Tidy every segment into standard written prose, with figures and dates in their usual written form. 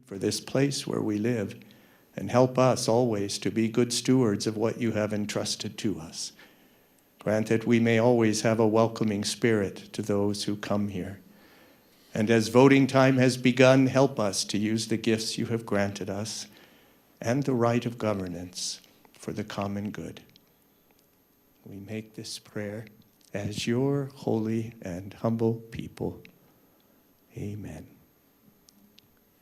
for this place where we live, and help us always to be good stewards of what you have entrusted to us. Grant that we may always have a welcoming spirit to those who come here. And as voting time has begun, help us to use the gifts you have granted us and the right of governance for the common good. We make this prayer as your holy and humble people. Amen.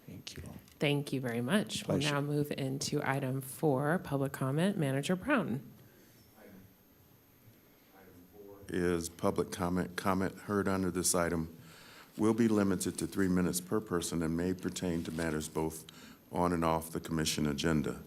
Thank you all. Thank you very much. Pleasure. We'll now move into item 4, public comment. Manager Brown. Is public comment. Comment heard under this item will be limited to 3 minutes per person and may pertain to matters both on and off the commission agenda.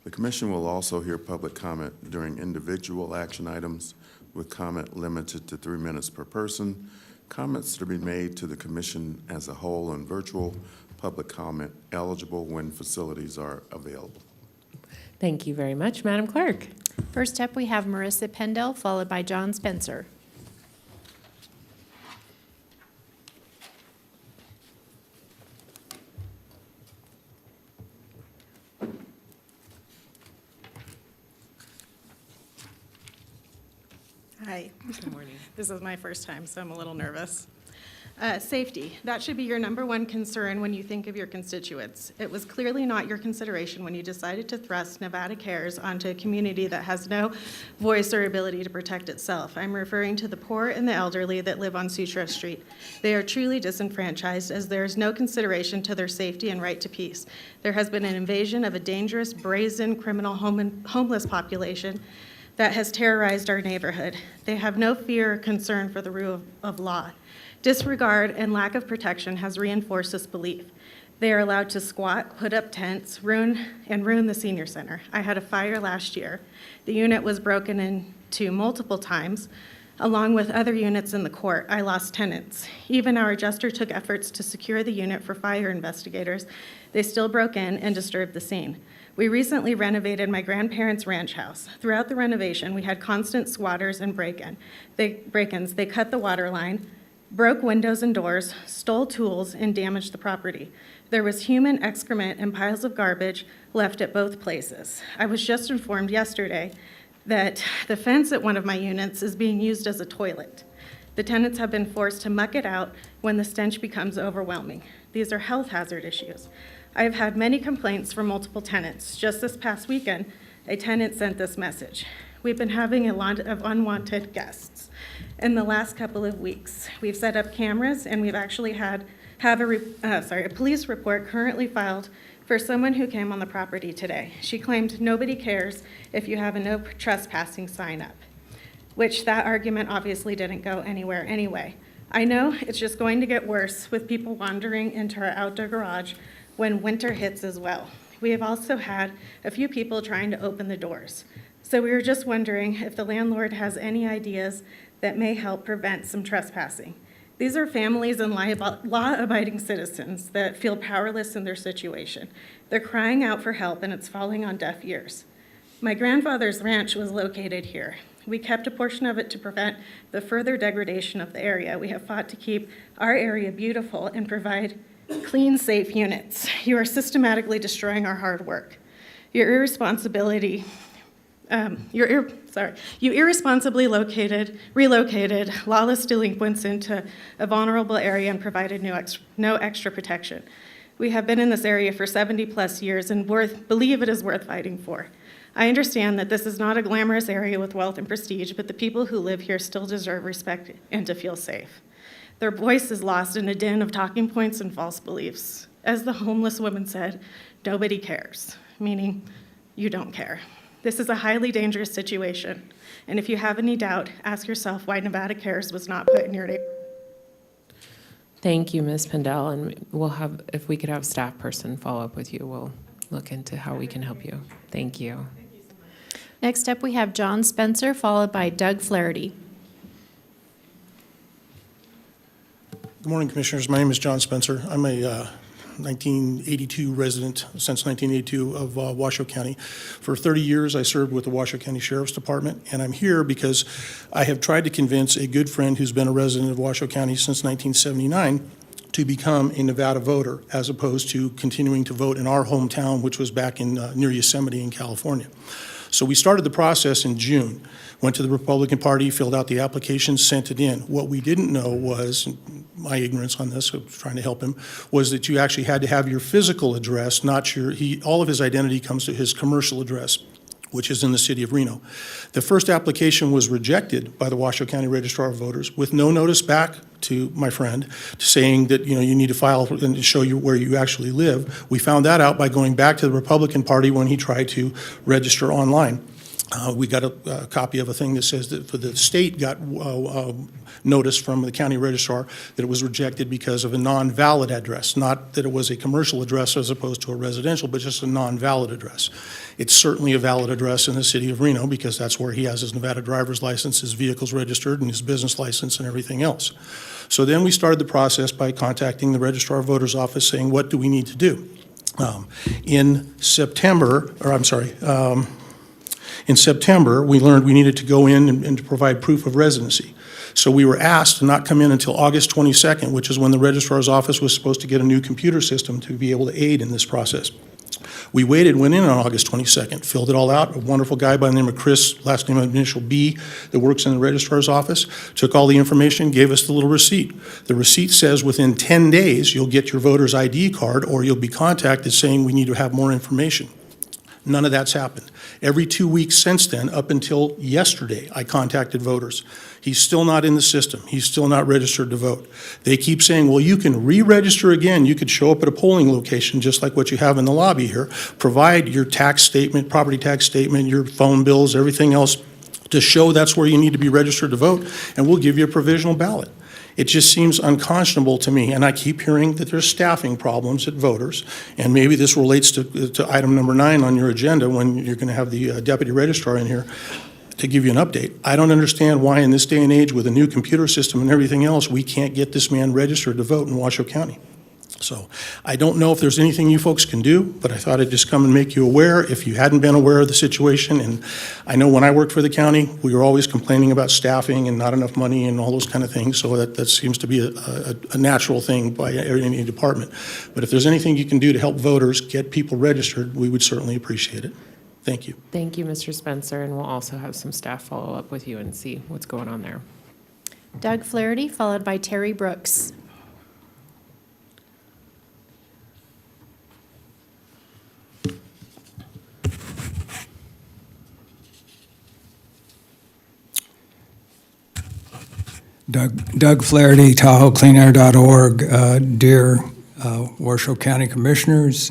The commission will also hear public comment during individual action items with comment limited to 3 minutes per person. Comments to be made to the commission as a whole and virtual public comment eligible when facilities are available. Thank you very much. Madam Clerk. First up, we have Marissa Pendel, followed by John Spencer. Hi. Good morning. This is my first time, so I'm a little nervous. Safety, that should be your number one concern when you think of your constituents. It was clearly not your consideration when you decided to thrust Nevada Cares onto a community that has no voice or ability to protect itself. I'm referring to the poor and the elderly that live on Sutro Street. They are truly disenfranchised as there is no consideration to their safety and right to peace. There has been an invasion of a dangerous, brazen, criminal homeless population that has terrorized our neighborhood. They have no fear or concern for the rule of law. Disregard and lack of protection has reinforced this belief. They are allowed to squat, put up tents, ruin the senior center. I had a fire last year. The unit was broken into multiple times. Along with other units in the court, I lost tenants. Even our adjuster took efforts to secure the unit for fire investigators. They still broke in and disturbed the scene. We recently renovated my grandparents' ranch house. Throughout the renovation, we had constant squatters and break-ins. They cut the water line, broke windows and doors, stole tools, and damaged the property. There was human excrement and piles of garbage left at both places. I was just informed yesterday that the fence at one of my units is being used as a toilet. The tenants have been forced to muck it out when the stench becomes overwhelming. These are health hazard issues. I have had many complaints from multiple tenants. Just this past weekend, a tenant sent this message. We've been having a lot of unwanted guests in the last couple of weeks. We've set up cameras, and we've actually have a police report currently filed for someone who came on the property today. She claimed nobody cares if you have a no trespassing sign up, which that argument obviously didn't go anywhere anyway. I know it's just going to get worse with people wandering into our outdoor garage when winter hits as well. We have also had a few people trying to open the doors. So we were just wondering if the landlord has any ideas that may help prevent some trespassing. These are families and law-abiding citizens that feel powerless in their situation. They're crying out for help, and it's falling on deaf ears. My grandfather's ranch was located here. We kept a portion of it to prevent the further degradation of the area. We have fought to keep our area beautiful and provide clean, safe units. You are systematically destroying our hard work. You irresponsibly relocated lawless delinquents into a vulnerable area and provided no extra protection. We have been in this area for 70 plus years and believe it is worth fighting for. I understand that this is not a glamorous area with wealth and prestige, but the people who live here still deserve respect and to feel safe. Their voice is lost in a din of talking points and false beliefs. As the homeless woman said, nobody cares, meaning you don't care. This is a highly dangerous situation, and if you have any doubt, ask yourself why Nevada Cares was not put in your neighborhood. Thank you, Ms. Pendel, and we'll have, if we could have staff person follow up with you, we'll look into how we can help you. Thank you. Next up, we have John Spencer, followed by Doug Flaherty. Good morning, Commissioners. My name is John Spencer. I'm a 1982 resident since 1982 of Washoe County. For 30 years, I served with the Washoe County Sheriff's Department, and I'm here because I have tried to convince a good friend who's been a resident of Washoe County since 1979 to become a Nevada voter as opposed to continuing to vote in our hometown, which was back in near Yosemite in California. So we started the process in June, went to the Republican Party, filled out the application, sent it in. What we didn't know was, my ignorance on this, I was trying to help him, was that you actually had to have your physical address, not your, all of his identity comes to his commercial address, which is in the city of Reno. The first application was rejected by the Washoe County Registrar of Voters with no notice back to my friend saying that, you need to file and show you where you actually live. We found that out by going back to the Republican Party when he tried to register online. We got a copy of a thing that says that for the state got notice from the county registrar that it was rejected because of a non-valid address, not that it was a commercial address as opposed to a residential, but just a non-valid address. It's certainly a valid address in the city of Reno because that's where he has his Nevada driver's license, his vehicle's registered, and his business license and everything else. So then we started the process by contacting the Registrar of Voters office saying, what do we need to do? In September, we learned we needed to go in and to provide proof of residency. So we were asked to not come in until August 22nd, which is when the registrar's office was supposed to get a new computer system to be able to aid in this process. We waited, went in on August 22nd, filled it all out. A wonderful guy by the name of Chris, last name initial B, that works in the registrar's office, took all the information, gave us the little receipt. The receipt says within 10 days you'll get your voter's ID card or you'll be contacted saying we need to have more information. None of that's happened. Every 2 weeks since then, up until yesterday, I contacted voters. He's still not in the system. He's still not registered to vote. They keep saying, well, you can re-register again. You could show up at a polling location just like what you have in the lobby here. Provide your tax statement, property tax statement, your phone bills, everything else to show that's where you need to be registered to vote, and we'll give you a provisional ballot. It just seems unconscionable to me, and I keep hearing that there's staffing problems at voters, and maybe this relates to item number 9 on your agenda when you're going to have the deputy registrar in here to give you an update. I don't understand why in this day and age with a new computer system and everything else, we can't get this man registered to vote in Washoe County. So I don't know if there's anything you folks can do, but I thought I'd just come and make you aware if you hadn't been aware of the situation. And I know when I worked for the county, we were always complaining about staffing and not enough money and all those kind of things. So that seems to be a natural thing by any department. But if there's anything you can do to help voters get people registered, we would certainly appreciate it. Thank you. Thank you, Mr. Spencer, and we'll also have some staff follow up with you and see what's going on there. Doug Flaherty, followed by Terry Brooks. Doug Flaherty, TahoeCleanAir.org. Dear Washoe County Commissioners,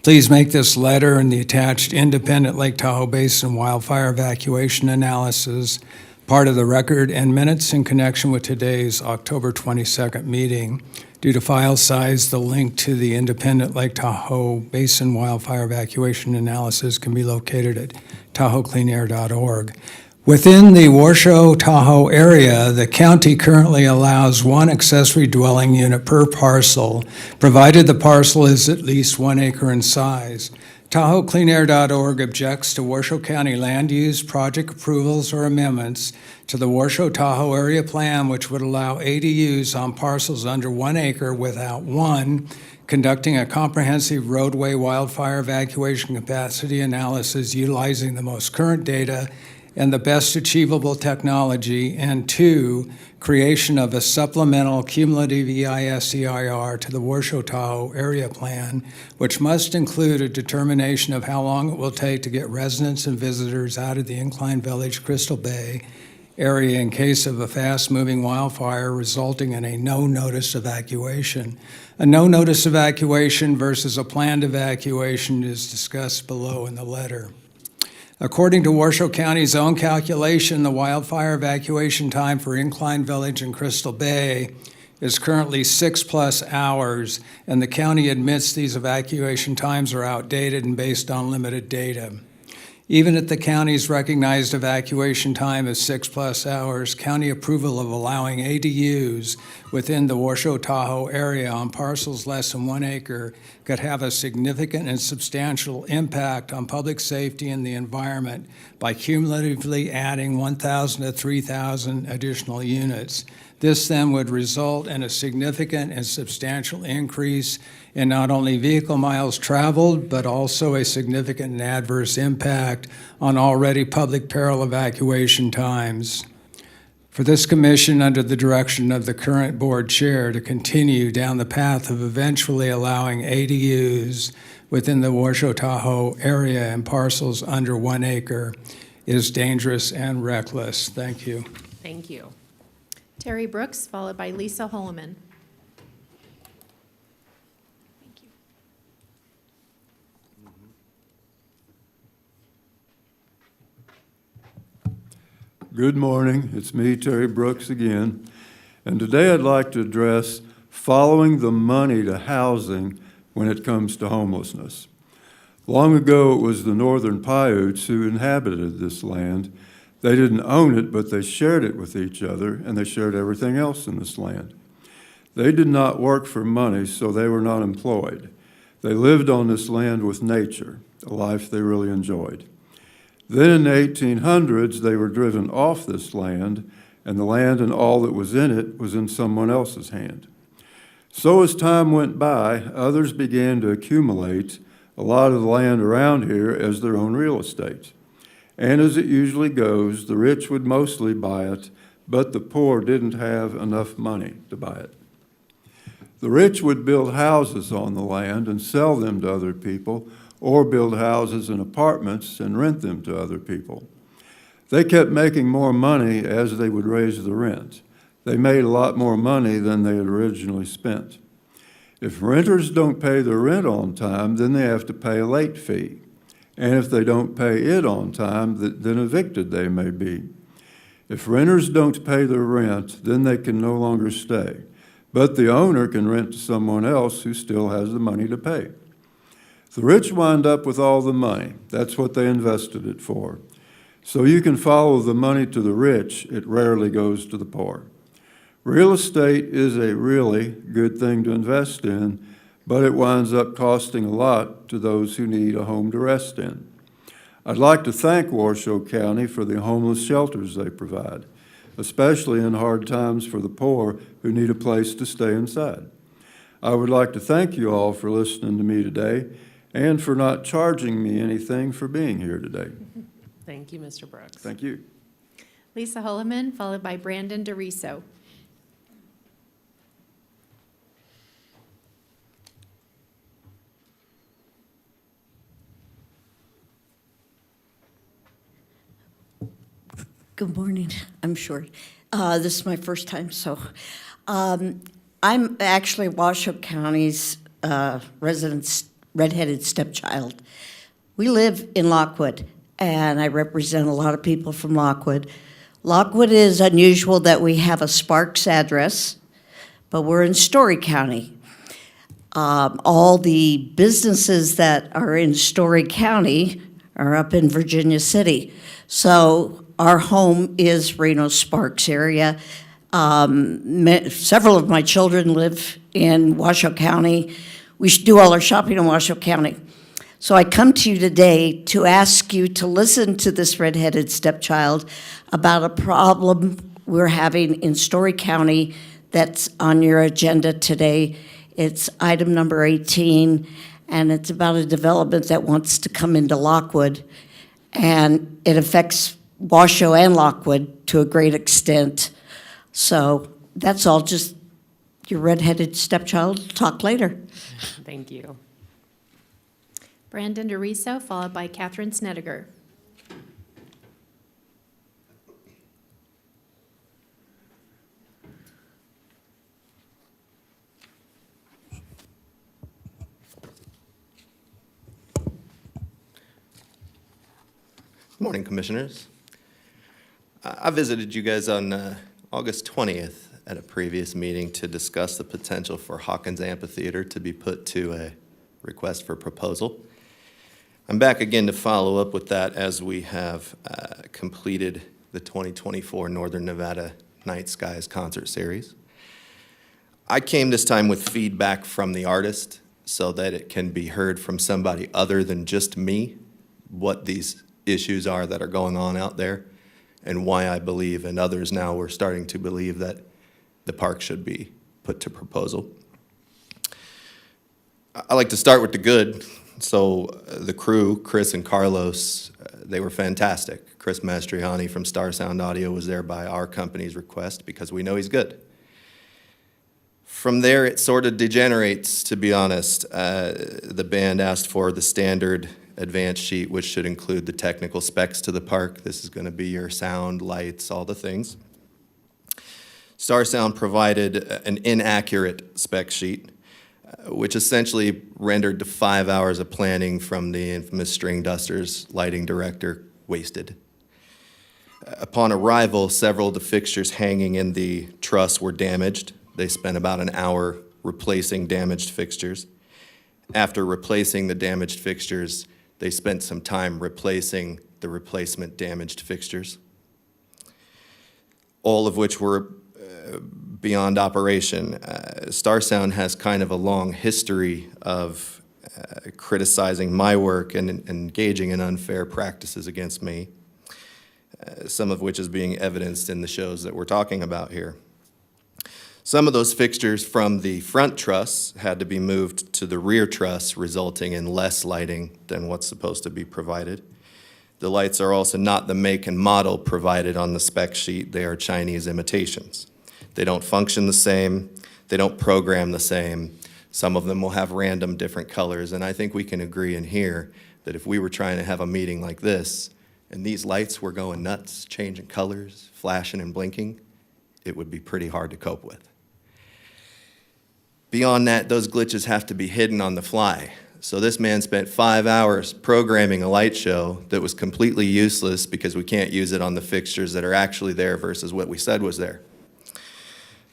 please make this letter and the attached independent Lake Tahoe Basin wildfire evacuation analysis part of the record and minutes in connection with today's October 22nd meeting. Due to file size, the link to the independent Lake Tahoe Basin wildfire evacuation analysis can be located at TahoeCleanAir.org. Within the Washoe Tahoe area, the county currently allows 1 accessory dwelling unit per parcel, provided the parcel is at least 1 acre in size. TahoeCleanAir.org objects to Washoe County land use project approvals or amendments to the Washoe Tahoe area plan, which would allow ADUs on parcels under 1 acre without 1, conducting a comprehensive roadway wildfire evacuation capacity analysis utilizing the most current data and the best achievable technology, and 2, creation of a supplemental cumulative EIS-EIR to the Washoe Tahoe area plan, which must include a determination of how long it will take to get residents and visitors out of the Incline Village Crystal Bay area in case of a fast-moving wildfire resulting in a no-notice evacuation. A no-notice evacuation versus a planned evacuation is discussed below in the letter. According to Washoe County's own calculation, the wildfire evacuation time for Incline Village and Crystal Bay is currently 6+ hours, and the county admits these evacuation times are outdated and based on limited data. Even at the county's recognized evacuation time of 6+ hours, county approval of allowing ADUs within the Washoe Tahoe area on parcels less than 1 acre could have a significant and substantial impact on public safety and the environment by cumulatively adding 1,000 to 3,000 additional units. This then would result in a significant and substantial increase in not only vehicle miles traveled, but also a significant and adverse impact on already public peril evacuation times. For this commission, under the direction of the current board chair, to continue down the path of eventually allowing ADUs within the Washoe Tahoe area and parcels under 1 acre is dangerous and reckless. Thank you. Thank you. Terry Brooks, followed by Lisa Holloman. Thank you. Good morning. It's me, Terry Brooks, again. And today I'd like to address following the money to housing when it comes to homelessness. Long ago, it was the Northern Paiutes who inhabited this land. They didn't own it, but they shared it with each other, and they shared everything else in this land. They did not work for money, so they were not employed. They lived on this land with nature, a life they really enjoyed. Then in the 1800s, they were driven off this land, and the land and all that was in it was in someone else's hand. So as time went by, others began to accumulate a lot of the land around here as their own real estate. And as it usually goes, the rich would mostly buy it, but the poor didn't have enough money to buy it. The rich would build houses on the land and sell them to other people, or build houses and apartments and rent them to other people. They kept making more money as they would raise the rent. They made a lot more money than they had originally spent. If renters don't pay their rent on time, then they have to pay a late fee. And if they don't pay it on time, then evicted they may be. If renters don't pay their rent, then they can no longer stay. But the owner can rent to someone else who still has the money to pay. The rich wind up with all the money. That's what they invested it for. So you can follow the money to the rich. It rarely goes to the poor. Real estate is a really good thing to invest in, but it winds up costing a lot to those who need a home to rest in. I'd like to thank Washoe County for the homeless shelters they provide, especially in hard times for the poor who need a place to stay inside. I would like to thank you all for listening to me today and for not charging me anything for being here today. Thank you, Mr. Brooks. Thank you. Lisa Holloman, followed by Brandon DeRiso. Good morning. I'm short. This is my first time, so I'm actually Washoe County's resident redheaded stepchild. We live in Lockwood, and I represent a lot of people from Lockwood. Lockwood is unusual that we have a Sparks address, but we're in Story County. All the businesses that are in Story County are up in Virginia City. So our home is Reno Sparks area. Several of my children live in Washoe County. We should do all our shopping in Washoe County. So I come to you today to ask you to listen to this redheaded stepchild about a problem we're having in Story County that's on your agenda today. It's item number 18, and it's about a development that wants to come into Lockwood, and it affects Washoe and Lockwood to a great extent. So that's all, just your redheaded stepchild. Talk later. Thank you. Brandon DeRiso, followed by Catherine Snedeker. Good morning, Commissioners. I visited you guys on August 20th at a previous meeting to discuss the potential for Hawkins Amphitheater to be put to a request for proposal. I'm back again to follow up with that as we have completed the 2024 Northern Nevada Night Skies concert series. I came this time with feedback from the artist so that it can be heard from somebody other than just me, what these issues are that are going on out there, and why I believe, and others now we're starting to believe, that the park should be put to proposal. I like to start with the good. So the crew, Chris and Carlos, they were fantastic. Chris Mastriani from Star Sound Audio was there by our company's request because we know he's good. From there, it sort of degenerates, to be honest. The band asked for the standard advance sheet, which should include the technical specs to the park. This is going to be your sound, lights, all the things. Star Sound provided an inaccurate spec sheet, which essentially rendered the 5 hours of planning from the infamous String Dusters lighting director wasted. Upon arrival, several of the fixtures hanging in the truss were damaged. They spent about an hour replacing damaged fixtures. After replacing the damaged fixtures, they spent some time replacing the replacement damaged fixtures, all of which were beyond operation. Star Sound has kind of a long history of criticizing my work and engaging in unfair practices against me, some of which is being evidenced in the shows that we're talking about here. Some of those fixtures from the front truss had to be moved to the rear truss, resulting in less lighting than what's supposed to be provided. The lights are also not the make and model provided on the spec sheet. They are Chinese imitations. They don't function the same. They don't program the same. Some of them will have random different colors, and I think we can agree in here that if we were trying to have a meeting like this and these lights were going nuts, changing colors, flashing and blinking, it would be pretty hard to cope with. Beyond that, those glitches have to be hidden on the fly. So this man spent 5 hours programming a light show that was completely useless because we can't use it on the fixtures that are actually there versus what we said was there.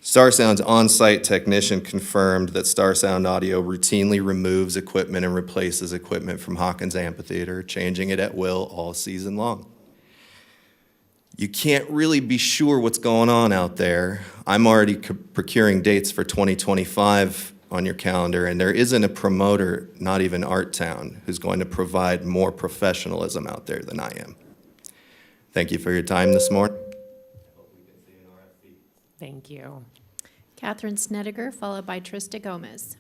Star Sound's on-site technician confirmed that Star Sound Audio routinely removes equipment and replaces equipment from Hawkins Amphitheater, changing it at will all season long. You can't really be sure what's going on out there. I'm already procuring dates for 2025 on your calendar, and there isn't a promoter, not even Art Town, who's going to provide more professionalism out there than I am. Thank you for your time this morning. Thank you. Catherine Snedeker, followed by Trista Gomez.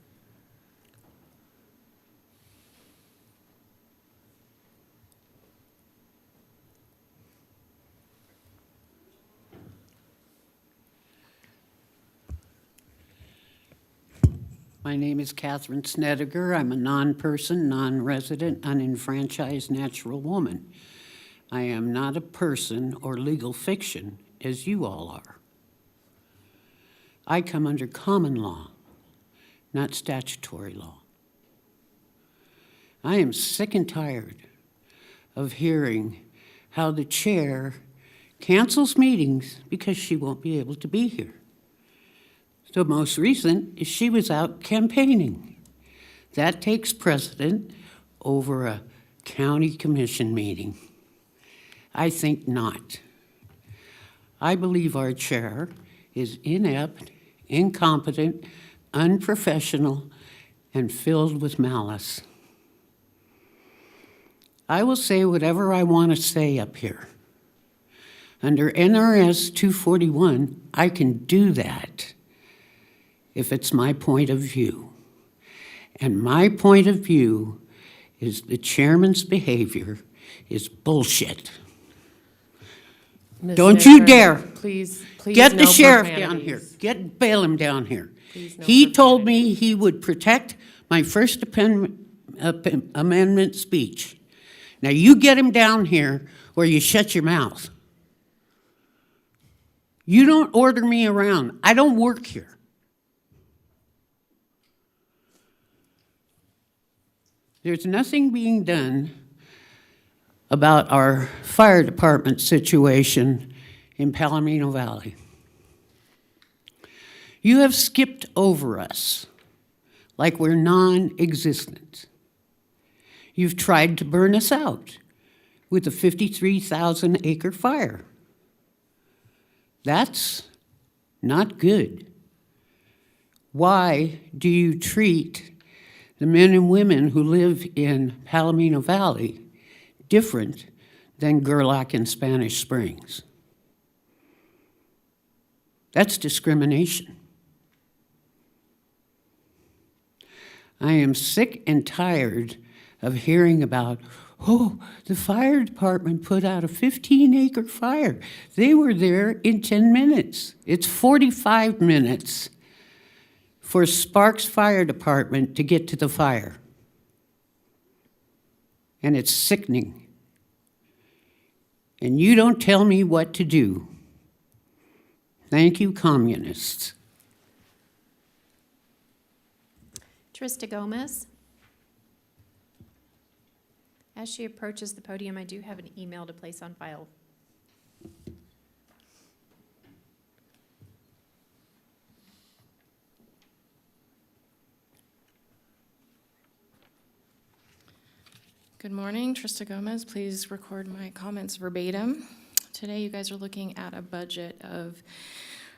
My name is Catherine Snedeker. I'm a non-person, non-resident, unenfranchised natural woman. I am not a person or legal fiction, as you all are. I come under common law, not statutory law. I am sick and tired of hearing how the chair cancels meetings because she won't be able to be here. The most recent is she was out campaigning. That takes precedent over a county commission meeting. I think not. I believe our chair is inept, incompetent, unprofessional, and filled with malice. I will say whatever I want to say up here. Under NRS 241, I can do that if it's my point of view. And my point of view is the chairman's behavior is bullshit. Ms. Don't you Snedeker, dare. Please, Get the no sheriff down profanities. here. Get Balaam down here. Please, no He told profanities. me he would protect my First Amendment speech. Now you get him down here or you shut your mouth. You don't order me around. I don't work here. There's nothing being done about our fire department situation in Palomino Valley. You have skipped over us like we're non-existent. You've tried to burn us out with a 53,000-acre fire. That's not good. Why do you treat the men and women who live in Palomino Valley different than Gerlach and Spanish Springs? That's discrimination. I am sick and tired of hearing about, oh, the fire department put out a 15-acre fire. They were there in 10 minutes. It's 45 minutes for Sparks Fire Department to get to the fire. And it's sickening. And you don't tell me what to do. Thank you, communists. Trista Gomez. As she approaches the podium, I do have an email to place on file. Good morning, Trista Gomez. Please record my comments verbatim. Today, you guys are looking at a budget of,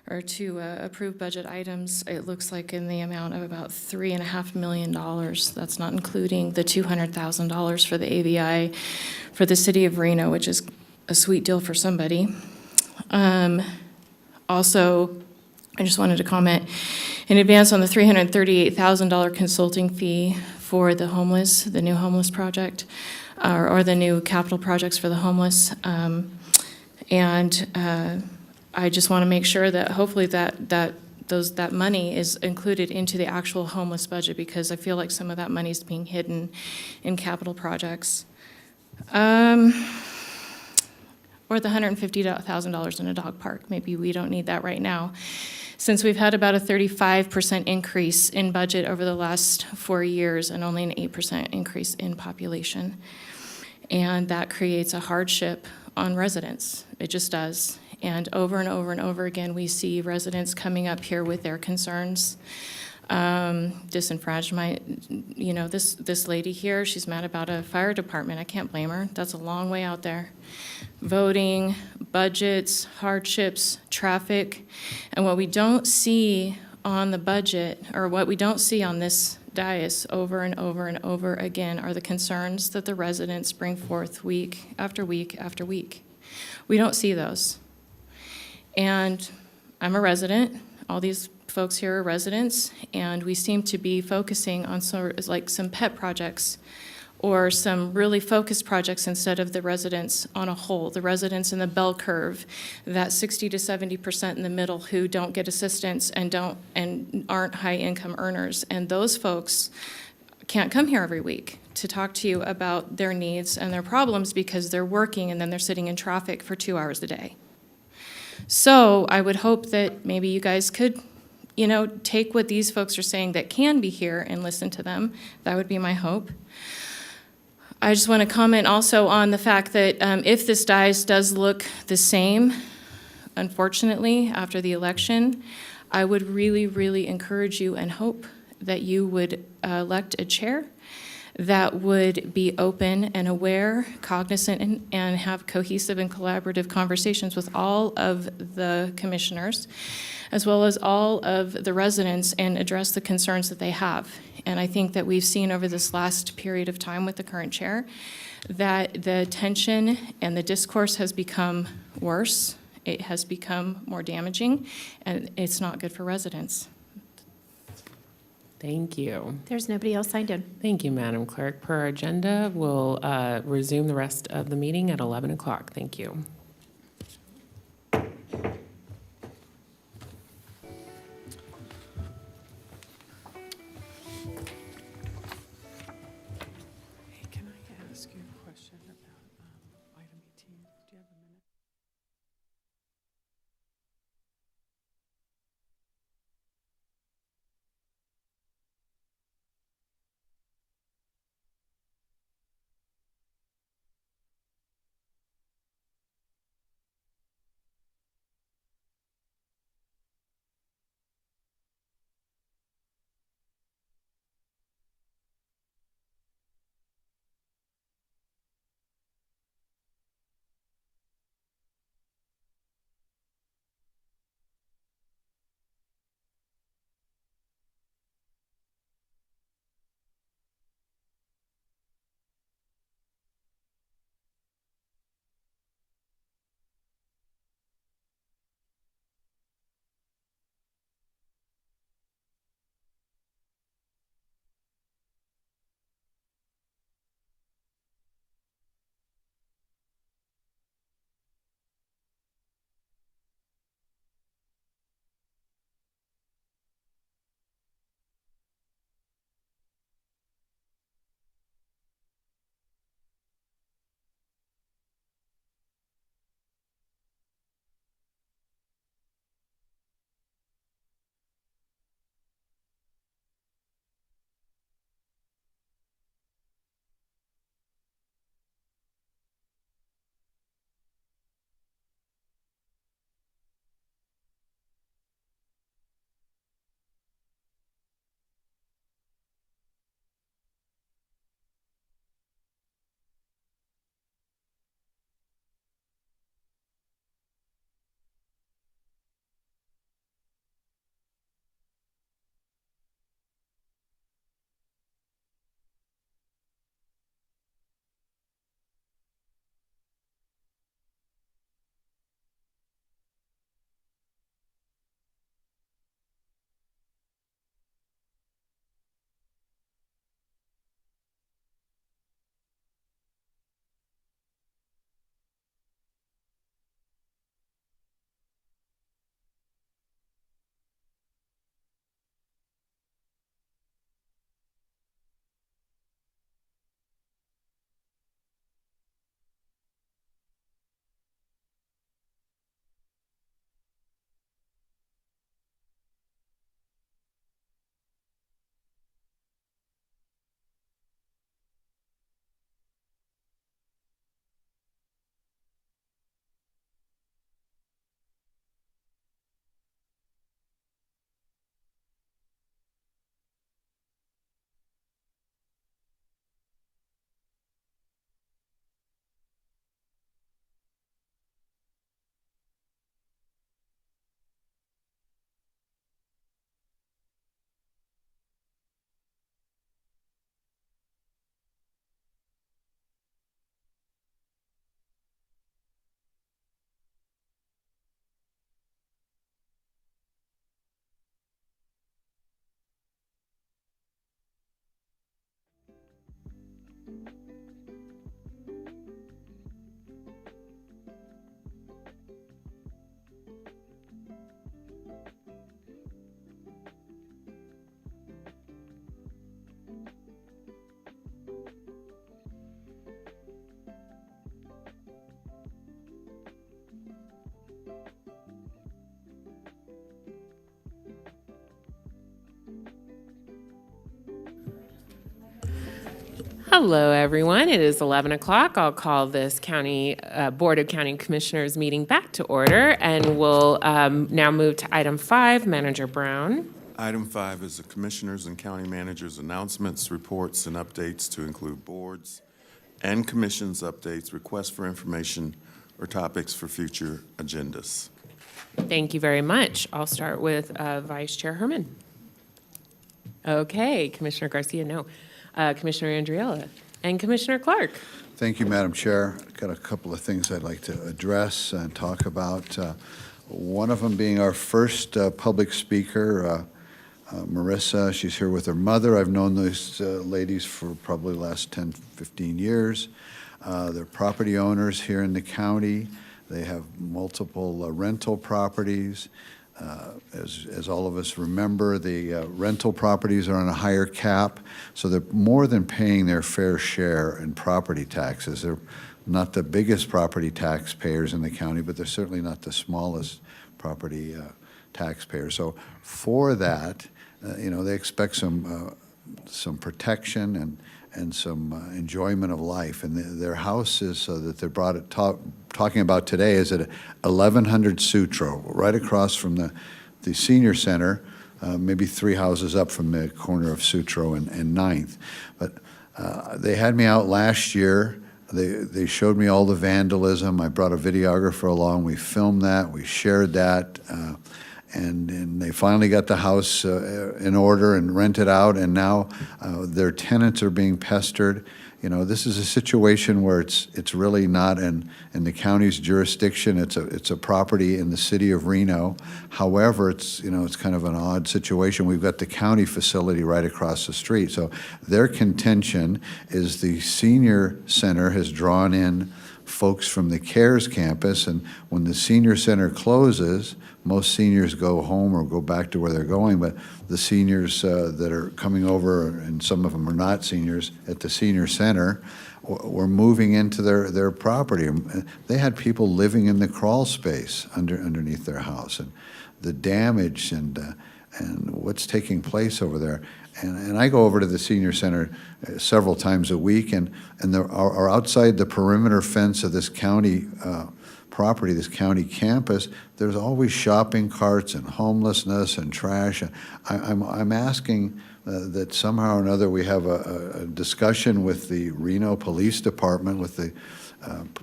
or to approve budget items, it looks like in the amount of about $3.5 million. That's not including the $200,000 for the AVI for the city of Reno, which is a sweet deal for somebody. Also, I just wanted to comment in advance on the $338,000 consulting fee for the homeless, the new homeless project, or the new capital projects for the homeless. I just want to make sure that hopefully that money is included into the actual homeless budget, because I feel like some of that money is being hidden in capital projects. Or the $150,000 in a dog park. Maybe we don't need that right now, since we've had about a 35% increase in budget over the last 4 years and only an 8% increase in population. And that creates a hardship on residents. It just does. And over and over again, we see residents coming up here with their concerns. Disenfranchisement, you know, this lady here, she's mad about a fire department. I can't blame her. That's a long way out there. Voting, budgets, hardships, traffic. And what we don't see on the budget, or what we don't see on this dais over and over again, are the concerns that the residents bring forth week after week after week. We don't see those. And I'm a resident. All these folks here are residents, and we seem to be focusing on sort of like some pet projects or some really focused projects instead of the residents on a whole, the residents in the bell curve, that 60 to 70% in the middle who don't get assistance and aren't high income earners. And those folks can't come here every week to talk to you about their needs and their problems because they're working and then they're sitting in traffic for 2 hours a day. So I would hope that maybe you guys could, you know, take what these folks are saying that can be here and listen to them. That would be my hope. I just want to comment also on the fact that if this dais does look the same, unfortunately, after the election, I would really, really encourage you and hope that you would elect a chair that would be open and aware, cognizant, and have cohesive and collaborative conversations with all of the commissioners, as well as all of the residents, and address the concerns that they have. And I think that we've seen over this last period of time with the current chair that the tension and the discourse has become worse. It has become more damaging, and it's not good for residents. Thank you. There's nobody else signed in. Thank you, Madam Clerk. Per our agenda, we'll resume the rest of the meeting at 11 o'clock. Thank you. Hello, everyone. It is 11 o'clock. I'll call this County Board of County Commissioners meeting back to order, and we'll now move to item 5, Manager Brown. Item 5 is the Commissioners and County Managers' announcements, reports, and updates to include boards and commissions updates, requests for information, or topics for future agendas. Thank you very much. I'll start with Vice Chair Herman. Okay, Commissioner Garcia, no. Commissioner Andriella and Commissioner Clark. Thank you, Madam Chair. Got a couple of things I'd like to address and talk about. One of them being our first public speaker, Marissa. She's here with her mother. I've known those ladies for probably the last 10, 15 years. They're property owners here in the county. They have multiple rental properties. As all of us remember, the rental properties are on a higher cap, so they're more than paying their fair share in property taxes. They're not the biggest property taxpayers in the county, but they're certainly not the smallest property taxpayers. So for that, they expect some protection and some enjoyment of life. And their house is that they're talking about today is at 1100 Sutro, right across from the senior center, maybe 3 houses up from the corner of Sutro and 9th. But they had me out last year. They showed me all the vandalism. I brought a videographer along. We filmed that. We shared that. And they finally got the house in order and rented out, and now their tenants are being pestered. This is a situation where it's really not in the county's jurisdiction. It's a property in the city of Reno. However, it's kind of an odd situation. We've got the county facility right across the street. So their contention is the senior center has drawn in folks from the CARES campus, and when the senior center closes, most seniors go home or go back to where they're going, but the seniors that are coming over, and some of them are not seniors, at the senior center, were moving into their property. They had people living in the crawl space underneath their house, and the damage and what's taking place over there. And I go over to the senior center several times a week, and there are outside the perimeter fence of this county property, this county campus, there's always shopping carts and homelessness and trash. I'm asking that somehow or another we have a discussion with the Reno Police Department, with the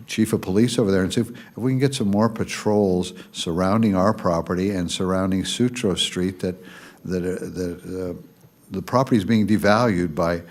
chief of police over there, and see if we can get some more patrols surrounding our property and surrounding Sutro Street that the property is being devalued by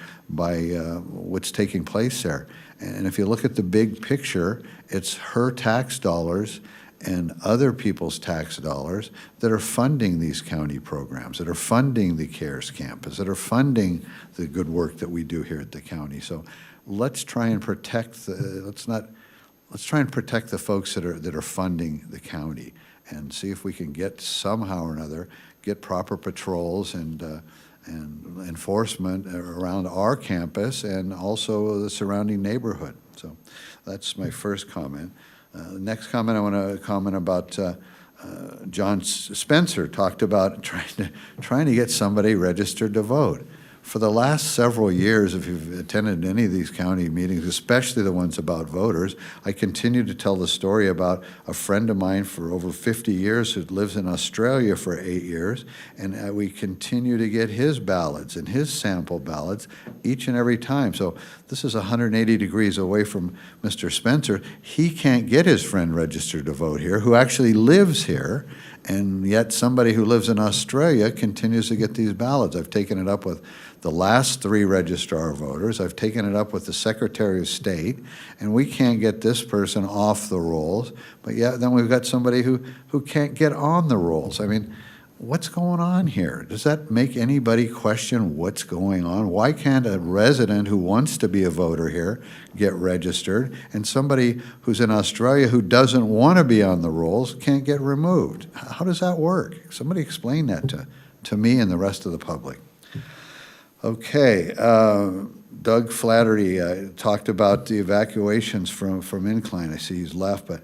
what's taking place there. And if you look at the big picture, it's her tax dollars and other people's tax dollars that are funding these county programs, that are funding the CARES campus, that are funding the good work that we do here at the county. So let's try and protect let's try and protect the folks that are funding the county, and see if we can get somehow or another get proper patrols and enforcement around our campus and also the surrounding neighborhood. So that's my first comment. Next comment, I want to comment about John Spencer talked about trying to get somebody registered to vote. For the last several years, if you've attended any of these county meetings, especially the ones about voters, I continue to tell the story about a friend of mine for over 50 years who lives in Australia for 8 years, and we continue to get his ballots and his sample ballots each and every time. So this is 180 degrees away from Mr. Spencer. He can't get his friend registered to vote here, who actually lives here, and yet somebody who lives in Australia continues to get these ballots. I've taken it up with the last 3 registrar voters. I've taken it up with the Secretary of State, and we can't get this person off the rolls. But yet then we've got somebody who can't get on the rolls. I mean, what's going on here? Does that make anybody question what's going on? Why can't a resident who wants to be a voter here get registered, and somebody who's in Australia who doesn't want to be on the rolls can't get removed? How does that work? Somebody explain that to me and the rest of the public. Okay, Doug Flattery talked about the evacuations from Incline. I see he's left, but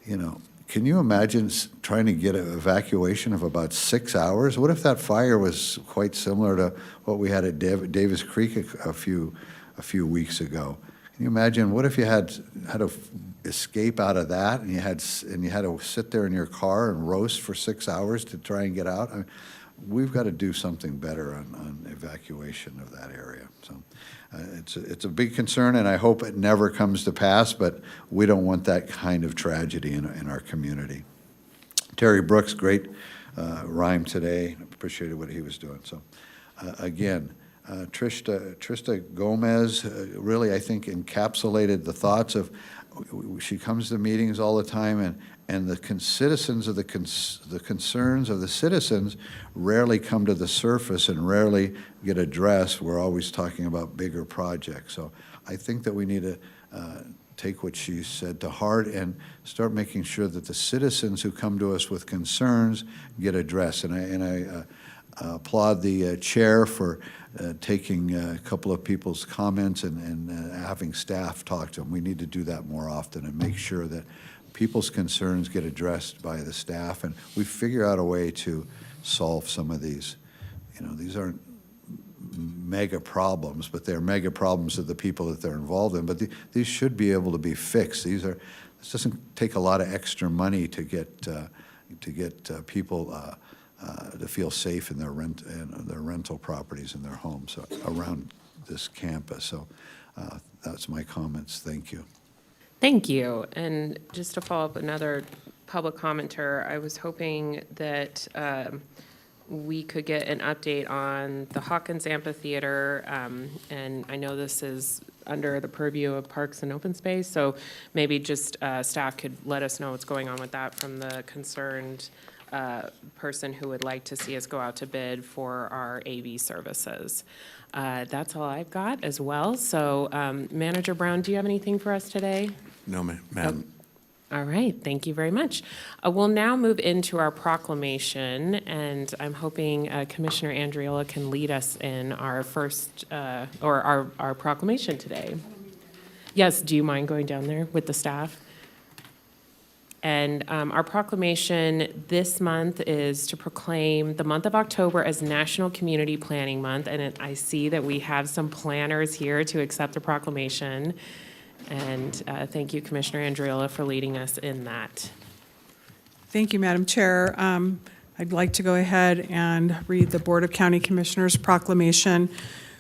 can you imagine trying to get an evacuation of about 6 hours? What if that fire was quite similar to what we had at Davis Creek a a few weeks ago. Can you imagine, what if you had to escape out of that, and you had to sit there in your car and roast for 6 hours to try and get out? I mean, we've got to do something better on evacuation of that area. So it's a big concern, and I hope it never comes to pass, but we don't want that kind of tragedy in our community. Terry Brooks, great rhyme today. Appreciated what he was doing. So again, Trista Gomez really, I think, encapsulated the thoughts of, she comes to meetings all the time, and the concerns of the citizens rarely come to the surface and rarely get addressed. We're always talking about bigger projects. So I think that we need to take what she said to heart and start making sure that the citizens who come to us with concerns get addressed. And I applaud the chair for taking a couple of people's comments and having staff talk to them. We need to do that more often and make sure that people's concerns get addressed by the staff, and we figure out a way to solve some of these. You know, these aren't mega problems, but they're mega problems to the people that they're involved in. But these should be able to be fixed. This doesn't take a lot of extra money to get people to feel safe in their rental properties in their homes around this campus. So that's my comments. Thank you. Thank you. And just to follow up, another public commenter, I was hoping that we could get an update on the Hawkins Amphitheater. And I know this is under the purview of Parks and Open Space, so maybe just staff could let us know what's going on with that from the concerned person who would like to see us go out to bid for our AV services. That's all I've got as well. So Manager Brown, do you have anything for us today? No, ma'am. All right, thank you very much. We'll now move into our proclamation, and I'm hoping Commissioner Andriola can lead us in our first, or our proclamation today. Yes, do you mind going down there with the staff? And our proclamation this month is to proclaim the month of October as National Community Planning Month, and I see that we have some planners here to accept the proclamation. And thank you, Commissioner Andriola, for leading us in that. Thank you, Madam Chair. I'd like to go ahead and read the Board of County Commissioners proclamation.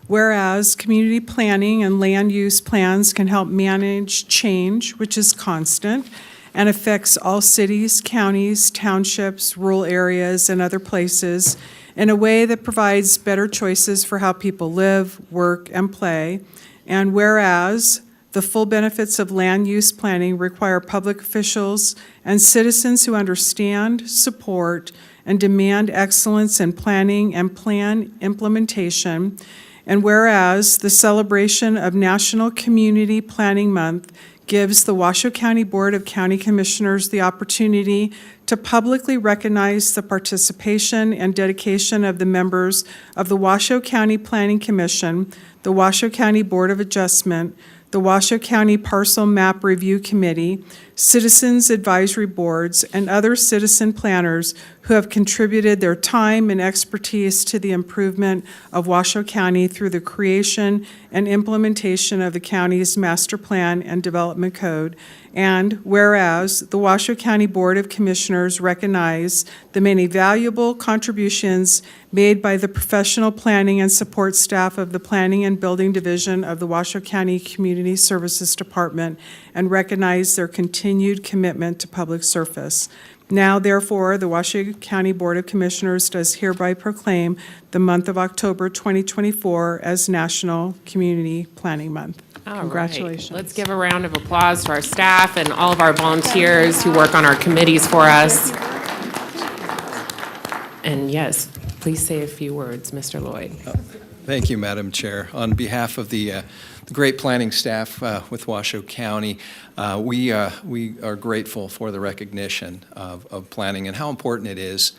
Whereas community planning and land use plans can help manage change, which is constant, and affects all cities, counties, townships, rural areas, and other places in a way that provides better choices for how people live, work, and play. And whereas the full benefits of land use planning require public officials and citizens who understand, support, and demand excellence in planning and plan implementation. And whereas the celebration of National Community Planning Month gives the Washoe County Board of County Commissioners the opportunity to publicly recognize the participation and dedication of the members of the Washoe County Planning Commission, the Washoe County Board of Adjustment, the Washoe County Parcel Map Review Committee, citizens advisory boards, and other citizen planners who have contributed their time and expertise to the improvement of Washoe County through the creation and implementation of the county's master plan and development code. And whereas the Washoe County Board of Commissioners recognize the many valuable contributions made by the professional planning and support staff of the Planning and Building Division of the Washoe County Community Services Department and recognize their continued commitment to public service. Now, therefore, the Washoe County Board of Commissioners does hereby proclaim the month of October 2024 as National Community Planning Month. All Congratulations. right. Let's give a round of applause to our staff and all of our volunteers who work on our committees for us. And yes, please say a few words, Mr. Lloyd. Thank you, Madam Chair. On behalf of the great planning staff with Washoe County, we are grateful for the recognition of planning and how important it is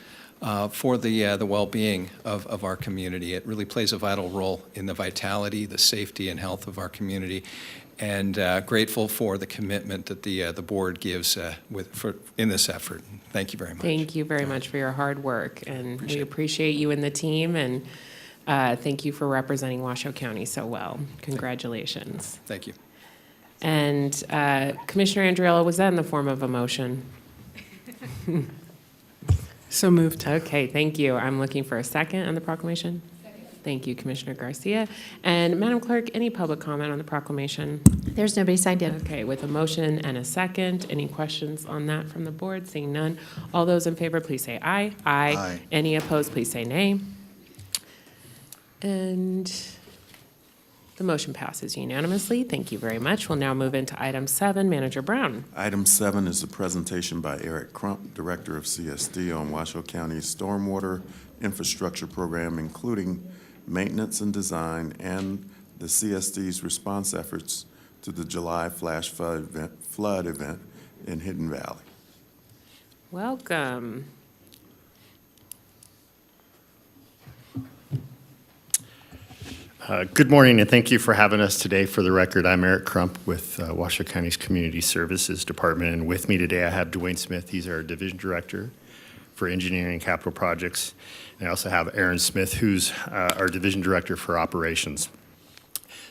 for the well-being of our community. It really plays a vital role in the vitality, the safety, and health of our community, and grateful for the commitment that the board gives in this effort. Thank you very much. Thank you very much for your hard work, and we appreciate you and the team, and Thank you for representing Washoe County so well. Congratulations. Thank you. And Commissioner Andriolo, was that in the form of a motion? So moved. Okay, thank you. I'm looking for a second on the proclamation. Thank you, Commissioner Garcia. And Madam Clerk, any public comment on the proclamation? There's nobody signed in. Okay, with a motion and a second, any questions on that from the board? Seeing none, all those in favor, please say aye. Aye. Any opposed, please say nay. And the motion passes unanimously. Thank you very much. We'll now move into item 7, Manager Brown. Item 7 is a presentation by Eric Crump, Director of CSD, on Washoe County's Stormwater Infrastructure Program, including maintenance and design, and the CSD's response efforts to the July flash flood event in Hidden Valley. Welcome. Good morning, and thank you for having us today. For the record, I'm Eric Crump with Washoe County's Community Services Department, and with me today I have Dwayne Smith. He's our Division Director for Engineering and Capital Projects. And I also have Aaron Smith, who's our Division Director for Operations.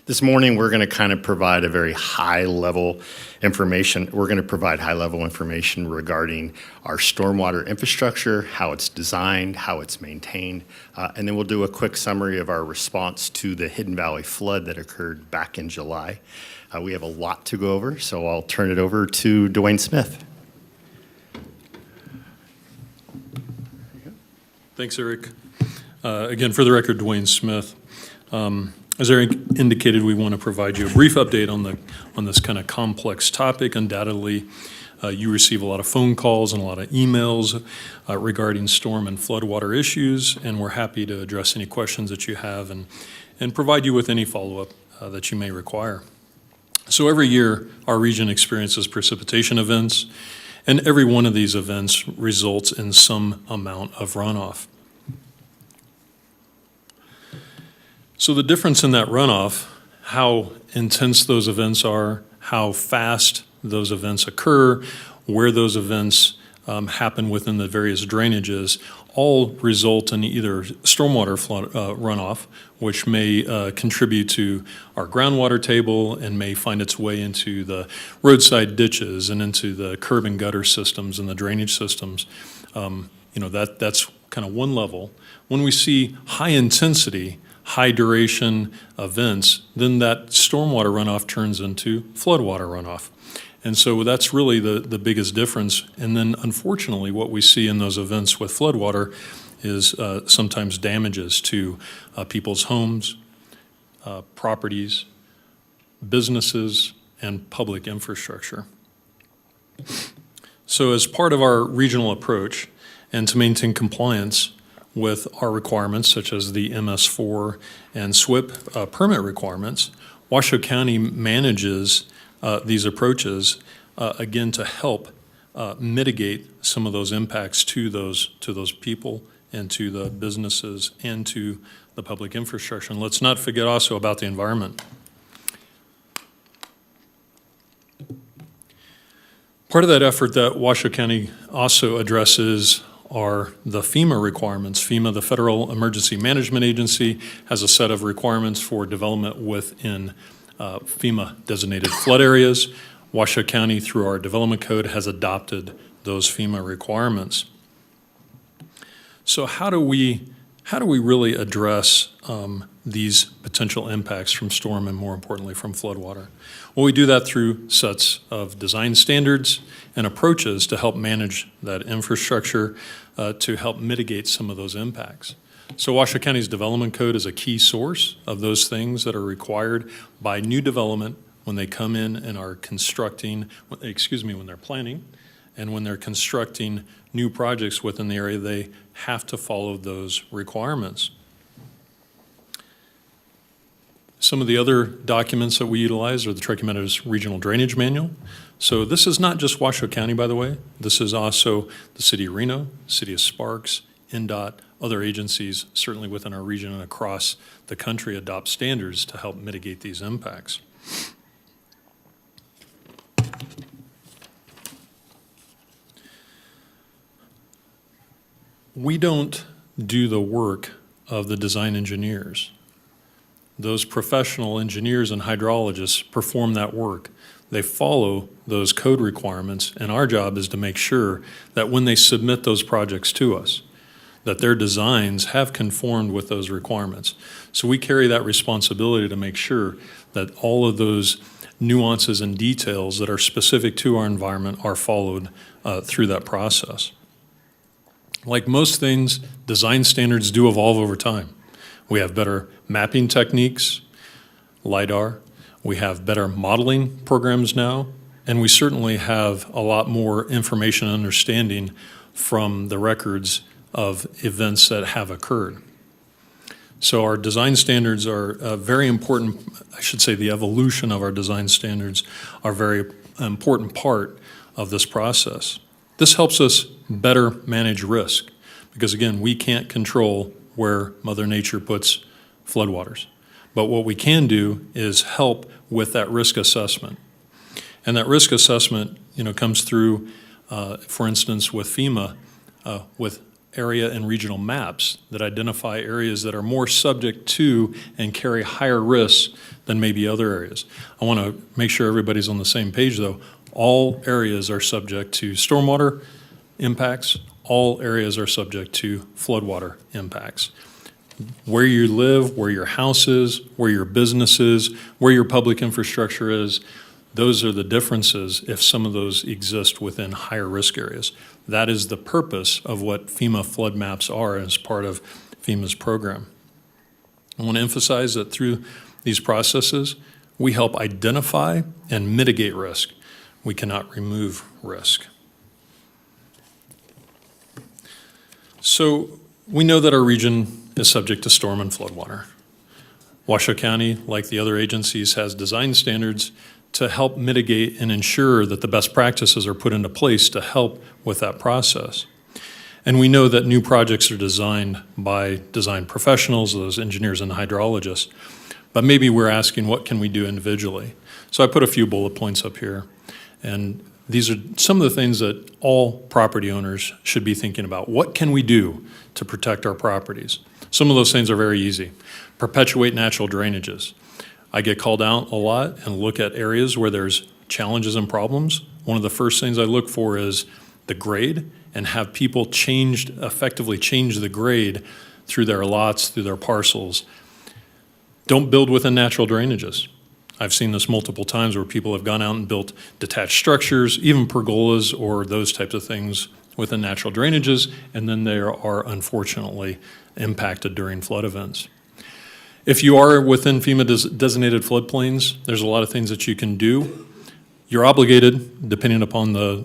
This morning, we're going to kind of provide a very high-level information. We're going to provide high-level information regarding our stormwater infrastructure, how it's designed, how it's maintained, and then we'll do a quick summary of our response to the Hidden Valley flood that occurred back in July. We have a lot to go over, so I'll turn it over to Dwayne Smith. Thanks, Eric. Again, for the record, Dwayne Smith. As Eric indicated, we want to provide you a brief update on this kind of complex topic. Undoubtedly, you receive a lot of phone calls and a lot of emails regarding storm and floodwater issues, and we're happy to address any questions that you have and provide you with any follow-up that you may require. So every year, our region experiences precipitation events, and every one of these events results in some amount of runoff. So the difference in that runoff, how intense those events are, how fast those events occur, where those events happen within the various drainages, all result in either stormwater flood, runoff, which may contribute to our groundwater table and may find its way into the roadside ditches and into the curb and gutter systems and the drainage systems. That's kind of one level. When we see high intensity, high duration events, then that stormwater runoff turns into floodwater runoff. And so that's really the biggest difference. And then unfortunately, what we see in those events with floodwater is sometimes damages to people's homes, properties, businesses, and public infrastructure. So as part of our regional approach and to maintain compliance with our requirements, such as the MS4 and SWIP permit requirements, Washoe County manages these approaches, again, to help mitigate some of those impacts to those people and to the businesses and to the public infrastructure. And let's not forget also about the environment. Part of that effort that Washoe County also addresses are the FEMA requirements. FEMA, the Federal Emergency Management Agency, has a set of requirements for development within FEMA designated flood areas. Washoe County, through our development code, has adopted those FEMA requirements. So how do we really address these potential impacts from storm and, more importantly, from floodwater? Well, we do that through sets of design standards and approaches to help manage that infrastructure to help mitigate some of those impacts. So Washoe County's development code is a key source of those things that are required by new development when they come in and are constructing, when they're planning, and when they're constructing new projects within the area, they have to follow those requirements. Some of the other documents that we utilize are the Truckee Meadows Regional Drainage Manual. So this is not just Washoe County, by the way. This is also the City of Reno, City of Sparks, NDOT, other agencies, certainly within our region and across the country, adopt standards to help mitigate these impacts. We don't do the work of the design engineers. Those professional engineers and hydrologists perform that work. They follow those code requirements, and our job is to make sure that when they submit those projects to us, that their designs have conformed with those requirements. So we carry that responsibility to make sure that all of those nuances and details that are specific to our environment are followed through that process. Like most things, design standards do evolve over time. We have better mapping techniques, LiDAR. We have better modeling programs now, and we certainly have a lot more information and understanding from the records of events that have occurred. So our design standards are very important. I should say the evolution of our design standards are a very important part of this process. This helps us better manage risk because, again, we can't control where Mother Nature puts floodwaters. But what we can do is help with that risk assessment. And that risk assessment, comes through, for instance, with FEMA, with area and regional maps that identify areas that are more subject to and carry higher risks than maybe other areas. I want to make sure everybody's on the same page, though. All areas are subject to stormwater impacts. All areas are subject to floodwater impacts. Where you live, where your house is, where your business is, where your public infrastructure is, those are the differences if some of those exist within higher risk areas. That is the purpose of what FEMA flood maps are as part of FEMA's program. I want to emphasize that through these processes, we help identify and mitigate risk. We cannot remove risk. So we know that our region is subject to storm and floodwater. Washoe County, like the other agencies, has design standards to help mitigate and ensure that the best practices are put into place to help with that process. And we know that new projects are designed by design professionals, those engineers and hydrologists, but maybe we're asking what can we do individually. So I put a few bullet points up here, and these are some of the things that all property owners should be thinking about. What can we do to protect our properties? Some of those things are very easy. Perpetuate natural drainages. I get called out a lot and look at areas where there's challenges and problems. One of the first things I look for is the grade and have people effectively change the grade through their lots, through their parcels. Don't build within natural drainages. I've seen this multiple times where people have gone out and built detached structures, even pergolas or those types of things within natural drainages, and then they are unfortunately impacted during flood events. If you are within FEMA designated floodplains, there's a lot of things that you can do. You're obligated, depending upon the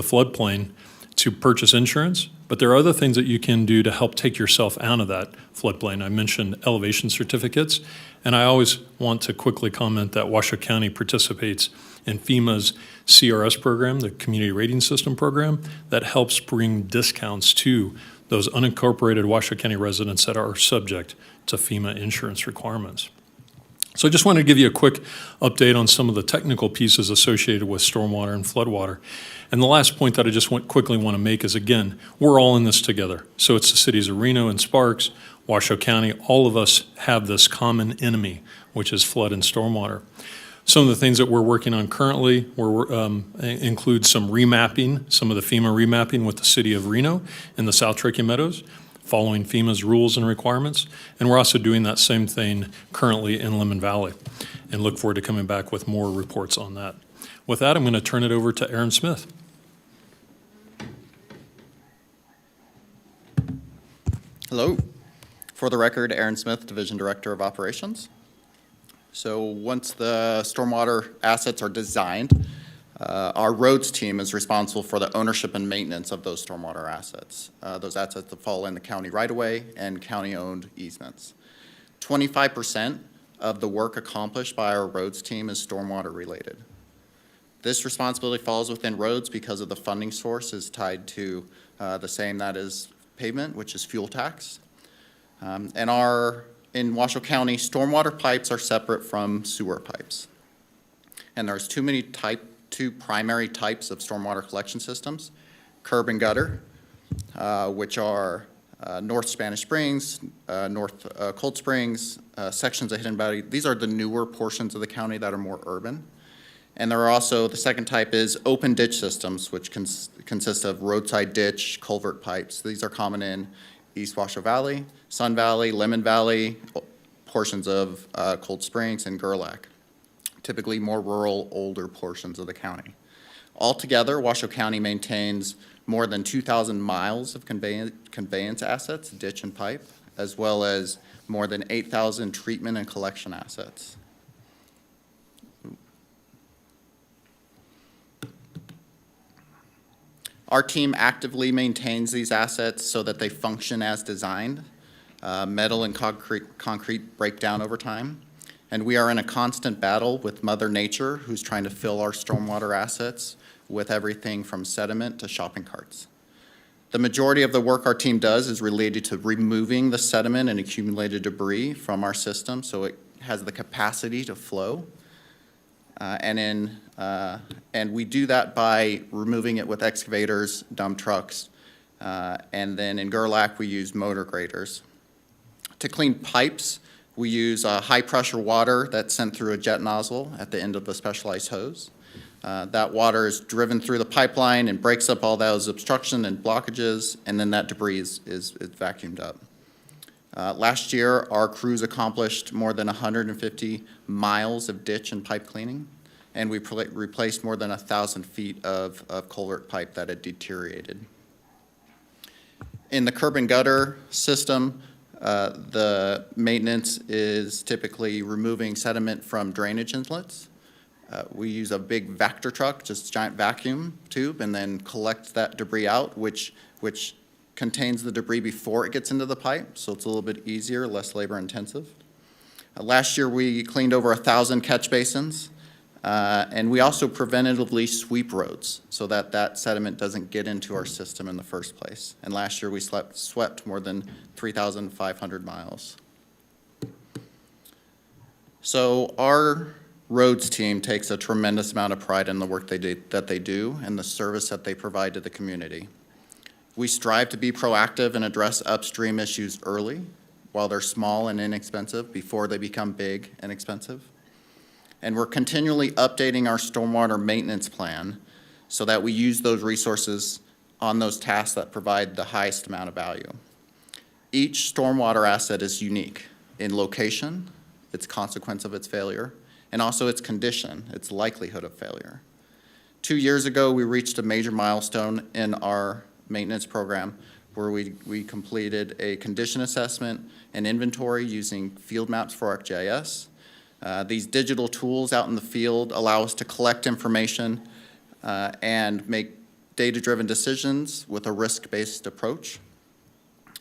floodplain, to purchase insurance, but there are other things that you can do to help take yourself out of that floodplain. I mentioned elevation certificates, and I always want to quickly comment that Washoe County participates in FEMA's CRS program, the Community Rating System program, that helps bring discounts to those unincorporated Washoe County residents that are subject to FEMA insurance requirements. So I just wanted to give you a quick update on some of the technical pieces associated with stormwater and floodwater. And the last point that I just quickly want to make is, again, we're all in this together. So it's the cities of Reno and Sparks, Washoe County, all of us have this common enemy, which is flood and stormwater. Some of the things that we're working on currently include some remapping, some of the FEMA remapping with the city of Reno in the South Turkey Meadows, following FEMA's rules and requirements. And we're also doing that same thing currently in Lemon Valley and look forward to coming back with more reports on that. With that, I'm going to turn it over to Aaron Smith. Hello. For the record, Aaron Smith, Division Director of Operations. So once the stormwater assets are designed, our roads team is responsible for the ownership and maintenance of those stormwater assets. Those assets that fall in the county right-of-way and county-owned easements. 25% of the work accomplished by our roads team is stormwater related. This responsibility falls within roads because of the funding source is tied to the same that is pavement, which is fuel tax. In Washoe County, stormwater pipes are separate from sewer pipes. And there's two primary types of stormwater collection systems: curb and gutter, which are North Spanish Springs, North Cold Springs, sections of Hidden Valley. These are the newer portions of the county that are more urban. And there are also, the second type is open ditch systems, which consist of roadside ditch, culvert pipes. These are common in East Washoe Valley, Sun Valley, Lemon Valley, portions of Cold Springs, and Gerlach, typically more rural, older portions of the county. Altogether, Washoe County maintains more than 2,000 miles of conveyance assets, ditch and pipe, as well as more than 8,000 treatment and collection assets. Our team actively maintains these assets so that they function as designed. Metal and concrete break down over time. And we are in a constant battle with Mother Nature, who's trying to fill our stormwater assets with everything from sediment to shopping carts. The majority of the work our team does is related to removing the sediment and accumulated debris from our system so it has the capacity to flow. And we do that by removing it with excavators, dump trucks, and then in Gerlach we use motor graders. To clean pipes, we use high-pressure water that's sent through a jet nozzle at the end of the specialized hose. That water is driven through the pipeline and breaks up all those obstruction and blockages, and then that debris is vacuumed up. Last year, our crews accomplished more than 150 miles of ditch and pipe cleaning, and we replaced more than 1,000 feet of culvert pipe that had deteriorated. In the curb and gutter system, the maintenance is typically removing sediment from drainage inlets. We use a big Vector truck, just giant vacuum tube, and then collect that debris out, which contains the debris before it gets into the pipe, so it's a little bit easier, less labor intensive. Last year, we cleaned over 1,000 catch basins, and we also preventatively sweep roads so that that sediment doesn't get into our system in the first place. And last year, we swept more than 3,500 miles. So our roads team takes a tremendous amount of pride in the work that they do and the service that they provide to the community. We strive to be proactive and address upstream issues early while they're small and inexpensive before they become big and expensive. And we're continually updating our stormwater maintenance plan so that we use those resources on those tasks that provide the highest amount of value. Each stormwater asset is unique in location, its consequence of its failure, and also its condition, its likelihood of failure. 2 years ago, we reached a major milestone in our maintenance program where we completed a condition assessment and inventory using field maps for ArcGIS. These digital tools out in the field allow us to collect information and make data-driven decisions with a risk-based approach.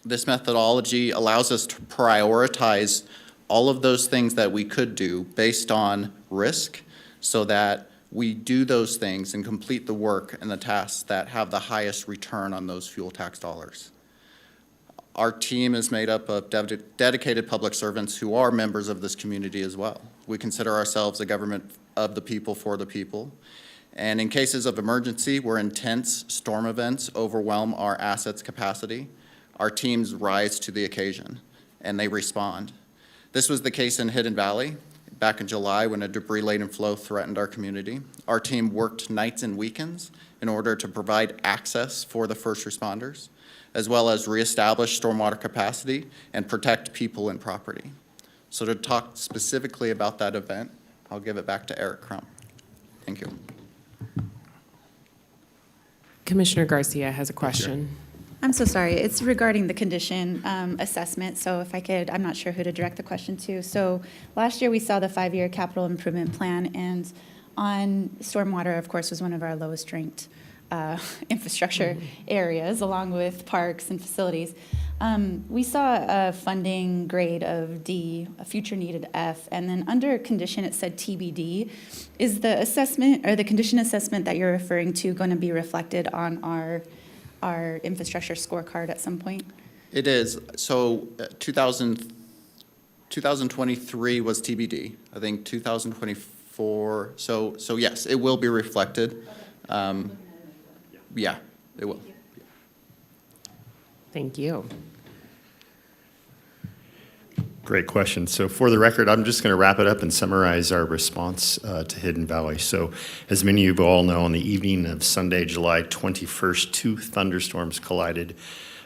This methodology allows us to prioritize all of those things that we could do based on risk so that we do those things and complete the work and the tasks that have the highest return on those fuel tax dollars. Our team is made up of dedicated public servants who are members of this community as well. We consider ourselves a government of the people for the people. And in cases of emergency where intense storm events overwhelm our assets' capacity, our teams rise to the occasion and they respond. This was the case in Hidden Valley back in July when a debris-laden flow threatened our community. Our team worked nights and weekends in order to provide access for the first responders, as well as reestablish stormwater capacity and protect people and property. So to talk specifically about that event, I'll give it back to Eric Crump. Thank you. Commissioner Garcia has a question. I'm so sorry. It's regarding the condition assessment. So if I could, I'm not sure who to direct the question to. So last year we saw the 5-year capital improvement plan, and on stormwater, of course, was one of our lowest ranked infrastructure areas, along with parks and facilities. We saw a funding grade of D, a future needed F, and then under condition it said TBD. Is the assessment or the condition assessment that you're referring to going to be reflected on our infrastructure scorecard at some point? It is. So 2023 was TBD. I think 2024, so yes, it will be reflected. Yeah, it will. Thank you. Great question. So for the record, I'm just going to wrap it up and summarize our response to Hidden Valley. So as many of you all know, on the evening of Sunday, July 21st, 2 thunderstorms collided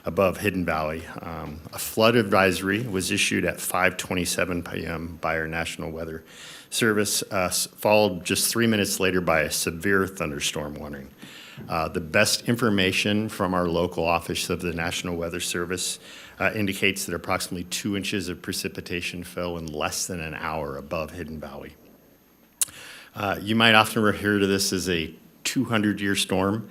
above Hidden Valley. A flood advisory was issued at 5:27 p.m. by our National Weather Service, followed just 3 minutes later by a severe thunderstorm warning. The best information from our local office of the National Weather Service indicates that approximately 2 inches of precipitation fell in less than an hour above Hidden Valley. You might often refer to this as a 200-year storm.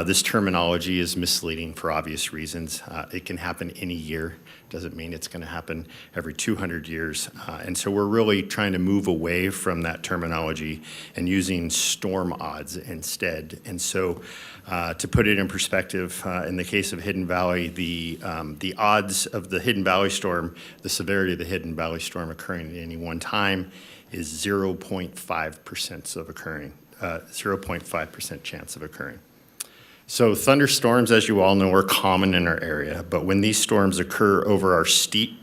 This terminology is misleading for obvious reasons. It can happen any year. Doesn't mean it's going to happen every 200 years. And so we're really trying to move away from that terminology and using storm odds instead. And so to put it in perspective, in the case of Hidden Valley, the odds of the Hidden Valley storm, the severity of the Hidden Valley storm occurring at any one time is 0.5% of occurring, 0.5% chance of occurring. So thunderstorms, as you all know, are common in our area, but when these storms occur over our steep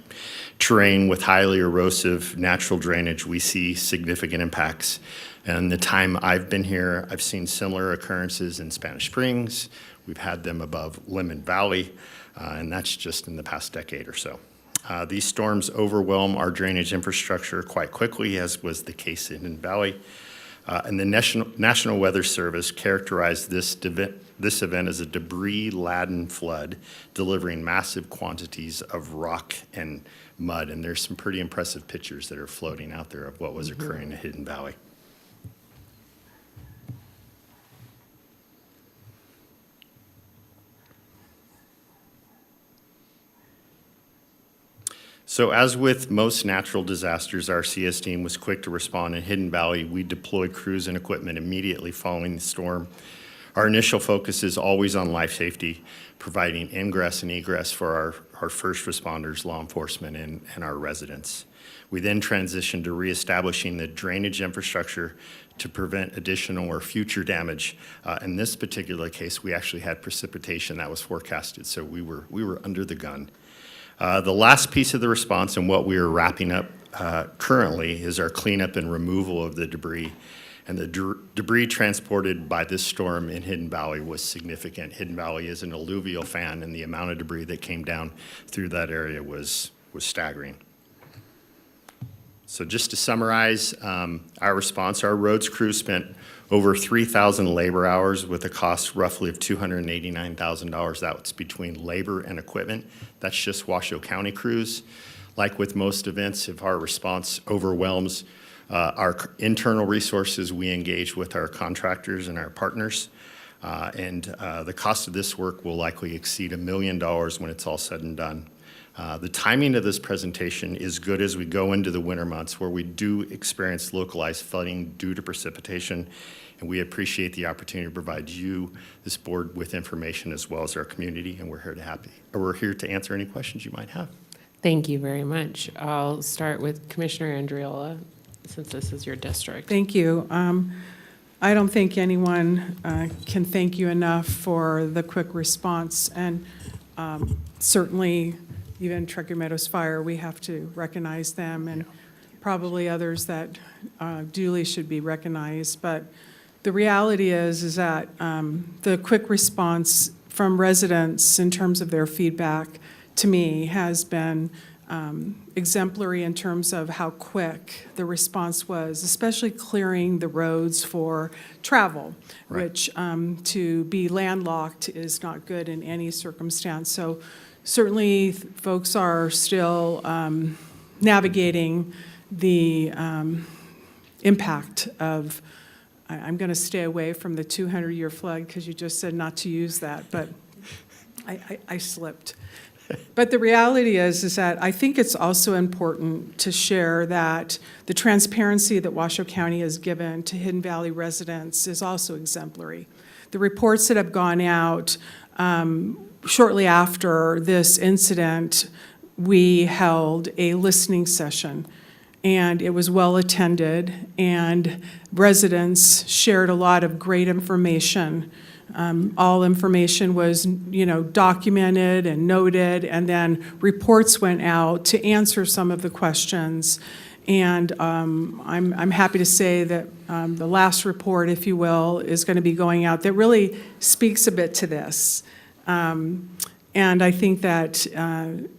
terrain with highly erosive natural drainage, we see significant impacts. And the time I've been here, I've seen similar occurrences in Spanish Springs. We've had them above Lemon Valley, and that's just in the past decade or so. These storms overwhelm our drainage infrastructure quite quickly, as was the case in Hidden Valley. And the National Weather Service characterized this event as a debris-laden flood, delivering massive quantities of rock and mud. And there's some pretty impressive pictures that are floating out there of what was occurring in Hidden Valley. So as with most natural disasters, our CS team was quick to respond. In Hidden Valley, we deployed crews and equipment immediately following the storm. Our initial focus is always on life safety, providing ingress and egress for our first responders, law enforcement, and our residents. We then transitioned to reestablishing the drainage infrastructure to prevent additional or future damage. In this particular case, we actually had precipitation that was forecasted, so we were under the gun. The last piece of the response and what we are wrapping up currently is our cleanup and removal of the debris. And the debris transported by this storm in Hidden Valley was significant. Hidden Valley is an alluvial fan, and the amount of debris that came down through that area was staggering. So just to summarize our response, our roads crew spent over 3,000 labor hours with a cost roughly of $289,000. That's between labor and equipment. That's just Washoe County crews. Like with most events, if our response overwhelms our internal resources, we engage with our contractors and our partners. The cost of this work will likely exceed $1 million when it's all said and done. The timing of this presentation is good as we go into the winter months where we do experience localized flooding due to precipitation, and we appreciate the opportunity to provide you, this board, with information as well as our community, and we're here to answer any questions you might have. Thank you very much. I'll start with Commissioner Andriola, since this is your district. Thank you. I don't think anyone can thank you enough for the quick response, and certainly even Truckee Meadows Fire, we have to recognize them, and probably others that duly should be recognized. But the reality is that the quick response from residents in terms of their feedback to me has been exemplary in terms of how quick the response was, especially clearing the roads for travel, right, which to be landlocked is not good in any circumstance. So certainly folks are still navigating the impact of, I'm going to stay away from the 200-year flood because you just said not to use that, but I slipped. But the reality is that I think it's also important to share that the transparency that Washoe County has given to Hidden Valley residents is also exemplary. The reports that have gone out shortly after this incident, we held a listening session, and it was well-attended, and residents shared a lot of great information. All information was, documented and noted, and then reports went out to answer some of the questions. And I'm happy to say that the last report, if you will, is going to be going out that really speaks a bit to this. And I think that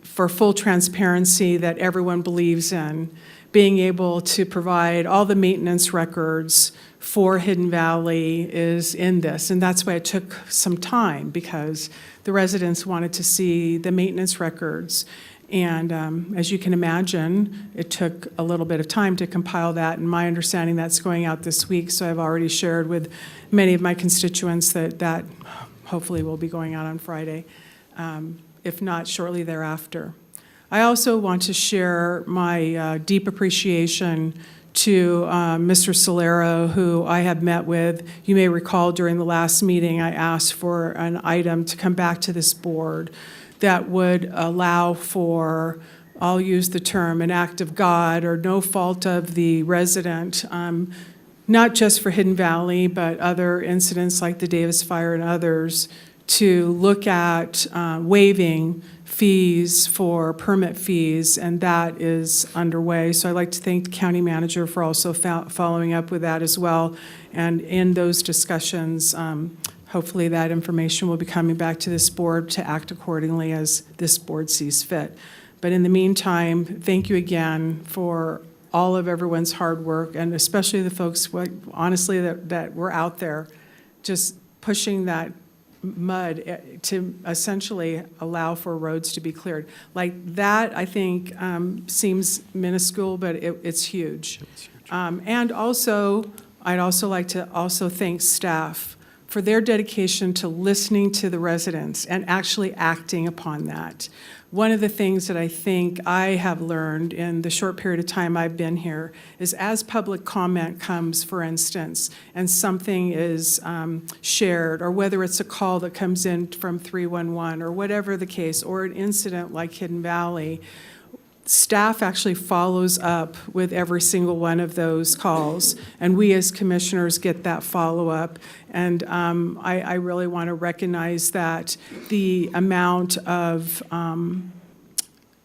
for full transparency that everyone believes in, being able to provide all the maintenance records for Hidden Valley is in this. And that's why it took some time, because the residents wanted to see the maintenance records. And as you can imagine, it took a little bit of time to compile that. And my understanding, that's going out this week. So I've already shared with many of my constituents that hopefully will be going out on Friday, if not shortly thereafter. I also want to share my deep appreciation to Mr. Solero, who I have met with. You may recall during the last meeting, I asked for an item to come back to this board that would allow for, I'll use the term, an act of God or no fault of the resident, not just for Hidden Valley, but other incidents like the Davis Fire and others, to look at waiving fees for permit fees, and that is underway. So I'd like to thank the county manager for also following up with that as well. And in those discussions, hopefully that information will be coming back to this board to act accordingly as this board sees fit. But in the meantime, thank you again for all of everyone's hard work, and especially the folks, honestly, that were out there just pushing that mud to essentially allow for roads to be cleared. Like that, I think, seems minuscule, but it's huge. And also, I'd also like to also thank staff for their dedication to listening to the residents and actually acting upon that. One of the things that I think I have learned in the short period of time I've been here is as public comment comes, for instance, and something is shared, or whether it's a call that comes in from 311 or whatever the case, or an incident like Hidden Valley, staff actually follows up with every single one of those calls, and we as commissioners get that follow-up. And I really want to recognize that the amount of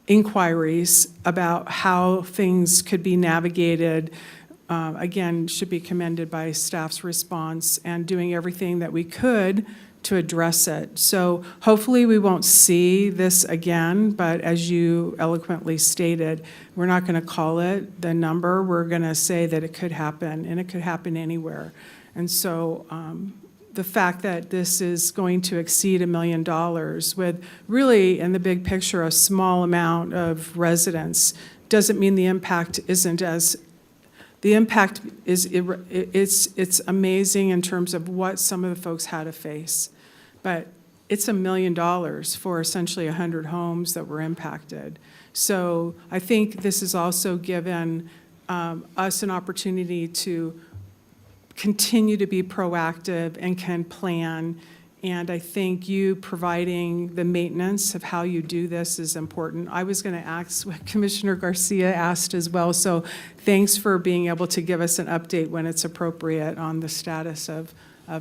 inquiries about how things could be navigated, again, should be commended by staff's response and doing everything that we could to address it. So hopefully we won't see this again, but as you eloquently stated, we're not going to call it the number. We're going to say that it could happen, and it could happen anywhere. And so the fact that this is going to exceed $1 million with really, in the big picture, a small amount of residents doesn't mean the impact isn't as the impact is, it's amazing in terms of what some of the folks had to face. But it's $1 million for essentially 100 homes that were impacted. So I think this has also given us an opportunity to continue to be proactive and can plan. And I think you providing the maintenance of how you do this is important. I was going to ask what Commissioner Garcia asked as well. So thanks for being able to give us an update when it's appropriate on the status of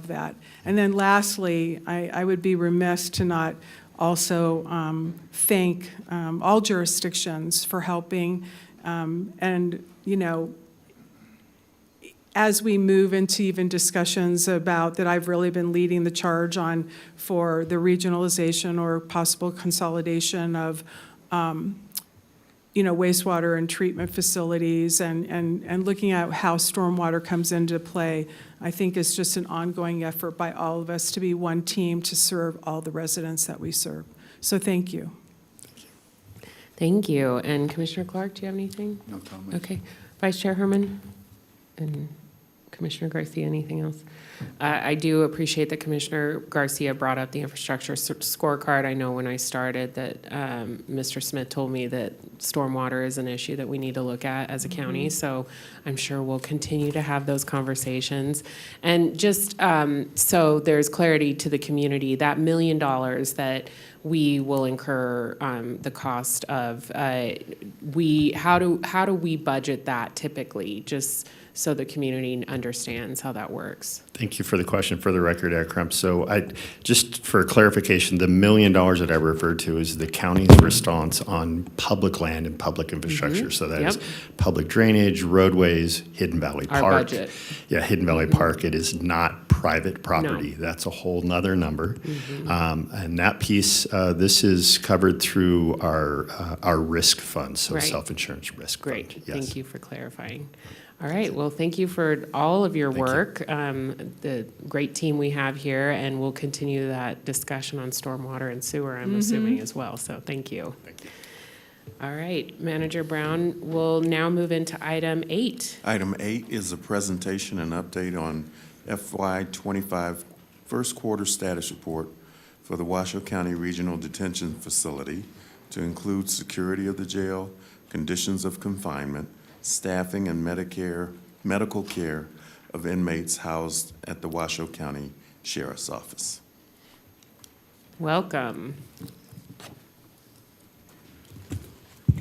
that. And then lastly, I would be remiss to not also thank all jurisdictions for helping. And, you know, as we move into even discussions about that I've really been leading the charge on for the regionalization or possible consolidation of wastewater and treatment facilities and looking at how stormwater comes into play, I think is just an ongoing effort by all of us to be one team to serve all the residents that we serve. So thank you. Thank you. And Commissioner Clark, do you have anything? No comment. Okay. Vice Chair Herman and Commissioner Garcia, anything else? I do appreciate that Commissioner Garcia brought up the infrastructure scorecard. I know when I started that Mr. Smith told me that stormwater is an issue that we need to look at as a county. So I'm sure we'll continue to have those conversations. And just so there's clarity to the community, that $1 million that we will incur the cost of, how do we budget that typically? Just so the community understands how that works. Thank you for the question. For the record, Eric Crump. So just for clarification, the $1 million that I referred to is the county's response on public land and public infrastructure. So that is public drainage, roadways, Hidden Valley Park. Our budget. Yeah, Hidden Valley Park. It is not private property. No. That's a whole nother number. And that piece, this is covered through our risk fund, so Right. self-insurance risk Great. fund. Yes. Thank you for clarifying. All right. Well, thank you for all of your work, the great team we have here, and we'll continue that discussion on stormwater and sewer, I'm assuming, as well. So thank you. Thank you. All right. Manager Brown, we'll now move into item 8. Item 8 is a presentation and update on FY25 first quarter status report for the Washoe County Regional Detention Facility to include security of the jail, conditions of confinement, staffing and medical care of inmates housed at the Washoe County Sheriff's Office. Welcome.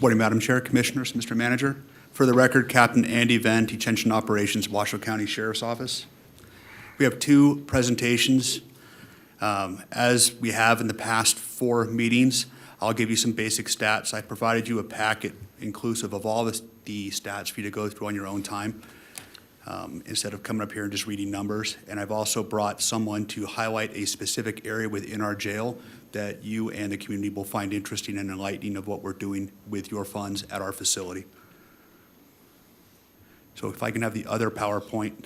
Morning, Madam Chair, Commissioners, Mr. Manager. For the record, Captain Andy Venn, Detention Operations, Washoe County Sheriff's Office. We have 2 presentations. As we have in the past 4 meetings, I'll give you some basic stats. I provided you a packet inclusive of all the stats for you to go through on your own time, instead of coming up here and just reading numbers. And I've also brought someone to highlight a specific area within our jail that you and the community will find interesting and enlightening of what we're doing with your funds at our facility. So if I can have the other PowerPoint.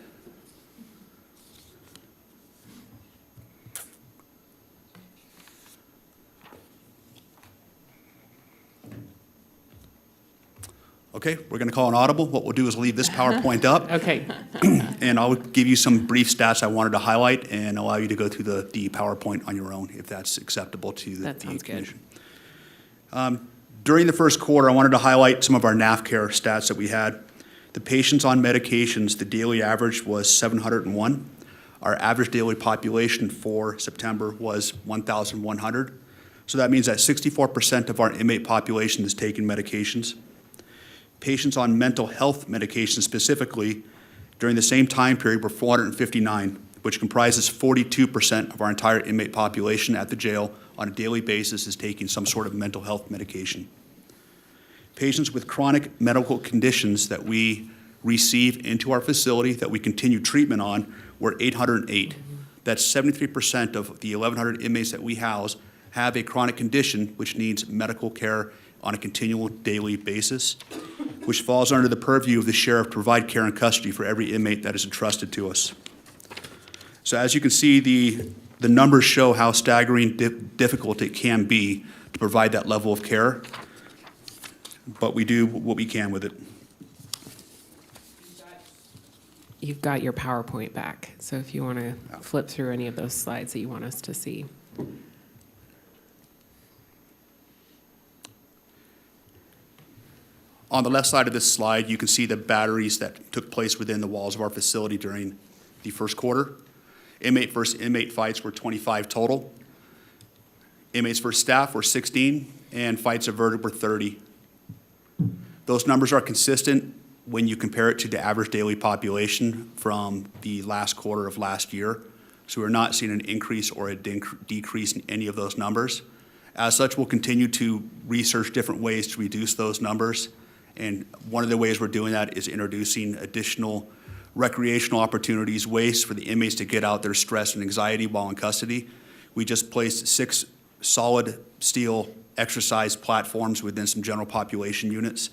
Okay, we're going to call an audible. What we'll do is leave this PowerPoint up. Okay. And I'll give you some brief stats I wanted to highlight and allow you to go through the PowerPoint on your own, if that's acceptable to the commission. During the first quarter, I wanted to highlight some of our NAF care stats that we had. The patients on medications, the daily average was 701. Our average daily population for September was 1,100. So that means that 64% of our inmate population is taking medications. Patients on mental health medication specifically, during the same time period, were 459, which comprises 42% of our entire inmate population at the jail on a daily basis is taking some sort of mental health medication. Patients with chronic medical conditions that we receive into our facility that we continue treatment on were 808. That's 73% of the 1,100 inmates that we house have a chronic condition which needs medical care on a continual daily basis, which falls under the purview of the sheriff to provide care and custody for every inmate that is entrusted to us. So as you can see, the numbers show how staggering difficult it can be to provide that level of care, but we do what we can with it. You've got your PowerPoint back, so if you want to flip through any of those slides that you want us to see. On the left side of this slide, you can see the batteries that took place within the walls of our facility during the first quarter. Inmate versus inmate fights were 25 total. Inmates versus staff were 16, and fights averted were 30. Those numbers are consistent when you compare it to the average daily population from the last quarter of last year. So we're not seeing an increase or a decrease in any of those numbers. As such, we'll continue to research different ways to reduce those numbers. And one of the ways we're doing that is introducing additional recreational opportunities, ways for the inmates to get out their stress and anxiety while in custody. We just placed 6 solid steel exercise platforms within some general population units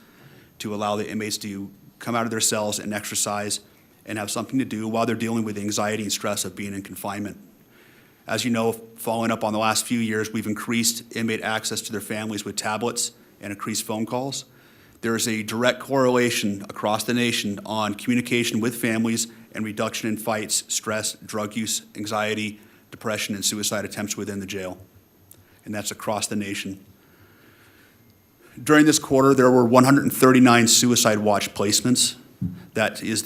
to allow the inmates to come out of their cells and exercise and have something to do while they're dealing with the anxiety and stress of being in confinement. As you know, following up on the last few years, we've increased inmate access to their families with tablets and increased phone calls. There is a direct correlation across the nation on communication with families and reduction in fights, stress, drug use, anxiety, depression, and suicide attempts within the jail. And that's across the nation. During this quarter, there were 139 suicide watch placements. That is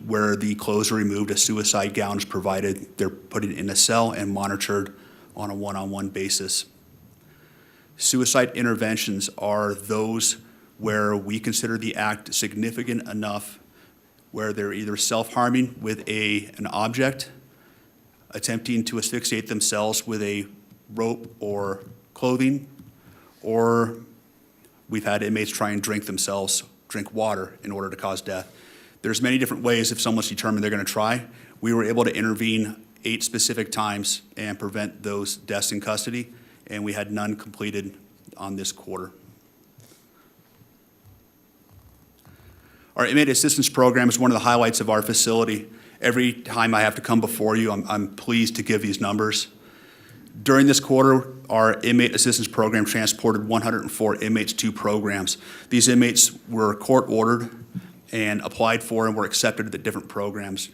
where the clothes are removed, a suicide gown is provided. They're put in a cell and monitored on a one-on-one basis. Suicide interventions are those where we consider the act significant enough where they're either self-harming with an object, attempting to asphyxiate themselves with a rope or clothing, or we've had inmates try and drink water in order to cause death. There's many different ways if someone's determined they're going to try. We were able to intervene 8 specific times and prevent those deaths in custody, and we had none completed on this quarter. Our inmate assistance program is one of the highlights of our facility. Every time I have to come before you, I'm pleased to give these numbers. During this quarter, our inmate assistance program transported 104 inmates to programs. These inmates were court-ordered and applied for and were accepted at the different programs.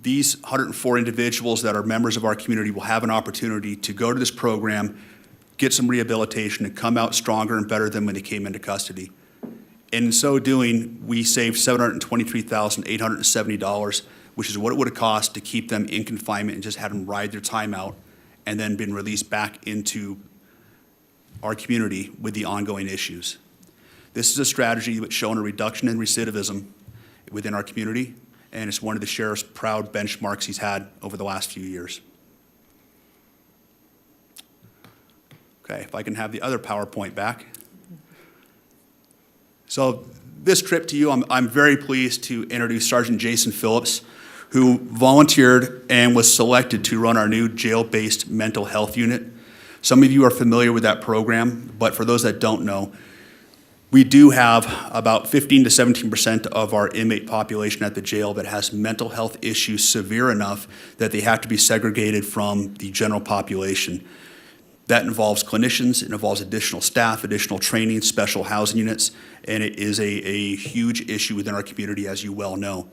These 104 individuals that are members of our community will have an opportunity to go to this program, get some rehabilitation, and come out stronger and better than when they came into custody. In so doing, we saved $723,870, which is what it would have cost to keep them in confinement and just have them ride their time out and then been released back into our community with the ongoing issues. This is a strategy that's shown a reduction in recidivism within our community, and it's one of the sheriff's proud benchmarks he's had over the last few years. Okay, if I can have the other PowerPoint back. So this trip to you, I'm very pleased to introduce Sergeant Jason Phillips, who volunteered and was selected to run our new jail-based mental health unit. Some of you are familiar with that program, but for those that don't know, we do have about 15 to 17% of our inmate population at the jail that has mental health issues severe enough that they have to be segregated from the general population. That involves clinicians, it involves additional staff, additional training, special housing units, and it is a huge issue within our community, as you well know.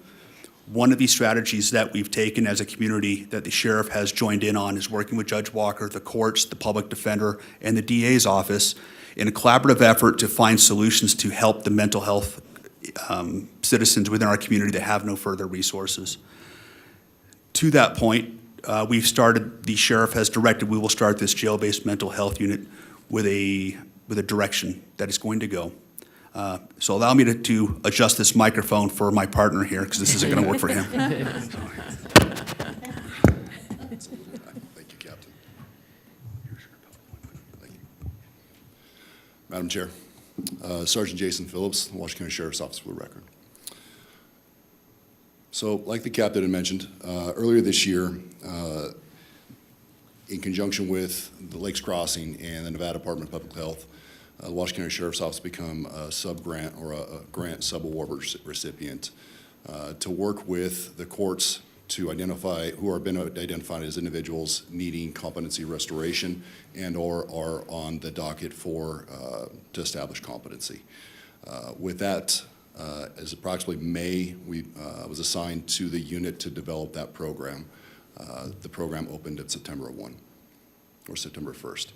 One of these strategies that we've taken as a community that the sheriff has joined in on is working with Judge Walker, the courts, the public defender, and the DA's office in a collaborative effort to find solutions to help the mental health citizens within our community that have no further resources. To that point, the sheriff has directed we will start this jail-based mental health unit with a direction that is going to go. So allow me to adjust this microphone for my partner here, because this isn't going to work for him. Thank you, Captain. Thank you. Madam Chair, Sergeant Jason Phillips, Washington County Sheriff's Office for the record. So, like the captain had mentioned, earlier this year, in conjunction with the Lakes Crossing and the Nevada Department of Public Health, the Washington County Sheriff's Office become a sub-grant or a grant sub-award recipient to work with the courts to identify who are been identified as individuals needing competency restoration and or are on the docket for to establish competency. With that, as approximately May, we was assigned to the unit to develop that program. The program opened at September 1 or September 1st.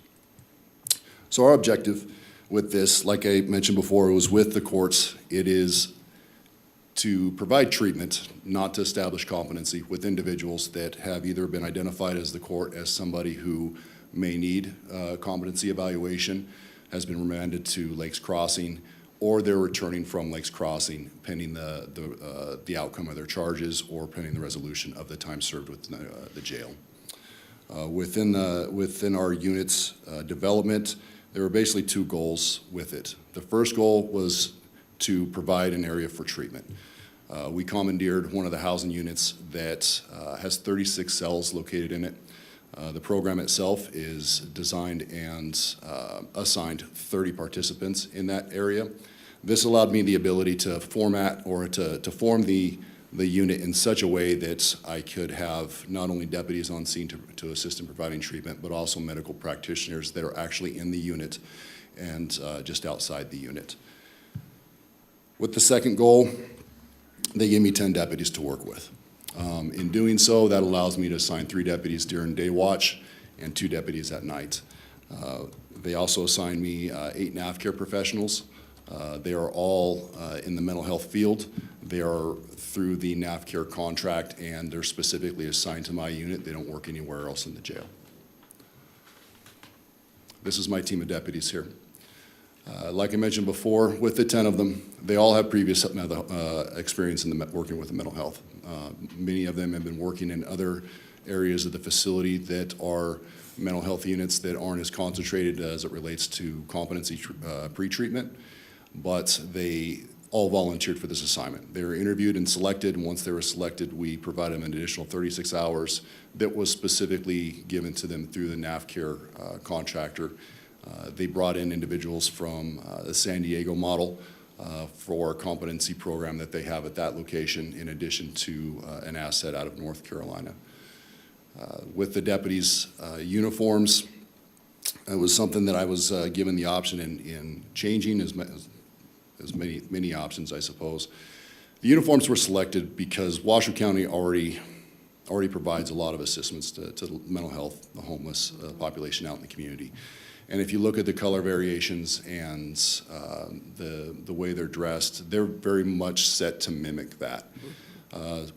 So our objective with this, like I mentioned before, it was with the courts. It is to provide treatment, not to establish competency with individuals that have either been identified as the court as somebody who may need competency evaluation, has been remanded to Lakes Crossing, or they're returning from Lakes Crossing pending the outcome of their charges or pending the resolution of the time served with the jail. Within our unit's development, there were basically 2 goals with it. The first goal was to provide an area for treatment. We commandeered one of the housing units that has 36 cells located in it. The program itself is designed and assigned 30 participants in that area. This allowed me the ability to format or to form the unit in such a way that I could have not only deputies on scene to assist in providing treatment, but also medical practitioners that are actually in the unit and just outside the unit. With the second goal, they gave me 10 deputies to work with. In doing so, that allows me to assign 3 deputies during day watch and 2 deputies at night. They also assign me 8 NAV care professionals. They are all in the mental health field. They are through the NAV care contract, and they're specifically assigned to my unit. They don't work anywhere else in the jail. This is my team of deputies here. Like I mentioned before, with the 10 of them, they all have previous experience in working with the mental health. Many of them have been working in other areas of the facility that are mental health units that aren't as concentrated as it relates to competency pre-treatment, but they all volunteered for this assignment. They were interviewed and selected, and once they were selected, we provided them an additional 36 hours that was specifically given to them through the NAV care contractor. They brought in individuals from the San Diego model for a competency program that they have at that location, in addition to an asset out of North Carolina. With the deputies' uniforms, it was something that I was given the option in changing, as many options, I suppose. The uniforms were selected because Washoe County already provides a lot of assistance to mental health, the homeless population out in the community. And if you look at the color variations and the way they're dressed, they're very much set to mimic that.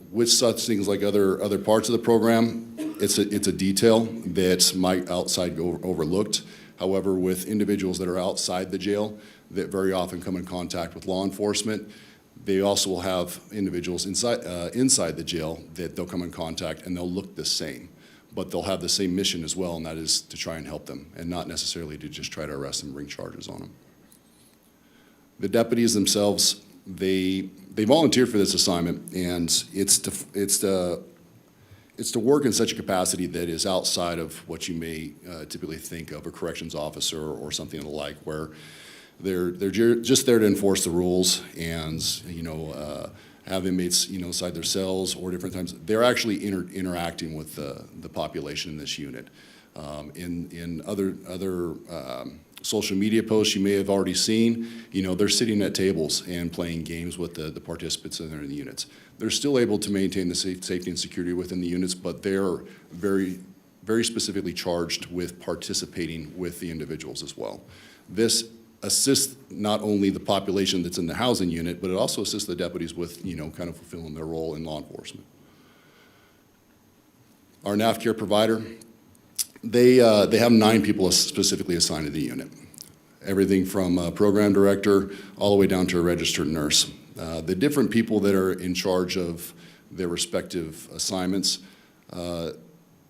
With such things like other parts of the program, it's a detail that might outside go overlooked. However, with individuals that are outside the jail that very often come in contact with law enforcement, they also will have individuals inside the jail that they'll come in contact and they'll look the same. But they'll have the same mission as well, and that is to try and help them, and not necessarily to just try to arrest them and bring charges on them. The deputies themselves, they volunteered for this assignment, and it's to work in such a capacity that is outside of what you may typically think of a corrections officer or something of the like, where they're just there to enforce the rules and have inmates inside their cells or different times. They're actually interacting with the population in this unit. In other social media posts you may have already seen, they're sitting at tables and playing games with the participants in their units. They're still able to maintain the safety and security within the units, but they're very, very specifically charged with participating with the individuals as well. This assists not only the population that's in the housing unit, but it also assists the deputies with, kind of fulfilling their role in law enforcement. Our NAV care provider, they have 9 people specifically assigned to the unit. Everything from a program director all the way down to a registered nurse. The different people that are in charge of their respective assignments,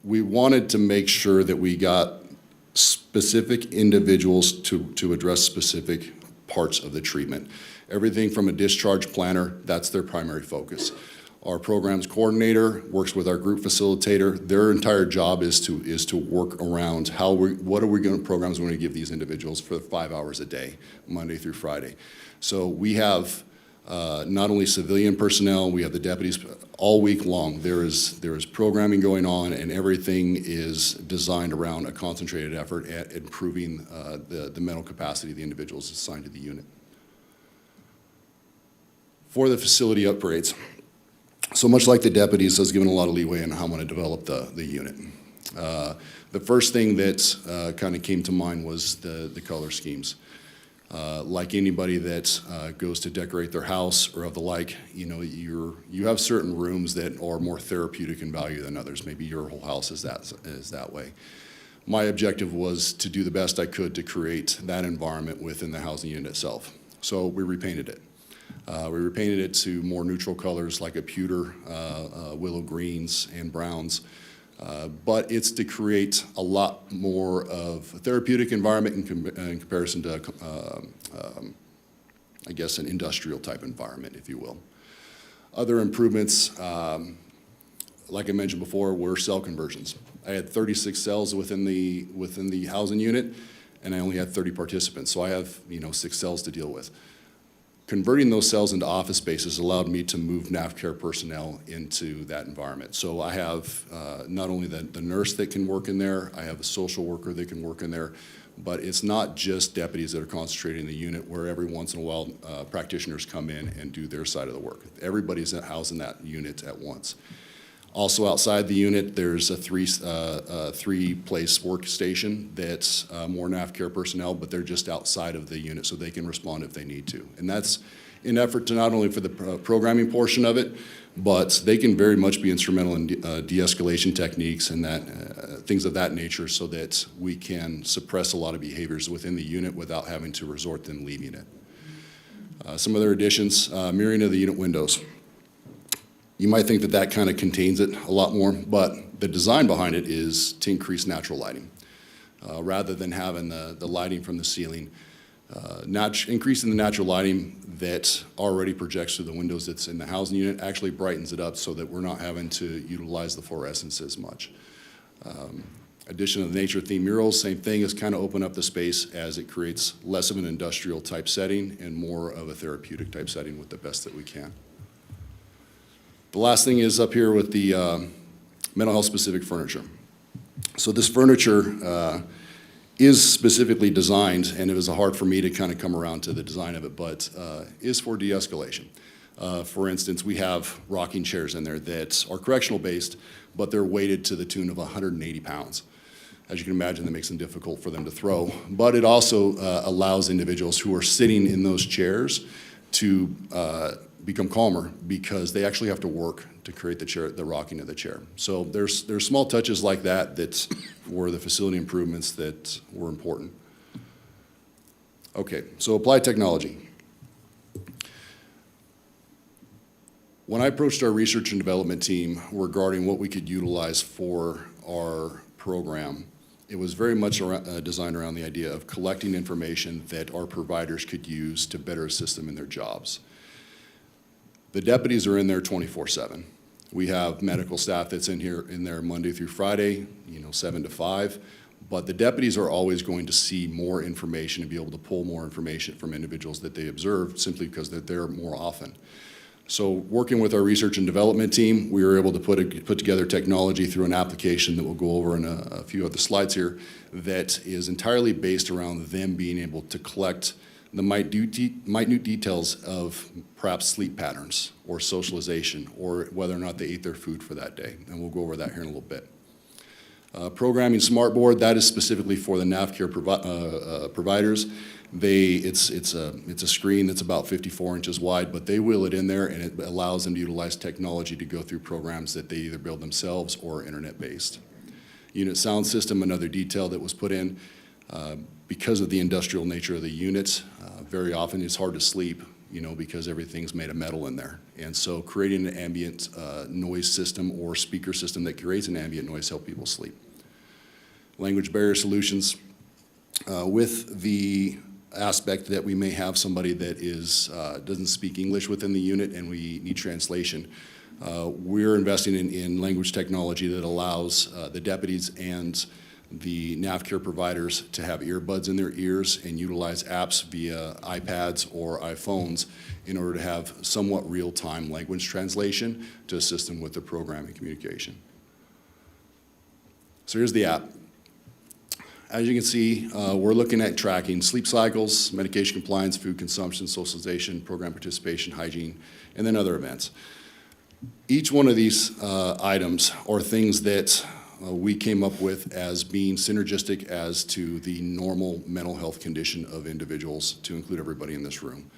we wanted to make sure that we got specific individuals to address specific parts of the treatment. Everything from a discharge planner, that's their primary focus. Our programs coordinator works with our group facilitator. Their entire job is to work around what programs we're going to give these individuals for 5 hours a day, Monday through Friday. So we have not only civilian personnel, we have the deputies all week long. There is programming going on, and everything is designed around a concentrated effort at improving the mental capacity of the individuals assigned to the unit. For the facility upgrades, so much like the deputies, I was given a lot of leeway in how I'm going to develop the unit. The first thing that kind of came to mind was the color schemes. Like anybody that goes to decorate their house or of the like, you have certain rooms that are more therapeutic in value than others. Maybe your whole house is that way. My objective was to do the best I could to create that environment within the housing unit itself. So we repainted it. We repainted it to more neutral colors like a pewter, willow greens, and browns. But it's to create a lot more of a therapeutic environment in comparison to, I guess, an industrial type environment, if you will. Other improvements, like I mentioned before, were cell conversions. I had 36 cells within the housing unit, and I only had 30 participants, so I have 6 cells to deal with. Converting those cells into office spaces allowed me to move NAV care personnel into that environment. So I have not only the nurse that can work in there, I have a social worker that can work in there, but it's not just deputies that are concentrated in the unit where every once in a while practitioners come in and do their side of the work. Everybody's housed in that unit at once. Also outside the unit, there's a three-place workstation that's more NAF care personnel, but they're just outside of the unit so they can respond if they need to. And that's in effort to not only for the programming portion of it, but they can very much be instrumental in de-escalation techniques and that things of that nature so that we can suppress a lot of behaviors within the unit without having to resort to them leaving it. Some other additions, mirroring of the unit windows. You might think that that kind of contains it a lot more, but the design behind it is to increase natural lighting. Rather than having the lighting from the ceiling, increasing the natural lighting that already projects through the windows that's in the housing unit actually brightens it up so that we're not having to utilize the fluorescence as much. Addition of the nature theme murals, same thing, is kind of open up the space as it creates less of an industrial type setting and more of a therapeutic type setting with the best that we can. The last thing is up here with the mental health specific furniture. So this furniture is specifically designed, and it was hard for me to kind of come around to the design of it, but is for de-escalation. For instance, we have rocking chairs in there that are correctional based, but they're weighted to the tune of 180 pounds. As you can imagine, that makes them difficult for them to throw. But it also allows individuals who are sitting in those chairs to become calmer because they actually have to work to create the rocking of the chair. So there's small touches like that that were the facility improvements that were important. Okay, so applied technology. When I approached our research and development team regarding what we could utilize for our program, it was very much designed around the idea of collecting information that our providers could use to better assist them in their jobs. The deputies are in there 24/7. We have medical staff that's in there Monday through Friday, 7 to 5. But the deputies are always going to see more information and be able to pull more information from individuals that they observe simply because they're there more often. So working with our research and development team, we were able to put together technology through an application that we'll go over in a few of the slides here that is entirely based around them being able to collect the minute details of perhaps sleep patterns or socialization or whether or not they ate their food for that day. And we'll go over that here in a little bit. Programming Smartboard, that is specifically for the NAF care providers. It's a screen that's about 54 inches wide, but they wheel it in there and it allows them to utilize technology to go through programs that they either build themselves or internet-based. Unit sound system, another detail that was put in. Because of the industrial nature of the units, very often it's hard to sleep, because everything's made of metal in there. And so creating an ambient noise system or speaker system that creates an ambient noise helps people sleep. Language barrier solutions, with the aspect that we may have somebody that doesn't speak English within the unit and we need translation. We're investing in language technology that allows the deputies and the NAF care providers to have earbuds in their ears and utilize apps via iPads or iPhones in order to have somewhat real-time language translation to assist them with their programming communication. So here's the app. As you can see, we're looking at tracking sleep cycles, medication compliance, food consumption, socialization, program participation, hygiene, and then other events. Each one of these items are things that we came up with as being synergistic as to the normal mental health condition of individuals, to include everybody in this room.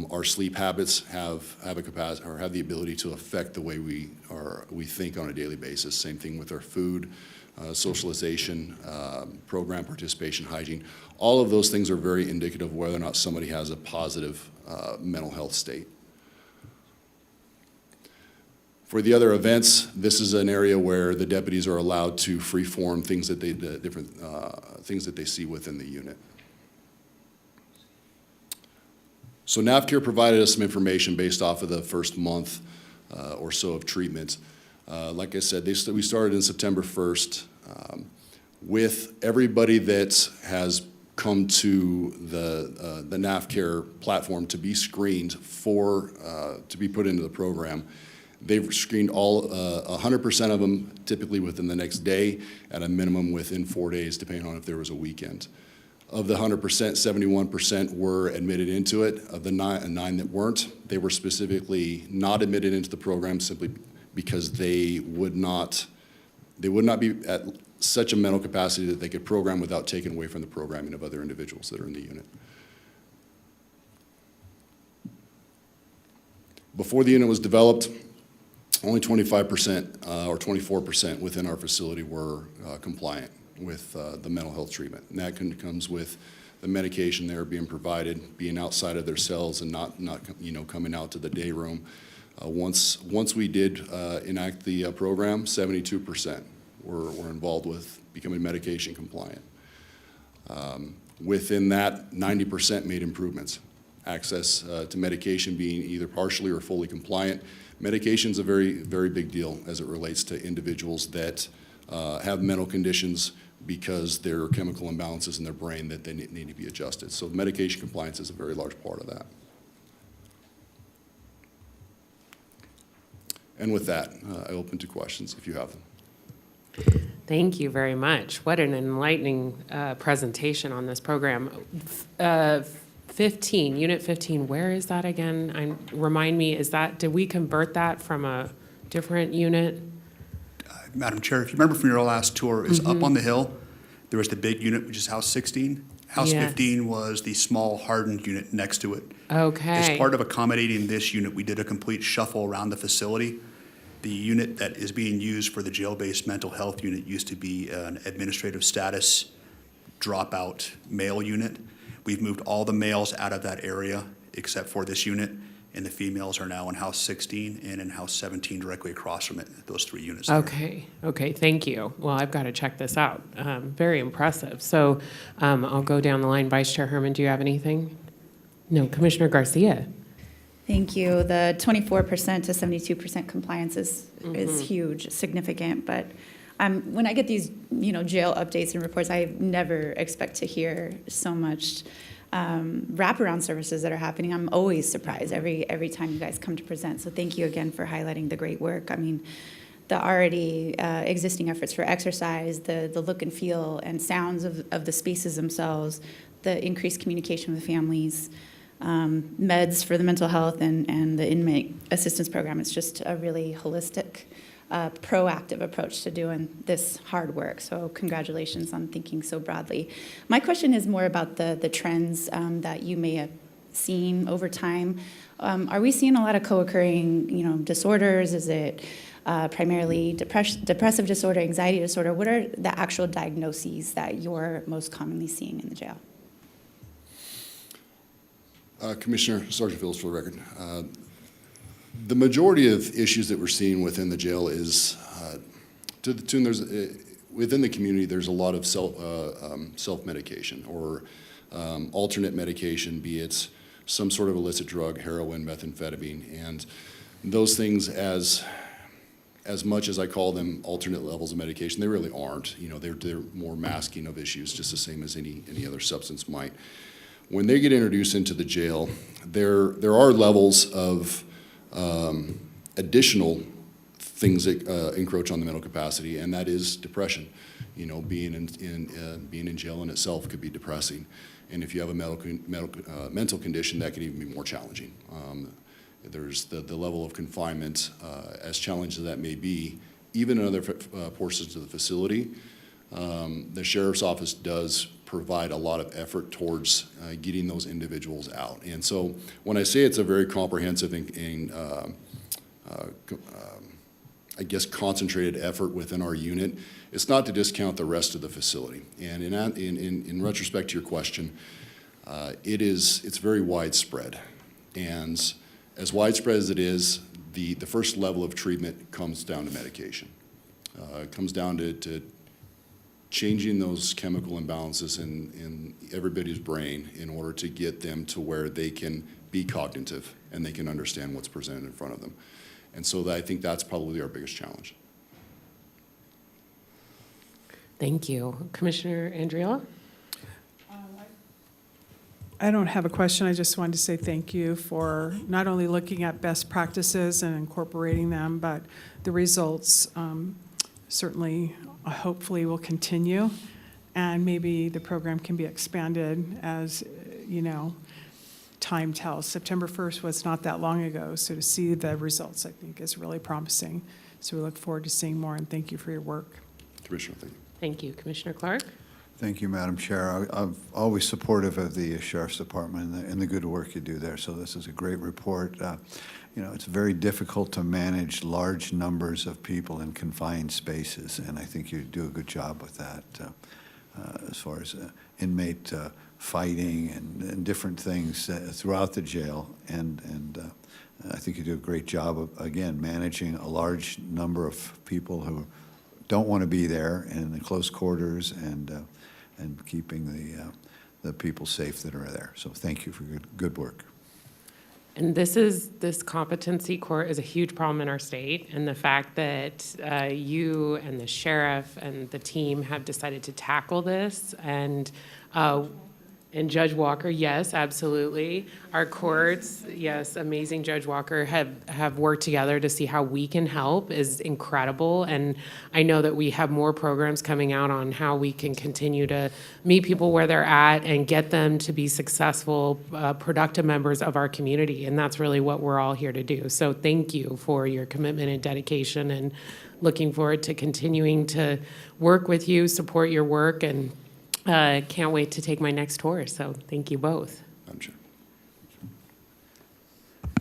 Our sleep habits have a capacity or have the ability to affect the way we think on a daily basis. Same thing with our food, socialization, program participation, hygiene. All of those things are very indicative of whether or not somebody has a positive mental health state. For the other events, this is an area where the deputies are allowed to freeform things that things that they see within the unit. So NAVCare provided us some information based off of the first month or so of treatment. Like I said, we started in September 1st. With everybody that has come to the NAVCare platform to be screened to be put into the program, they've screened all 100% of them typically within the next day, at a minimum within 4 days, depending on if there was a weekend. Of the 100%, 71% were admitted into it. Of the nine that weren't, they were specifically not admitted into the program simply because they would not be at such a mental capacity that they could program without taking away from the programming of other individuals that are in the unit. Before the unit was developed, only 25% or 24% within our facility were compliant with the mental health treatment. And that comes with the medication they are being provided, being outside of their cells and not coming out to the day room. Once we did enact the program, 72% were involved with becoming medication compliant. Within that, 90% made improvements. Access to medication being either partially or fully compliant. Medication is a very, very big deal as it relates to individuals that have mental conditions because there are chemical imbalances in their brain that they need to be adjusted. So medication compliance is a very large part of that. And with that, I open to questions if you have them. Thank you very much. What an enlightening presentation on this program. 15, Unit 15, where is that again? Remind me, did we convert that from a different unit? Madam Chair, if you remember from your last tour, it's up on the hill. There was the big unit, which is House 16. House 15 was the small hardened unit next to it. Okay. As part of accommodating this unit, we did a complete shuffle around the facility. The unit that is being used for the jail-based mental health unit used to be an administrative status dropout male unit. We've moved all the males out of that area except for this unit, and the females are now in House 16 and in House 17 directly across from it, those three units there. Okay, thank you. Well, I've got to check this out. Very impressive. So I'll go down the line. Vice Chair Herman, do you have anything? No, Commissioner Garcia. Thank you. The 24% to 72% compliance is huge, significant, but when I get these, jail updates and reports, I never expect to hear so much wraparound services that are happening. I'm always surprised every time you guys come to present. So thank you again for highlighting the great work. I mean, the already existing efforts for exercise, the look and feel and sounds of the spaces themselves, the increased communication with families, meds for the mental health and the inmate assistance program. It's just a really holistic, proactive approach to doing this hard work. So congratulations on thinking so broadly. My question is more about the trends that you may have seen over time. Are we seeing a lot of co-occurring, disorders? Is it primarily depressive disorder, anxiety disorder? What are the actual diagnoses that you're most commonly seeing in the jail? Commissioner Sergeant Fields, for the record. The majority of issues that we're seeing within the jail is to the tune within the community there's a lot of self-medication or alternate medication, be it some sort of illicit drug, heroin, methamphetamine, and those things as much as I call them alternate levels of medication, they really aren't. They're more masking of issues, just the same as any other substance might. When they get introduced into the jail, there are levels of additional things that encroach on the mental capacity, and that is depression. Being in jail in itself could be depressing, and if you have a mental condition, that can even be more challenging. There's the level of confinement, as challenging as that may be, even in other portions of the facility. The sheriff's office does provide a lot of effort towards getting those individuals out. And so when I say it's a very comprehensive and I guess concentrated effort within our unit, it's not to discount the rest of the facility. And in retrospect to your question, it's very widespread. And as widespread as it is, the first level of treatment comes down to medication. It comes down to changing those chemical imbalances in everybody's brain in order to get them to where they can be cognitive and they can understand what's presented in front of them. And so I think that's probably our biggest challenge. Thank you. Commissioner Andriella? I don't have a question. I just wanted to say thank you for not only looking at best practices and incorporating them, but the results certainly, hopefully, will continue. And maybe the program can be expanded as, time tells. September 1st was not that long ago, so to see the results, I think, is really promising. So we look forward to seeing more, and thank you for your work. Commissioner, thank you. Thank you. Commissioner Clark? Thank you, Madam Chair. I'm always supportive of the Sheriff's Department and the good work you do there, so this is a great report. You know, it's very difficult to manage large numbers of people in confined spaces, and I think you do a good job with that as far as inmate fighting and different things throughout the jail. And I think you do a great job of, again, managing a large number of people who don't want to be there in the close quarters and keeping the people safe that are there. So thank you for good work. And this competency court is a huge problem in our state, and the fact that you and the sheriff and the team have decided to tackle this, and Judge Walker, yes, absolutely. Our courts, yes, amazing Judge Walker, have worked together to see how we can help is incredible. And I know that we have more programs coming out on how we can continue to meet people where they're at and get them to be successful, productive members of our community. And that's really what we're all here to do. So thank you for your commitment and dedication, and looking forward to continuing to work with you, support your work, and can't wait to take my next tour, so thank you both. Madam Chair.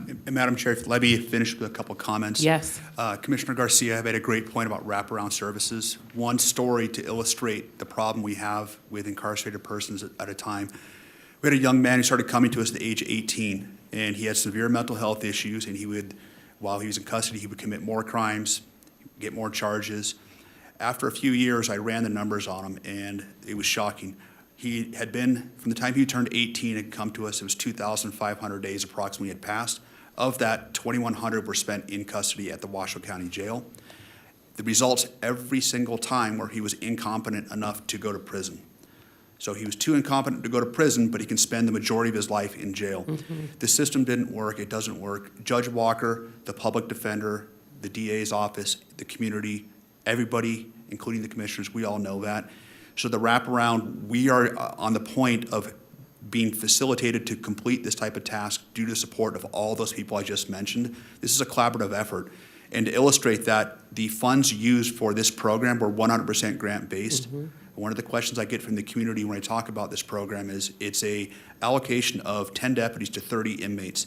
And Madam Chair, let me finish with a couple comments. Yes. Commissioner Garcia made a great point about wraparound services. One story to illustrate the problem we have with incarcerated persons at a time. We had a young man who started coming to us at the age of 18, and he had severe mental health issues, and he would, while he was in custody, he would commit more crimes, get more charges. After a few years, I ran the numbers on him, and it was shocking. He had been, from the time he turned 18 and come to us, it was 2,500 days approximately had passed. Of that, 2,100 were spent in custody at the Washoe County Jail. The results every single time were he was incompetent enough to go to prison. So he was too incompetent to go to prison, but he can spend the majority of his life in jail. The system didn't work, it doesn't work. Judge Walker, the public defender, the DA's office, the community, everybody, including the commissioners, we all know that. So the wraparound, we are on the point of being facilitated to complete this type of task due to support of all those people I just mentioned. This is a collaborative effort. And to illustrate that, the funds used for this program were 100% grant-based. One of the questions I get from the community when I talk about this program is it's a allocation of 10 deputies to 30 inmates,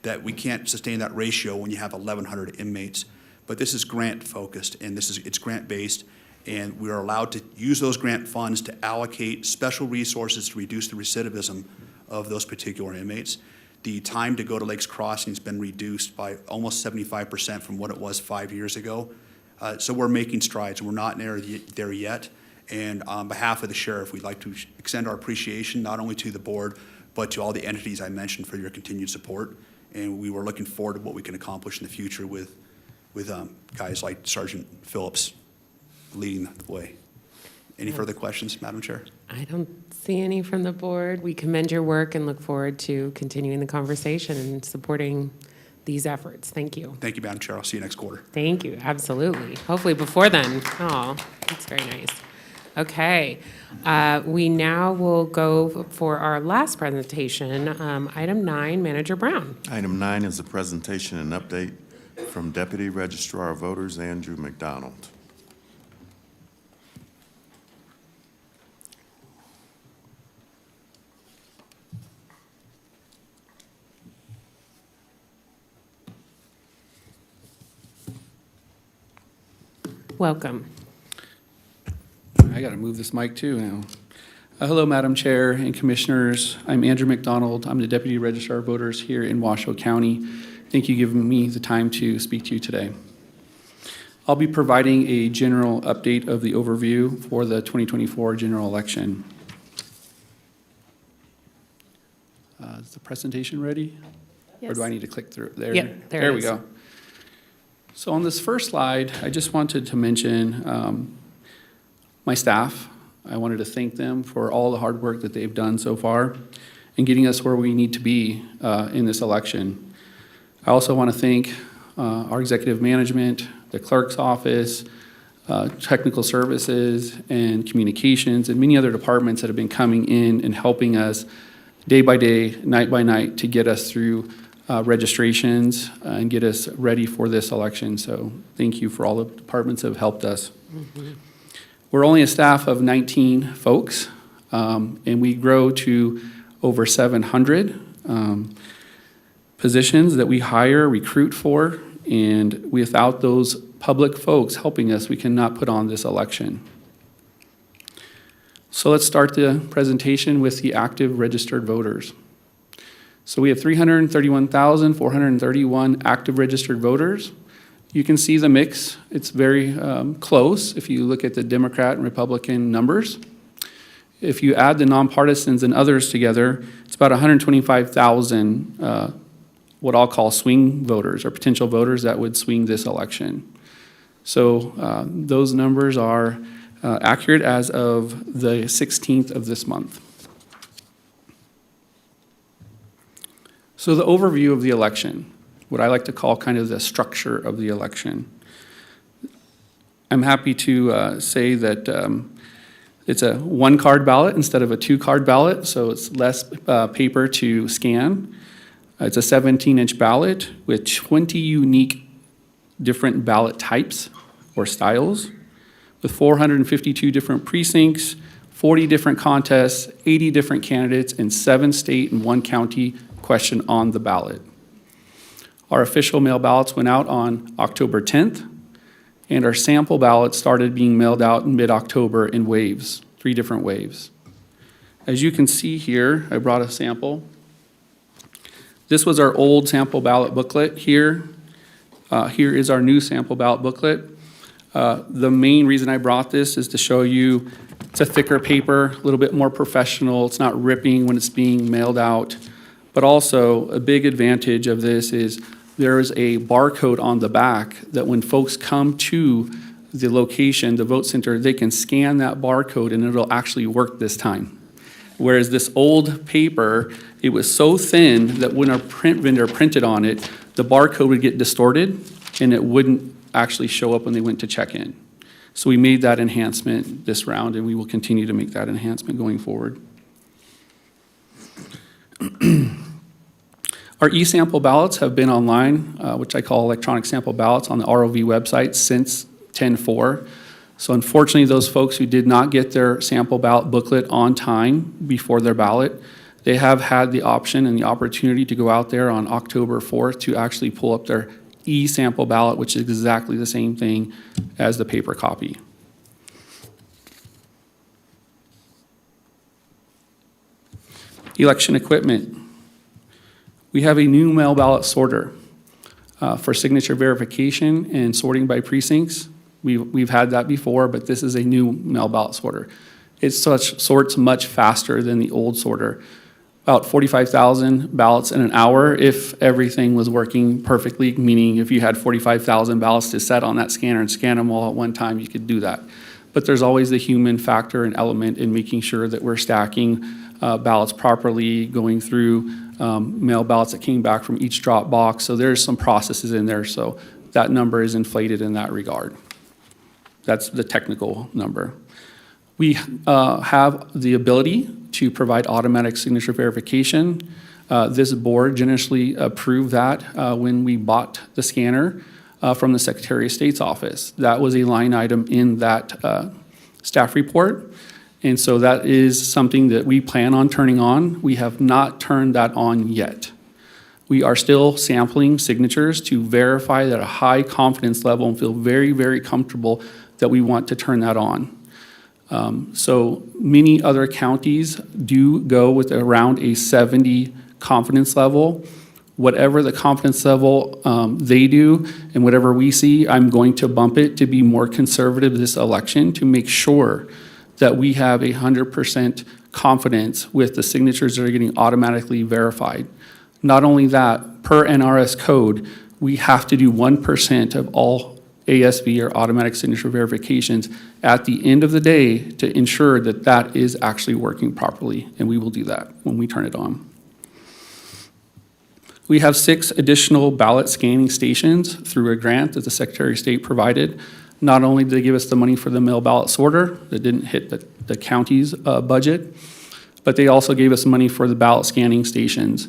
that we can't sustain that ratio when you have 1,100 inmates. But this is grant-focused, and it's grant-based, and we are allowed to use those grant funds to allocate special resources to reduce the recidivism of those particular inmates. The time to go to Lakes Crossing has been reduced by almost 75% from what it was 5 years ago. So we're making strides. We're not there yet. And on behalf of the sheriff, we'd like to extend our appreciation not only to the board, but to all the entities I mentioned for your continued support. And we were looking forward to what we can accomplish in the future with guys like Sergeant Phillips leading the way. Any further questions, Madam Chair? I don't see any from the board. We commend your work and look forward to continuing the conversation and supporting these efforts. Thank you. Thank you, Madam Chair. I'll see you next quarter. Thank you, absolutely. Hopefully before then. Oh, that's very nice. Okay, we now will go for our last presentation. Item 9, Manager Brown. Item 9 is a presentation and update from Deputy Registrar of Voters Andrew McDonald. Welcome. I got to move this mic too now. Hello, Madam Chair and Commissioners. I'm Andrew McDonald. I'm the Deputy Registrar of Voters here in Washoe County. Thank you for giving me the time to speak to you today. I'll be providing a general update of the overview for the 2024 general election. Is the presentation ready? Yes. Or do I need to click through there? Yeah, there we is. go. So on this first slide, I just wanted to mention my staff. I wanted to thank them for all the hard work that they've done so far in getting us where we need to be in this election. I also want to thank our executive management, the clerk's office, technical services and communications, and many other departments that have been coming in and helping us day by day, night by night, to get us through registrations and get us ready for this election. So thank you for all the departments that have helped us. We're only a staff of 19 folks, and we grow to over 700 positions that we hire, recruit for, and without those public folks helping us, we cannot put on this election. So let's start the presentation with the active registered voters. So we have 331,431 active registered voters. You can see the mix. It's very close if you look at the Democrat and Republican numbers. If you add the nonpartisans and others together, it's about 125,000 what I'll call swing voters or potential voters that would swing this election. So those numbers are accurate as of the 16th of this month. So the overview of the election, what I like to call kind of the structure of the election. I'm happy to say that it's a one-card ballot instead of a two-card ballot, so it's less paper to scan. It's a 17-inch ballot with 20 unique different ballot types or styles, with 452 different precincts, 40 different contests, 80 different candidates, and 7 state and 1 county question on the ballot. Our official mail ballots went out on October 10th, and our sample ballots started being mailed out in mid-October in waves, 3 different waves. As you can see here, I brought a sample. This was our old sample ballot booklet here. Here is our new sample ballot booklet. The main reason I brought this is to show you it's a thicker paper, a little bit more professional. It's not ripping when it's being mailed out. But also, a big advantage of this is there is a barcode on the back that when folks come to the location, the vote center, they can scan that barcode and it'll actually work this time. Whereas this old paper, it was so thin that when our print vendor printed on it, the barcode would get distorted and it wouldn't actually show up when they went to check in. So we made that enhancement this round, and we will continue to make that enhancement going forward. Our e-sample ballots have been online, which I call electronic sample ballots, on the ROV website since 10/4. So unfortunately, those folks who did not get their sample ballot booklet on time before their ballot, they have had the option and the opportunity to go out there on October 4th to actually pull up their e-sample ballot, which is exactly the same thing as the paper copy. Election equipment. We have a new mail ballot sorter for signature verification and sorting by precincts. We've had that before, but this is a new mail ballot sorter. It sorts much faster than the old sorter. About 45,000 ballots in an hour if everything was working perfectly, meaning if you had 45,000 ballots to set on that scanner and scan them all at one time, you could do that. But there's always the human factor and element in making sure that we're stacking ballots properly, going through mail ballots that came back from each drop box. So there's some processes in there, so that number is inflated in that regard. That's the technical number. We have the ability to provide automatic signature verification. This board generously approved that when we bought the scanner from the Secretary of State's office. That was a line item in that staff report. And so that is something that we plan on turning on. We have not turned that on yet. We are still sampling signatures to verify that a high confidence level and feel very, very comfortable that we want to turn that on. So many other counties do go with around a 70 confidence level. Whatever the confidence level they do and whatever we see, I'm going to bump it to be more conservative this election to make sure that we have 100% confidence with the signatures that are getting automatically verified. Not only that, per NRS code, we have to do 1% of all ASV or automatic signature verifications at the end of the day to ensure that that is actually working properly, and we will do that when we turn it on. We have 6 additional ballot scanning stations through a grant that the Secretary of State provided. Not only did they give us the money for the mail ballot sorter that didn't hit the county's budget, but they also gave us money for the ballot scanning stations.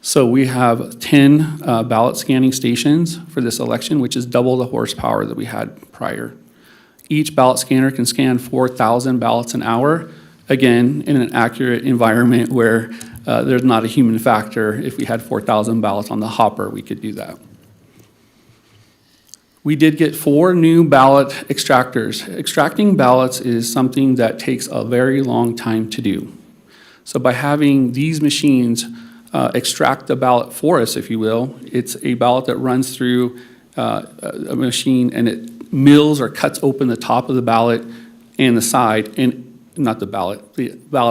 So we have 10 ballot scanning stations for this election, which is double the horsepower that we had prior. Each ballot scanner can scan 4,000 ballots an hour, again, in an accurate environment where there's not a human factor. If we had 4,000 ballots on the hopper, we could do that. We did get 4 new ballot extractors. Extracting ballots is something that takes a very long time to do. So by having these machines extract the ballot for us, if you will, it's a ballot that runs through a machine and it mills or cuts open the top of the ballot and the side, and not the ballot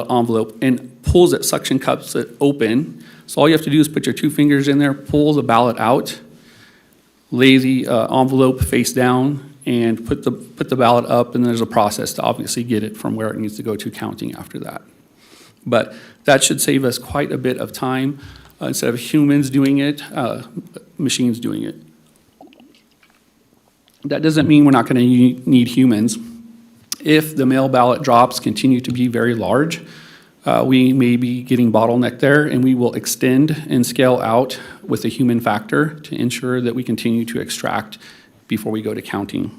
envelope, and pulls it, suction cups it open. So all you have to do is put your 2 fingers in there, pull the ballot out, lay the envelope face down, and put the ballot up, and there's a process to obviously get it from where it needs to go to counting after that. But that should save us quite a bit of time. Instead of humans doing it, machines doing it. That doesn't mean we're not going to need humans. If the mail ballot drops continue to be very large, we may be getting bottlenecked there, and we will extend and scale out with a human factor to ensure that we continue to extract before we go to counting.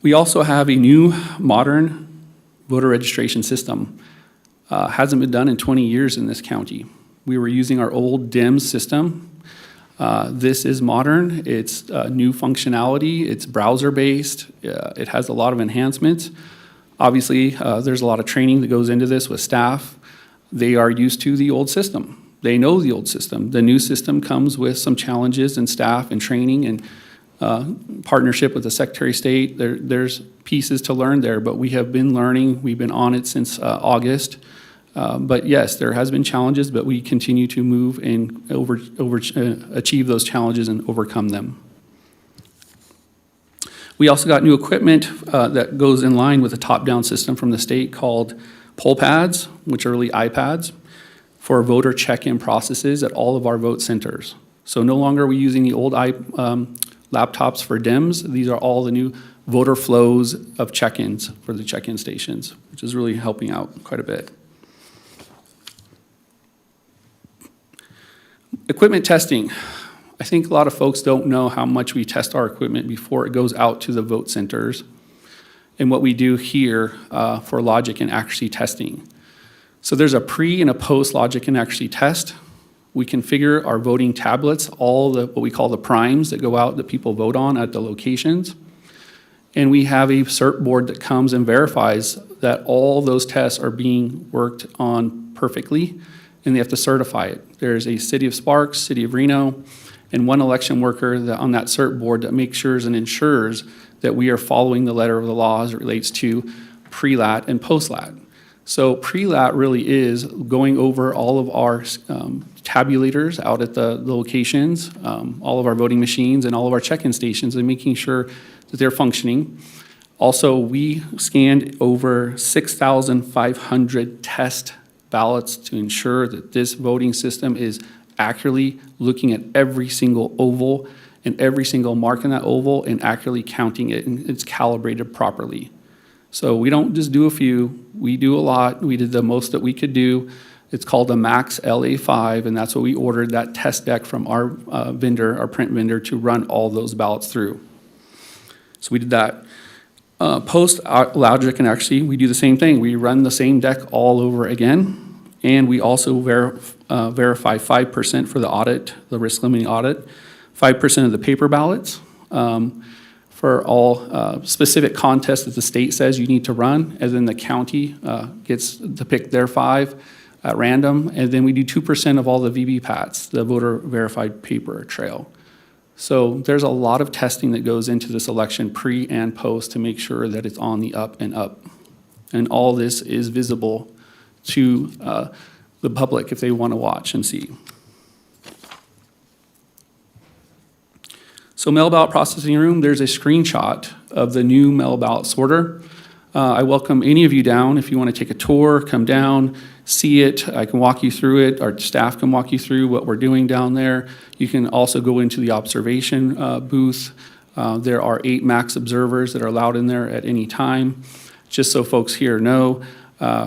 We also have a new modern voter registration system. Hasn't been done in 20 years in this county. We were using our old DIMS system. This is modern, it's new functionality, it's browser-based, it has a lot of enhancements. Obviously, there's a lot of training that goes into this with staff. They are used to the old system. They know the old system. The new system comes with some challenges in staff and training and partnership with the Secretary of State. There's pieces to learn there, but we have been learning. We've been on it since August. But yes, there has been challenges, but we continue to move and achieve those challenges and overcome them. We also got new equipment that goes in line with a top-down system from the state called poll pads, which are really iPads, for voter check-in processes at all of our vote centers. So no longer are we using the old laptops for DIMS. These are all the new voter flows of check-ins for the check-in stations, which is really helping out quite a bit. Equipment testing. I think a lot of folks don't know how much we test our equipment before it goes out to the vote centers and what we do here for logic and accuracy testing. So there's a pre and a post logic and accuracy test. We configure our voting tablets, all the what we call the primes that go out that people vote on at the locations. And we have a cert board that comes and verifies that all those tests are being worked on perfectly, and they have to certify it. There's a City of Sparks, City of Reno, and one election worker on that cert board that makes sure and ensures that we are following the letter of the law as it relates to pre-lat and post-lat. So pre-lat really is going over all of our tabulators out at the locations, all of our voting machines and all of our check-in stations, and making sure that they're functioning. Also, we scanned over 6,500 test ballots to ensure that this voting system is accurately looking at every single oval and every single mark in that oval and accurately counting it, and it's calibrated properly. So we don't just do a few, we do a lot. We did the most that we could do. It's called a Max LA5, and that's what we ordered, that test deck from our vendor, our print vendor, to run all those ballots through. So we did that. Post logic and accuracy, we do the same thing. We run the same deck all over again, and we also verify 5% for the audit, the risk limiting audit, 5% of the paper ballots for all specific contests that the state says you need to run, and then the county gets to pick their 5 at random, and then we do 2% of all the VBPATs, the voter verified paper trail. So there's a lot of testing that goes into this election pre and post to make sure that it's on the up and up. And all this is visible to the public if they want to watch and see. So mail ballot processing room, there's a screenshot of the new mail ballot sorter. I welcome any of you down. If you want to take a tour, come down, see it. I can walk you through it. Our staff can walk you through what we're doing down there. You can also go into the observation booth. There are 8 max observers that are allowed in there at any time. Just so folks here know,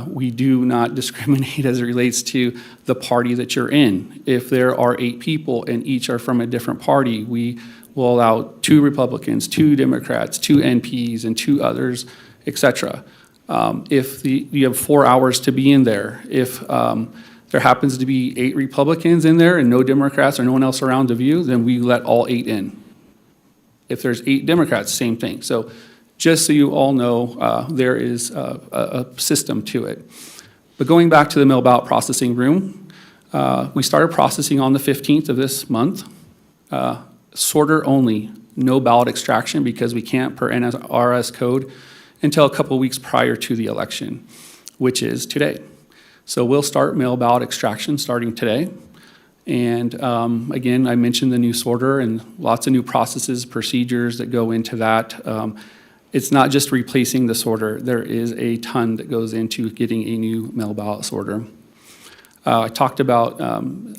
We do not discriminate as it relates to the party that you're in. If there are 8 people and each are from a different party, we will allow 2 Republicans, 2 Democrats, 2 NPs, and 2 others, et cetera. If you have 4 hours to be in there, if there happens to be 8 Republicans in there and no Democrats or no one else around to view, then we let all 8 in. If there's 8 Democrats, same thing. So just so you all know, there is a system to it. But going back to the mail ballot processing room, we started processing on the 15th of this month. Sorter only, no ballot extraction because we can't per NRS code until a couple of weeks prior to the election, which is today. So we'll start mail ballot extraction starting today. And again, I mentioned the new sorter and lots of new processes, procedures that go into that. It's not just replacing the sorter. There is a ton that goes into getting a new mail ballot sorter. I talked about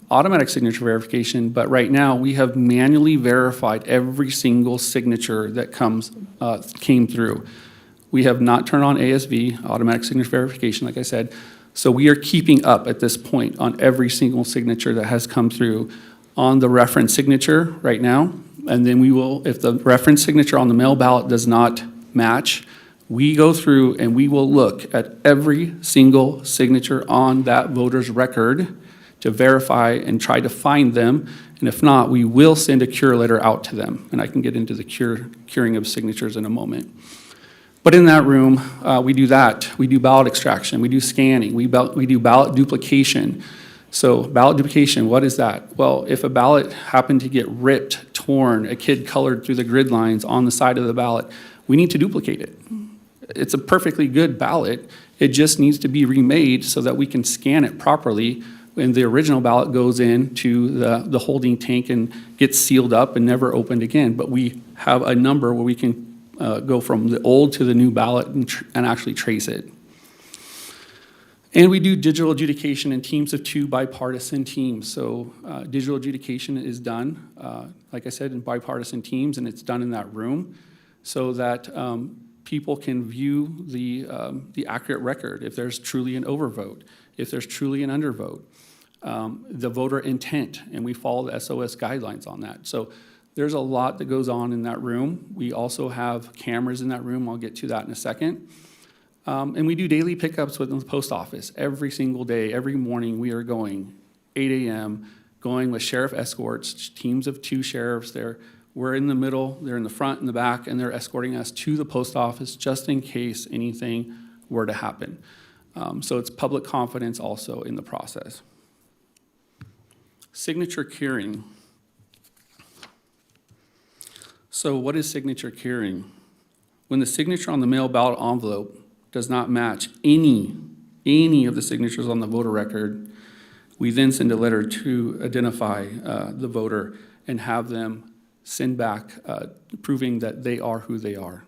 automatic signature verification, but right now we have manually verified every single signature that came through. We have not turned on ASV, automatic signature verification, like I said. So we are keeping up at this point on every single signature that has come through on the reference signature right now. And then we will, if the reference signature on the mail ballot does not match, we go through and we will look at every single signature on that voter's record to verify and try to find them. And if not, we will send a cure letter out to them. And I can get into the curing of signatures in a moment. But in that room, we do that. We do ballot extraction. We do scanning. We do ballot duplication. So ballot duplication, what is that? Well, if a ballot happened to get ripped, torn, a kid colored through the grid lines on the side of the ballot, we need to duplicate it. It's a perfectly good ballot. It just needs to be remade so that we can scan it properly when the original ballot goes into the holding tank and gets sealed up and never opened again. But we have a number where we can go from the old to the new ballot and actually trace it. And we do digital adjudication in teams of 2 bipartisan teams. So digital adjudication is done, like I said, in bipartisan teams, and it's done in that room so that people can view the accurate record, if there's truly an overvote, if there's truly an undervote, the voter intent, and we follow the SOS guidelines on that. So there's a lot that goes on in that room. We also have cameras in that room. I'll get to that in a second. And we do daily pickups within the post office. Every single day, every morning, we are going 8 a.m., going with sheriff escorts, teams of 2 sheriffs. We're in the middle, they're in the front and the back, and they're escorting us to the post office just in case anything were to happen. So it's public confidence also in the process. Signature curing. So what is signature curing? When the signature on the mail ballot envelope does not match any of the signatures on the voter record, we then send a letter to identify the voter and have them send back proving that they are who they are.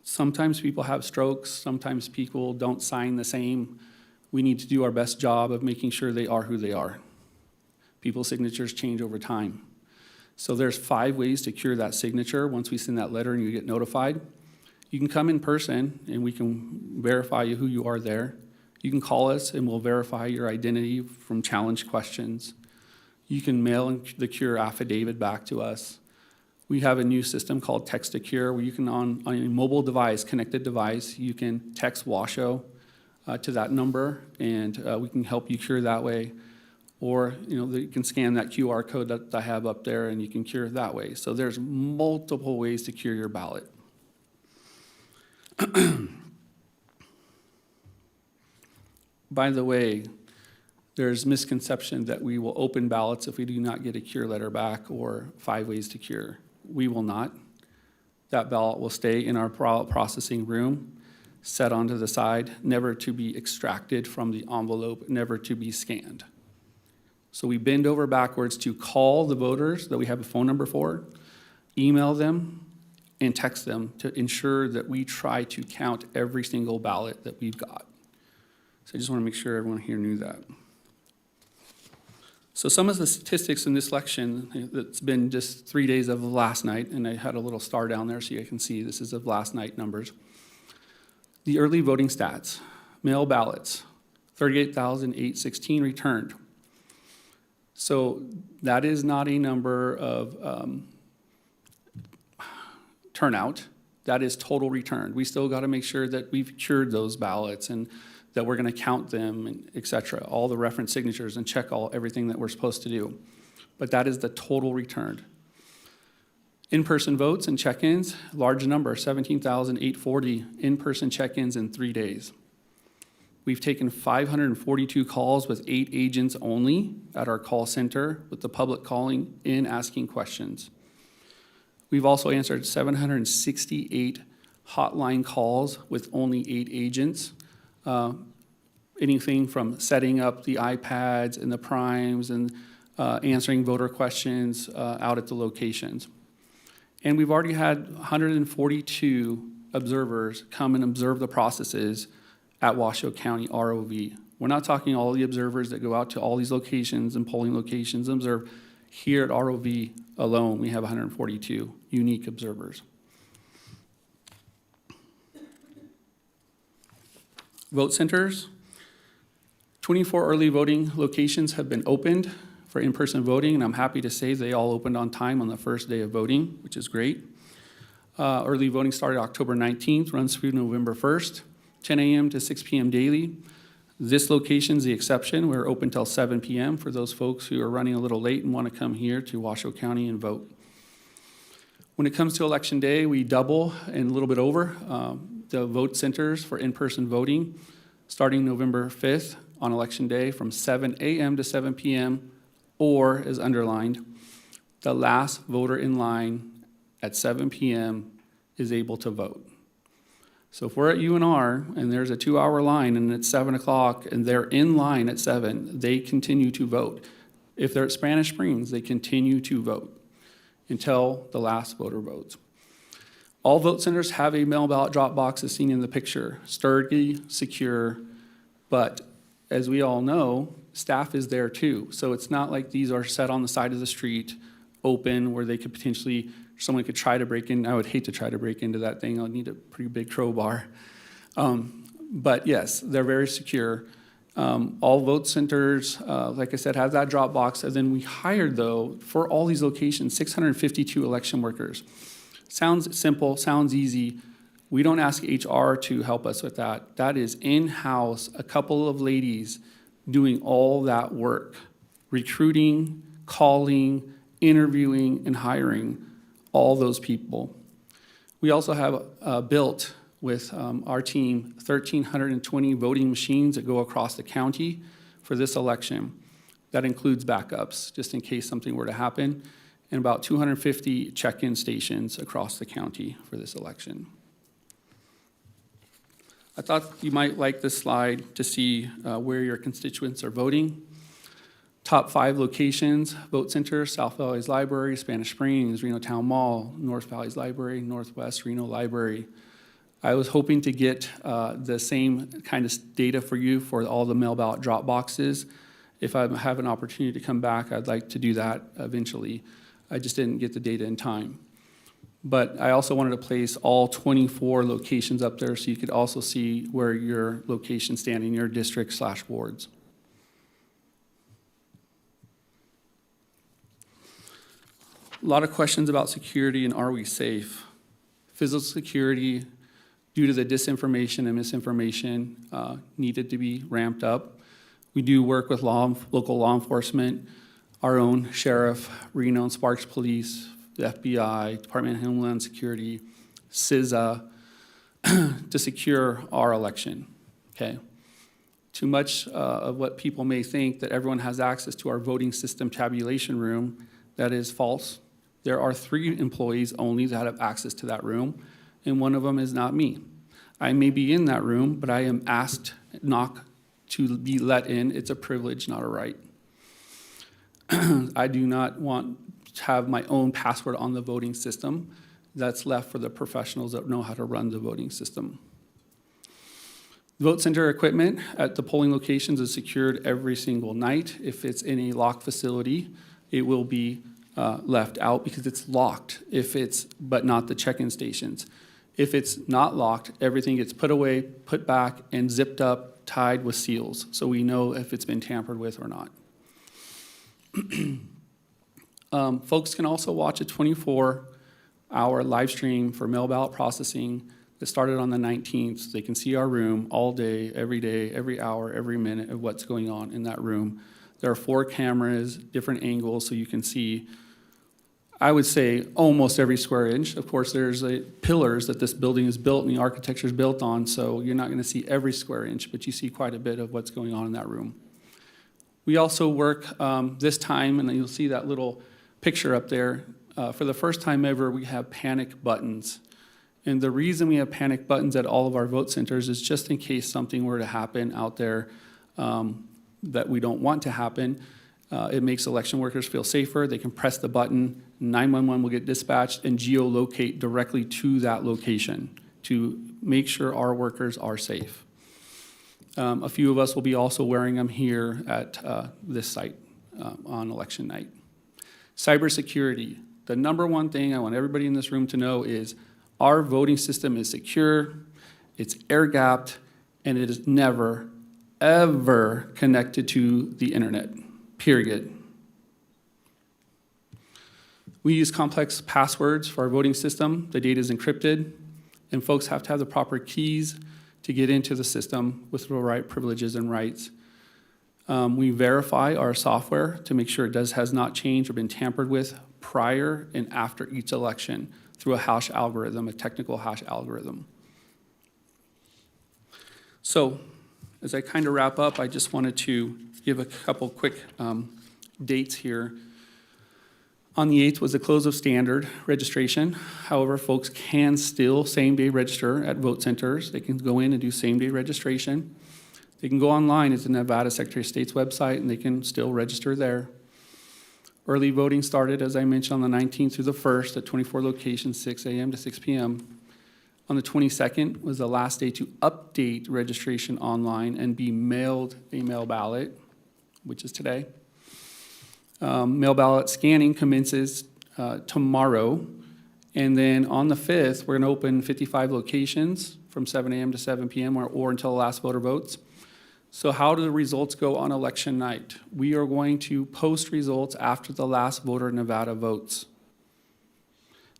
Sometimes people have strokes, sometimes people don't sign the same. We need to do our best job of making sure they are who they are. People's signatures change over time. So there's 5 ways to cure that signature once we send that letter and you get notified. You can come in person and we can verify who you are there. You can call us and we'll verify your identity from challenge questions. You can mail the cure affidavit back to us. We have a new system called Text to Cure where you can, on a mobile device, connected device, you can text Washoe to that number and we can help you cure that way. Or you can scan that QR code that I have up there and you can cure it that way. So there's multiple ways to cure your ballot. By the way, there's misconception that we will open ballots if we do not get a cure letter back or 5 ways to cure. We will not. That ballot will stay in our processing room, set onto the side, never to be extracted from the envelope, never to be scanned. So we bend over backwards to call the voters that we have a phone number for, email them, and text them to ensure that we try to count every single ballot that we've got. So I just want to make sure everyone here knew that. So some of the statistics in this election, it's been just 3 days of last night, and I had a little star down there so you can see this is of last night numbers. The early voting stats, mail ballots, 38,816 returned. So that is not a number of turnout. That is total return. We still got to make sure that we've cured those ballots and that we're going to count them, and et cetera, all the reference signatures and check everything that we're supposed to do. But that is the total return. In-person votes and check-ins, large number, 17,840 in-person check-ins in 3 days. We've taken 542 calls with 8 agents only at our call center, with the public calling in, asking questions. We've also answered 768 hotline calls with only 8 agents. Anything from setting up the iPads and the primes and answering voter questions out at the locations. And we've already had 142 observers come and observe the processes at Washoe County ROV. We're not talking all the observers that go out to all these locations and polling locations and observe. Here at ROV alone, we have 142 unique observers. Vote centers, 24 early voting locations have been opened for in-person voting, and I'm happy to say they all opened on time on the first day of voting, which is great. Early voting started October 19th, runs through November 1st, 10 a.m. to 6 p.m. daily. This location's the exception. We're open till 7 p.m. for those folks who are running a little late and want to come here to Washoe County and vote. When it comes to Election Day, we double and a little bit over the vote centers for in-person voting, starting November 5th on Election Day from 7 a.m. to 7 p.m., or, as underlined, the last voter in line at 7 p.m. is able to vote. So if we're at UNR and there's a 2-hour line and it's 7 o'clock and they're in line at 7, they continue to vote. If they're at Spanish Springs, they continue to vote until the last voter votes. All vote centers have a mail ballot drop box as seen in the picture, sturdy, secure, but as we all know, staff is there too. So it's not like these are set on the side of the street, open, where they could potentially, someone could try to break in. I would hate to try to break into that thing. I'll need a pretty big crowbar. But yes, they're very secure. All vote centers, like I said, have that drop box. And then we hired, though, for all these locations, 652 election workers. Sounds simple, sounds easy. We don't ask HR to help us with that. That is in-house, a couple of ladies doing all that work, recruiting, calling, interviewing, and hiring all those people. We also have built with our team 1,320 voting machines that go across the county for this election. That includes backups, just in case something were to happen, and about 250 check-in stations across the county for this election. I thought you might like this slide to see where your constituents are voting. Top 5 locations: Vote Center, South Valley's Library, Spanish Springs, Reno Town Mall, North Valley's Library, Northwest Reno Library. I was hoping to get the same kind of data for you for all the mail ballot drop boxes. If I have an opportunity to come back, I'd like to do that eventually. I just didn't get the data in time. But I also wanted to place all 24 locations up there so you could also see where your locations stand in your district/wards. A lot of questions about security and are we safe? Physical security, due to the disinformation and misinformation, needed to be ramped up. We do work with local law enforcement, our own sheriff, Reno and Sparks Police, the FBI, Department of Homeland Security, CISA, to secure our election, okay? Too much of what people may think that everyone has access to our voting system tabulation room, that is false. There are 3 employees only that have access to that room, and one of them is not me. I may be in that room, but I am asked not to be let in. It's a privilege, not a right. I do not want to have my own password on the voting system. That's left for the professionals that know how to run the voting system. Vote center equipment at the polling locations is secured every single night. If it's in a locked facility, it will be left out because it's locked, but not the check-in stations. If it's not locked, everything gets put away, put back, and zipped up, tied with seals, so we know if it's been tampered with or not. Folks can also watch a 24-hour live stream for mail ballot processing that started on the 19th. So they can see our room all day, every hour, every minute of what's going on in that room. There are 4 cameras, different angles, so you can see, I would say, almost every square inch. Of course, there's pillars that this building is built and the architecture is built on, so you're not going to see every square inch, but you see quite a bit of what's going on in that room. We also work this time, and you'll see that little picture up there. For the first time ever, we have panic buttons. And the reason we have panic buttons at all of our vote centers is just in case something were to happen out there that we don't want to happen. It makes election workers feel safer. They can press the button, 911 will get dispatched and geolocate directly to that location to make sure our workers are safe. A few of us will be also wearing them here at this site on election night. Cybersecurity. The number one thing I want everybody in this room to know is our voting system is secure, it's air-gapped, and it is never, ever connected to the internet, period. We use complex passwords for our voting system. The data is encrypted, and folks have to have the proper keys to get into the system with the right privileges and rights. We verify our software to make sure it has not changed or been tampered with prior and after each election through a hash algorithm, a technical hash algorithm. So, as I kind of wrap up, I just wanted to give a couple quick dates here. On the 8th was the close of standard registration. However, folks can still same-day register at vote centers. They can go in and do same-day registration. They can go online at the Nevada Secretary of State's website, and they can still register there. Early voting started, as I mentioned, on the 19th through the 1st at 24 locations, 6 a.m. to 6 p.m. On the 22nd was the last day to update registration online and be mailed a mail ballot, which is today. Mail ballot scanning commences tomorrow. And then on the 5th, we're going to open 55 locations from 7 a.m. to 7 p.m. or until the last voter votes. So how do the results go on election night? We are going to post results after the last voter in Nevada votes.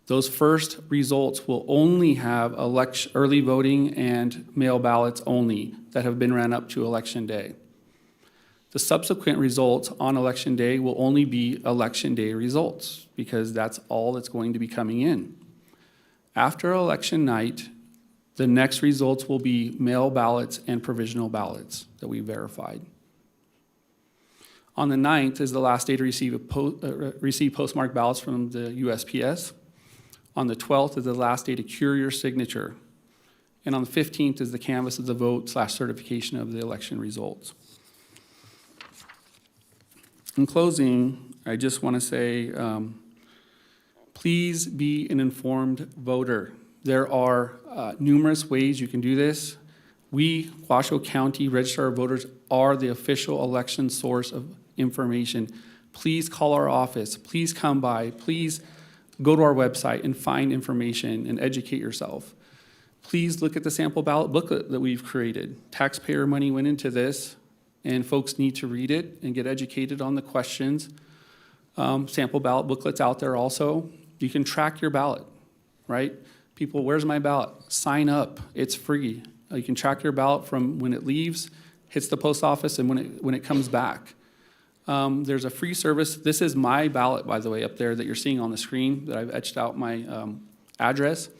Those first results will only have early voting and mail ballots only that have been ran up to election day. The subsequent results on election day will only be election day results because that's all that's going to be coming in. After election night, the next results will be mail ballots and provisional ballots that we verified. On the 9th is the last day to receive postmarked ballots from the USPS. On the 12th is the last day to cure your signature. And on the 15th is the canvass of the vote / certification of the election results. In closing, I just want to say, please be an informed voter. There are numerous ways you can do this. We, Washoe County Register of Voters, are the official election source of information. Please call our office. Please come by. Please go to our website and find information and educate yourself. Please look at the sample ballot booklet that we've created. Taxpayer money went into this, and folks need to read it and get educated on the questions. Sample ballot booklets out there also. You can track your ballot, right? People, where's my ballot? Sign up. It's free. You can track your ballot from when it leaves, hits the post office, and when it comes back. There's a free service. This is my ballot, by the way, up there that you're seeing on the screen that I've etched out my address.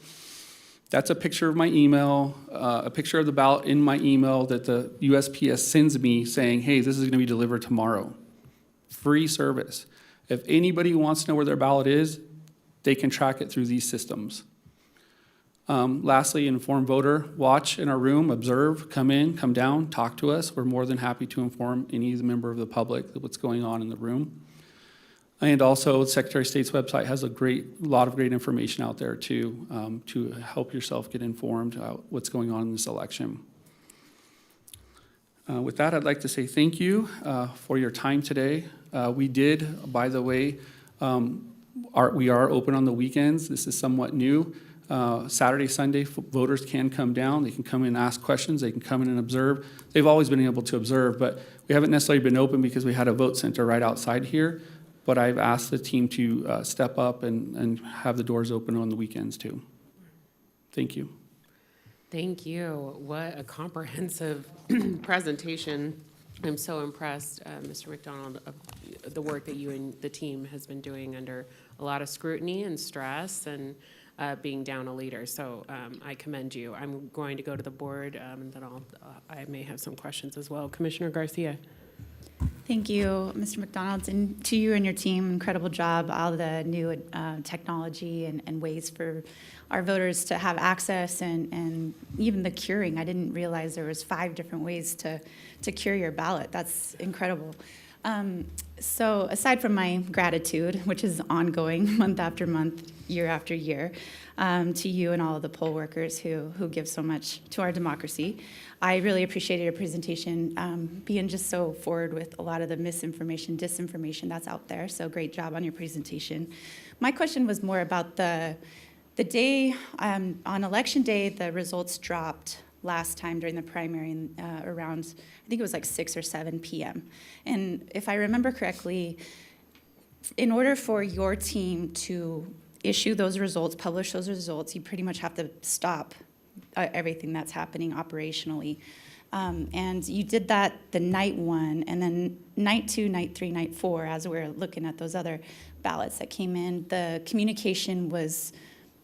That's a picture of my email, a picture of the ballot in my email that the USPS sends me saying, hey, this is going to be delivered tomorrow. Free service. If anybody wants to know where their ballot is, they can track it through these systems. Lastly, informed voter, watch in our room, observe, come in, come down, talk to us. We're more than happy to inform any member of the public what's going on in the room. And also, the Secretary of State's website has a lot of great information out there too, to help yourself get informed about what's going on in this election. With that, I'd like to say thank you for your time today. We did, by the way, we are open on the weekends. This is somewhat new. Saturday, Sunday, voters can come down. They can come in and ask questions. They can come in and observe. They've always been able to observe, but we haven't necessarily been open because we had a vote center right outside here. But I've asked the team to step up and have the doors open on the weekends too. Thank you. Thank you. What a comprehensive presentation. I'm so impressed, Mr. McDonald, of the work that you and the team has been doing under a lot of scrutiny and stress and being down a leader. So I commend you. I'm going to go to the board, and then I may have some questions as well. Commissioner Garcia. Thank you, Mr. McDonald, and to you and your team, incredible job, all the new technology and ways for our voters to have access and even the curing. I didn't realize there was 5 different ways to cure your ballot. That's incredible. So aside from my gratitude, which is ongoing month after month, year after year, to you and all of the poll workers who give so much to our democracy, I really appreciated your presentation, being just so forward with a lot of the misinformation, disinformation that's out there. So great job on your presentation. My question was more about the day, on election day, the results dropped last time during the primary around, I think it was like 6 or 7 p.m. And if I remember correctly, in order for your team to issue those results, publish those results, you pretty much have to stop everything that's happening operationally. And you did that the night 1, and then night 2, night 3, night 4, as we're looking at those other ballots that came in, the communication was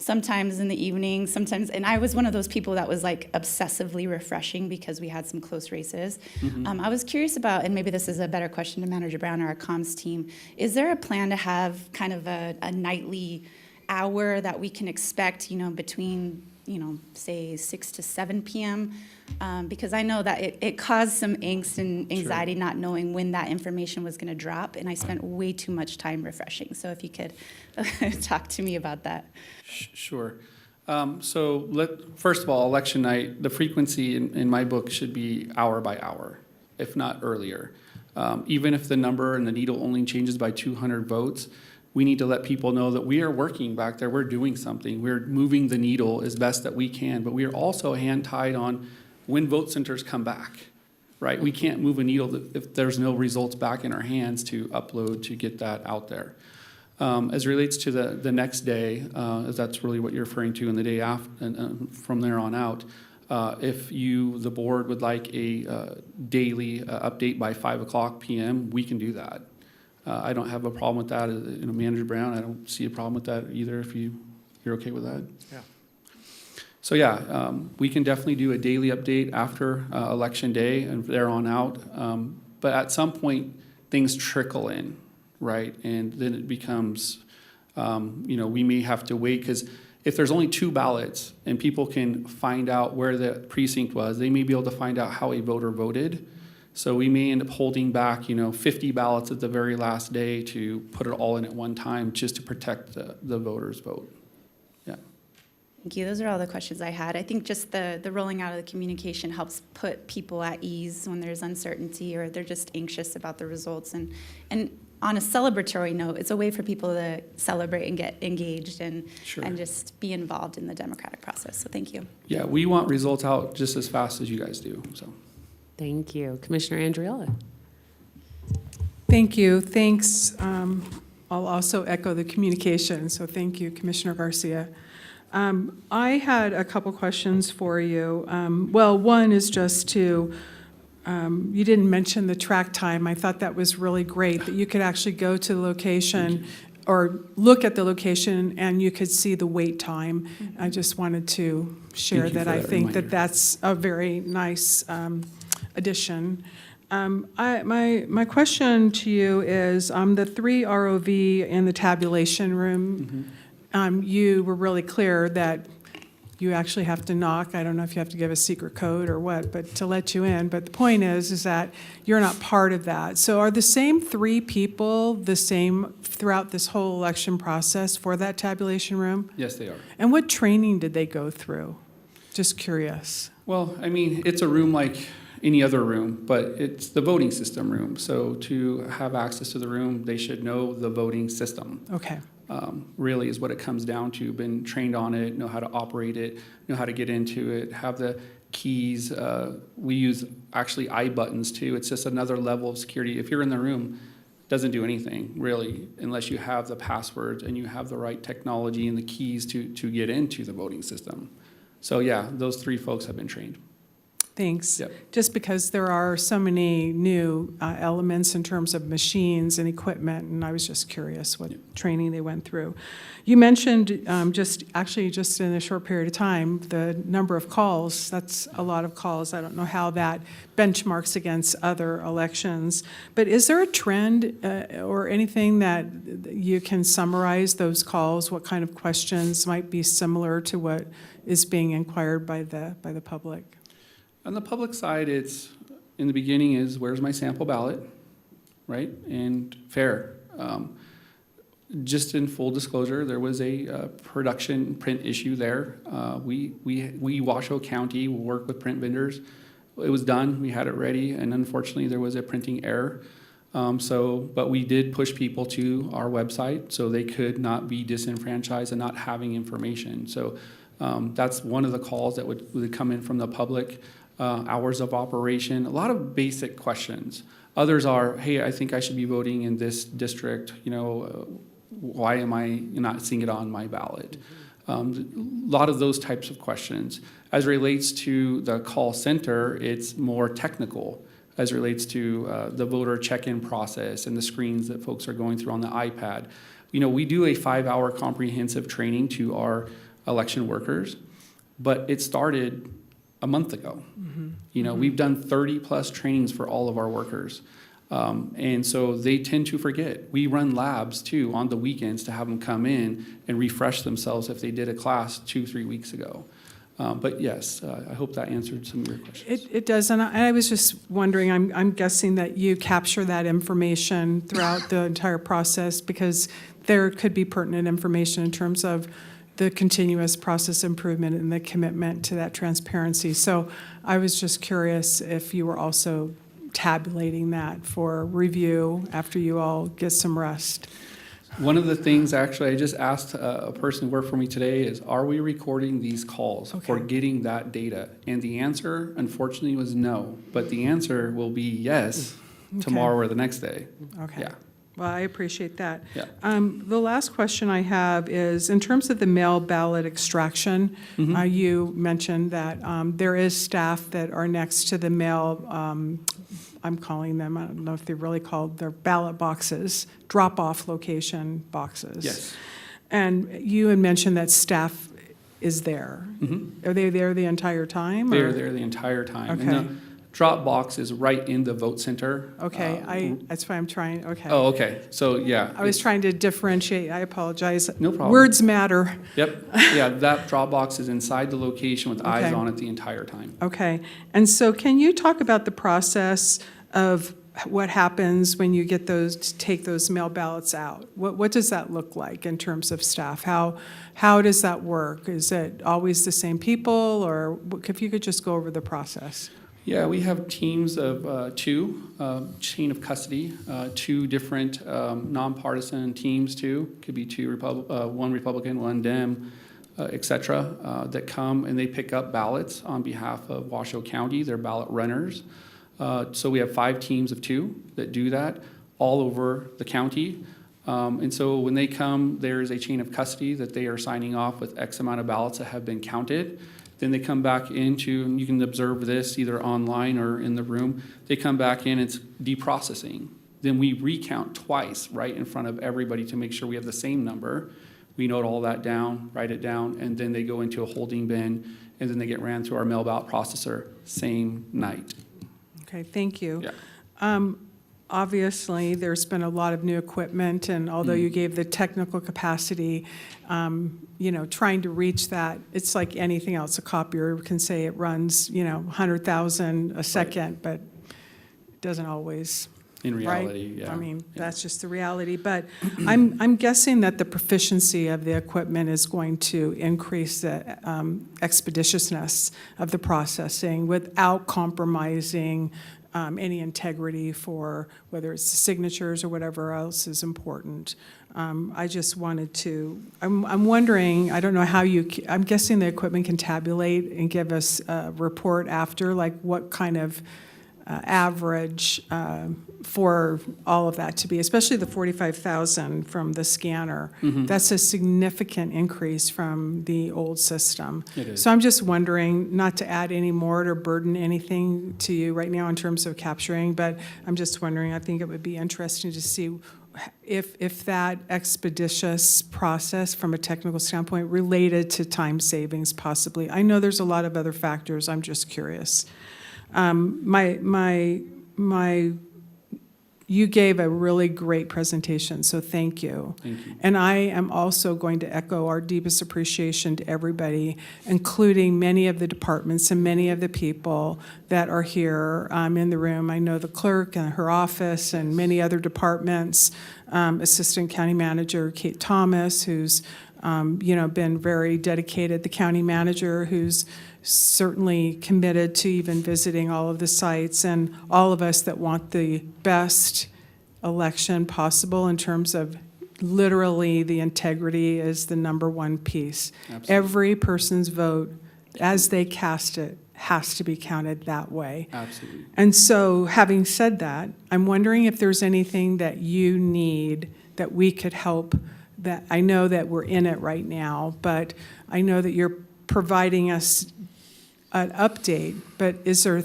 sometimes in the evening, sometimes, and I was one of those people that was like obsessively refreshing because we had some close races. I was curious about, and maybe this is a better question to Manager Brown or our comms team, is there a plan to have kind of a nightly hour that we can expect, between, say 6 to 7 p.m.? Because I know that it caused some angst and anxiety not knowing when that information was going to drop, and I spent way too much time refreshing. So if you could talk to me about that. Sure. First of all, election night, the frequency in my book should be hour by hour, if not earlier. Even if the number and the needle only changes by 200 votes, we need to let people know that we are working back there. We're doing something. We're moving the needle as best that we can, but we are also hand-tied on when vote centers come back, right? We can't move a needle if there's no results back in our hands to upload to get that out there. As it relates to the next day, if that's really what you're referring to, and the day after, and from there on out, if the board would like a daily update by 5:00 p.m., we can do that. I don't have a problem with that. Manager Brown, I don't see a problem with that either, if you're okay with that. Yeah. So yeah, we can definitely do a daily update after election day and there on out. But at some point, things trickle in, right? And then it becomes, we may have to wait, because if there's only 2 ballots and people can find out where the precinct was, they may be able to find out how a voter voted. So we may end up holding back, 50 ballots at the very last day to put it all in at one time just to protect the voters' vote. Yeah. Thank you. Those are all the questions I had. I think just the rolling out of the communication helps put people at ease when there's uncertainty or they're just anxious about the results. And on a celebratory note, it's a way for people to celebrate and get engaged and just be involved in the democratic process. So thank you. Yeah, we want results out just as fast as you guys do. So. Thank you. Commissioner Andriella. Thank you. Thanks. I'll also echo the communication. So thank you, Commissioner Garcia. I had a couple questions for you. One is just to, you didn't mention the track time. I thought that was really great, that you could actually go to the location or look at the location and you could see the wait time. I just wanted to share that. I think that that's a very nice addition. My question to you is the 3 ROV in the tabulation room. You were really clear that you actually have to knock. I don't know if you have to give a secret code or what, but to let you in. But the point is that you're not part of that. So are the same 3 people the same throughout this whole election process for that tabulation room? Yes, they are. And what training did they go through? Just curious. Well, it's a room like any other room, but it's the voting system room. So to have access to the room, they should know the voting system. Okay. really is what it comes down to. Been trained on it, know how to operate it, know how to get into it, have the keys. We use actually eye buttons too. It's just another level of security. If you're in the room, it doesn't do anything really unless you have the passwords and you have the right technology and the keys to get into the voting system. So yeah, those 3 folks have been trained. Thanks. Yep. Just because there are so many new elements in terms of machines and equipment, and I was just curious what training they went through. You mentioned just in a short period of time, the number of calls. That's a lot of calls. I don't know how that benchmarks against other elections. But is there a trend or anything that you can summarize those calls? What kind of questions might be similar to what is being inquired by the public? On the public side, it's, in the beginning is, where's my sample ballot, right? And fair. Just in full disclosure, there was a production print issue there. We Washoe County, work with print vendors. It was done, we had it ready, and unfortunately there was a printing error. But we did push people to our website so they could not be disenfranchised and not having information. So that's one of the calls that would come in from the public. Hours of operation, a lot of basic questions. Others are, hey, I think I should be voting in this district, why am I not seeing it on my ballot? A lot of those types of questions. As it relates to the call center, it's more technical as it relates to the voter check-in process and the screens that folks are going through on the iPad. We do a 5-hour comprehensive training to our election workers, but it started a month ago. We've done 30+ trainings for all of our workers. And so they tend to forget. We run labs too on the weekends to have them come in and refresh themselves if they did a class 2-3 weeks ago. But yes, I hope that answered some of your questions. It does, and I was just wondering, I'm guessing that you capture that information throughout the entire process because there could be pertinent information in terms of the continuous process improvement and the commitment to that transparency. So I was just curious if you were also tabulating that for review after you all get some rest. One of the things, actually, I just asked a person who worked for me today is, are we recording these calls for getting that data? And the answer, unfortunately, was no. But the answer will be yes tomorrow or the next day. Okay. Yeah. Well, I appreciate that. Yeah. The last question I have is, in terms of the mail ballot extraction, you mentioned that there is staff that are next to the mail, I'm calling them, I don't know if they're really called, they're ballot boxes, drop-off location boxes. Yes. And you had mentioned that staff is there. Are they there the entire time? They're there the entire time. Okay. And the drop box is right in the vote center. Okay, that's why I'm trying, okay. Oh, okay. So, yeah. I was trying to differentiate, I apologize. No problem. Words matter. Yep. Yeah, that drop box is inside the location with eyes on it the entire time. Okay, and so can you talk about the process of what happens when you get take those mail ballots out? What does that look like in terms of staff? How does that work? Is it always the same people, or if you could just go over the process? Yeah, we have teams of 2, chain of custody, 2 different nonpartisan teams too. Could be 1 Republican, 1 Dem, et cetera, that come and they pick up ballots on behalf of Washoe County. They're ballot runners. So we have 5 teams of 2 that do that all over the county. And so when they come, there's a chain of custody that they are signing off with X amount of ballots that have been counted. Then they come back into, and you can observe this either online or in the room, they come back in, it's deprocessing. Then we recount twice right in front of everybody to make sure we have the same number. We note all that down, write it down, and then they go into a holding bin, and then they get ran through our mail ballot processor same night. Okay, thank you. Yeah. Obviously, there's been a lot of new equipment, and although you gave the technical capacity, trying to reach that, it's like anything else. A copier can say it runs, 100,000 a second, but it doesn't always. In reality, right? yeah. I mean, that's just the reality. But I'm guessing that the proficiency of the equipment is going to increase the expeditiousness of the processing without compromising any integrity for whether it's signatures or whatever else is important. I just wanted to, I'm wondering, I don't know how I'm guessing the equipment can tabulate and give us a report after, like what kind of average for all of that to be, especially the 45,000 from the scanner. That's a significant increase from the old system. It is. So I'm just wondering, not to add any more to burden anything to you right now in terms of capturing, but I'm just wondering, I think it would be interesting to see if that expeditious process from a technical standpoint related to time savings possibly. I know there's a lot of other factors, I'm just curious. You gave a really great presentation, so thank you. Thank you. And I am also going to echo our deepest appreciation to everybody, including many of the departments and many of the people that are here in the room. I know the clerk and her office and many other departments, Assistant County Manager Kate Thomas, who's been very dedicated, the county manager who's certainly committed to even visiting all of the sites, and all of us that want the best election possible in terms of literally the integrity is the number one piece. Absolutely. Every person's vote, as they cast it, has to be counted that way. Absolutely. And so, having said that, I'm wondering if there's anything that you need that we could help. That I know that we're in it right now, but I know that you're providing us an update, but is there,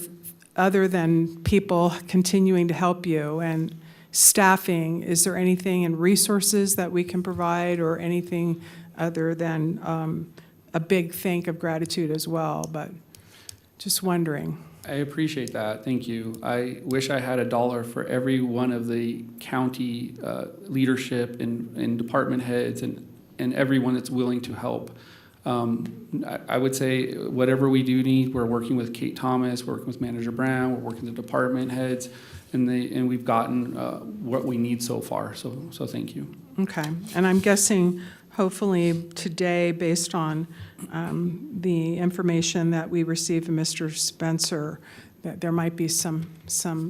other than people continuing to help you and staffing, is there anything in resources that we can provide or anything other than a big thank of gratitude as well? But just wondering. I appreciate that. Thank you. I wish I had $1 for every one of the county leadership and department heads and everyone that's willing to help. I would say whatever we do need, we're working with Kate Thomas, we're working with Manager Brown, we're working with the department heads, and we've gotten what we need so far. So thank you. Okay, and I'm guessing hopefully today, based on the information that we received from Mr. Spencer, that there might be some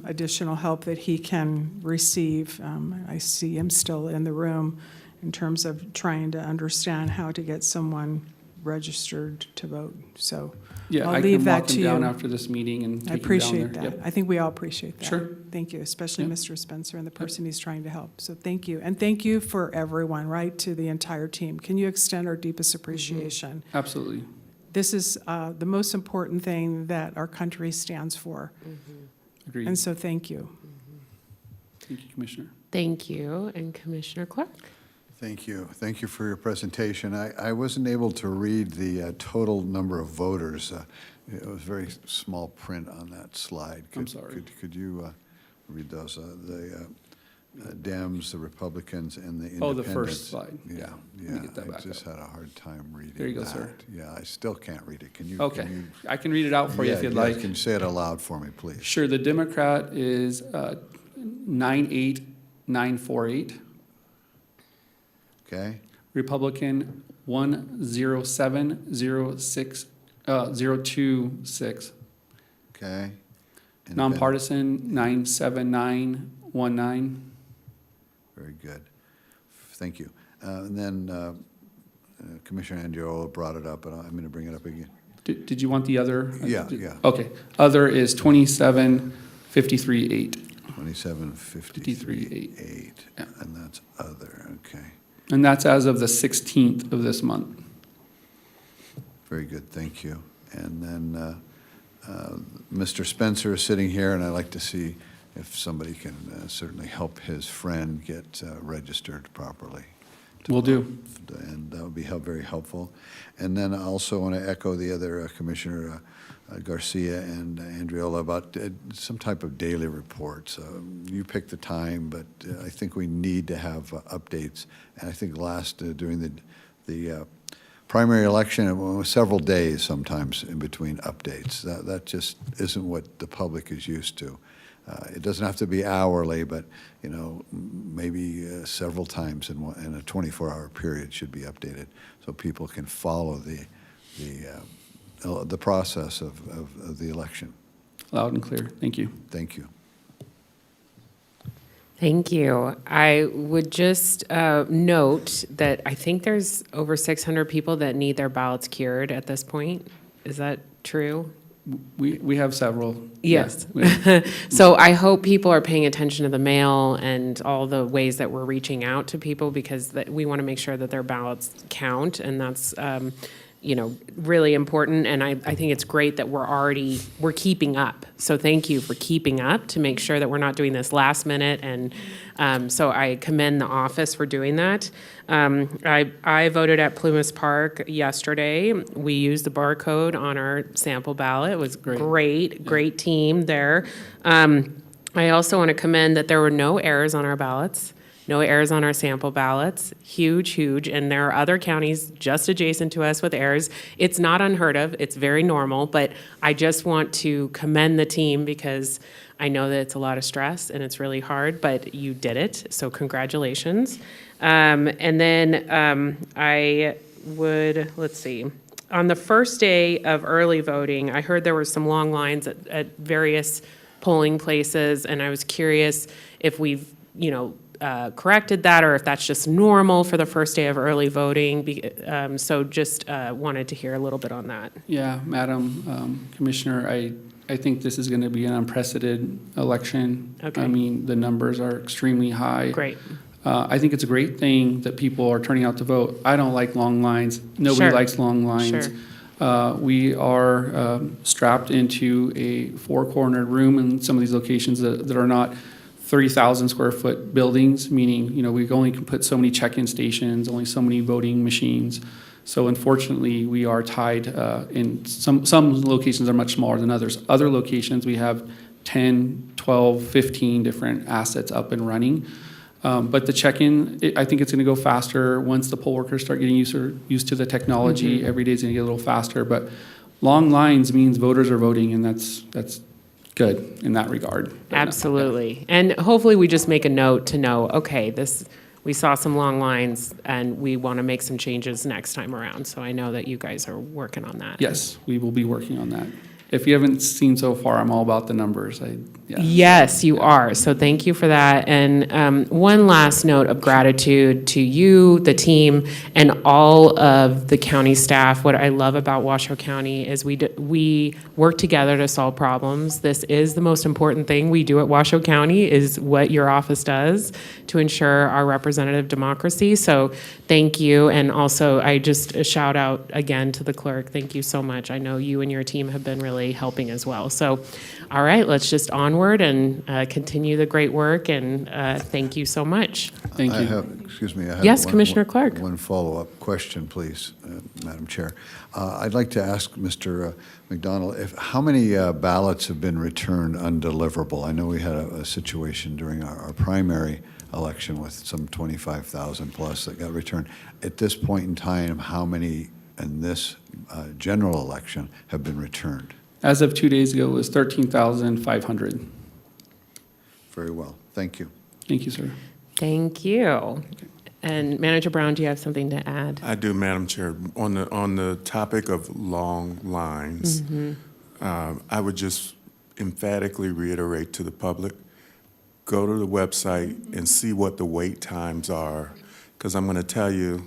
additional help that he can receive. I see him still in the room in terms of trying to understand how to get someone registered to vote. So Yeah, I'll I leave can that walk to him down you. after this meeting and I take him down appreciate there. that. Yep. I think we all appreciate that. Sure. Thank you, especially Yep. Mr. Spencer and the person he's trying to help. So thank you. And thank you for everyone, right, to the entire team. Can you extend our deepest appreciation? Absolutely. This is the most important thing that our country stands for. Agreed. And so thank you. Thank you, Commissioner. Thank you. And Commissioner Clark? Thank you. Thank you for your presentation. I wasn't able to read the total number of voters. It was very small print on that slide. I'm sorry. Could you read those? The Dems, the Republicans, and the Independents. Oh, the first slide. Yeah, Let me get that I back just up. had a hard time reading There you go, that. sir. Yeah, I still can't read it. Can you? Okay. Can you, I can read it out for you if you'd like. Can you say it aloud for me, please? Sure. The Democrat is 98948. Okay. Republican 10706026. Okay. Independent. Nonpartisan 97919. Very good. Thank you. And then Commissioner Andriola brought it up, but I'm going to bring it up again. Did you want the other? Yeah, yeah. Okay. Other is 27538. 2753.8. Yeah. And that's other, okay. And that's as of the 16th of this month. Very good, thank you. And then Mr. Spencer is sitting here, and I'd like to see if somebody can certainly help his friend get registered properly. Will do. And that would be very helpful. And then I also want to echo the other Commissioner Garcia and Andriola about some type of daily reports. You pick the time, but I think we need to have updates. And I think during the primary election, it was several days sometimes in between updates. That just isn't what the public is used to. It doesn't have to be hourly, but maybe several times in a 24-hour period should be updated, so people can follow the process of the election. loud and clear. Thank you. Thank you. Thank you. I would just note that I think there's over 600 people that need their ballots cured at this point. Is that true? We have several. Yes. Yeah. So I hope people are paying attention to the mail and all the ways that we're reaching out to people, because we want to make sure that their ballots count, and that's really important. And I think it's great that we're keeping up. So thank you for keeping up to make sure that we're not doing this last minute. And so I commend the office for doing that. I voted at Plumas Park yesterday. We used the barcode on our sample ballot. It was great team there. I also want to commend that there were no errors on our ballots. No errors on our sample ballots. Huge. And there are other counties just adjacent to us with errors. It's not unheard of. It's very normal. But I just want to commend the team, because I know that it's a lot of stress and it's really hard, but you did it. So congratulations. And then I would, let's see. On the first day of early voting, I heard there were some long lines at various polling places, and I was curious if we've, corrected that, or if that's just normal for the first day of early voting. So just wanted to hear a little bit on that. Yeah, Madam Commissioner, I think this is going to be an unprecedented election. Okay. I mean, the numbers are extremely high. Great. I think it's a great thing that people are turning out to vote. I don't like long lines. Nobody Sure. likes long lines. Sure. We are strapped into a four-cornered room in some of these locations that are not 30,000 square foot buildings, meaning, we only can put so many check-in stations, only so many voting machines. So unfortunately, we are tied in some locations are much smaller than others. Other locations, we have 10, 12, 15 different assets up and running. But the check-in, I think it's going to go faster once the poll workers start getting used to the technology. Mm-hmm. Every day is going to get a little faster. But long lines means voters are voting, and that's good in that regard. Absolutely. And hopefully we just make a note to know, okay, we saw some long lines and we want to make some changes next time around. So I know that you guys are working on that. Yes, we will be working on that. If you haven't seen so far, I'm all about the numbers. Yes, you are. So thank you for that. And one last note of gratitude to you, the team, and all of the county staff. What I love about Washoe County is we work together to solve problems. This is the most important thing we do at Washoe County, is what your office does to ensure our representative democracy. So thank you. And also, I just a shout out again to the clerk. Thank you so much. I know you and your team have been really helping as well. So, all right, let's just onward and continue the great work, and thank you so much. Thank you. I have Yes, Commissioner Clark. One follow-up question, please, Madam Chair. I'd like to ask Mr. McDonald, how many ballots have been returned undeliverable? I know we had a situation during our primary election with some 25,000 plus that got returned. At this point in time, how many in this general election have been returned? As of 2 days ago, it was 13,500. Very well. Thank you. Thank you, sir. Thank you. And Manager Brown, do you have something to add? I do, Madam Chair. On the topic of long lines, I would just emphatically reiterate to the public, go to the website and see what the wait times are, because I'm going to tell you,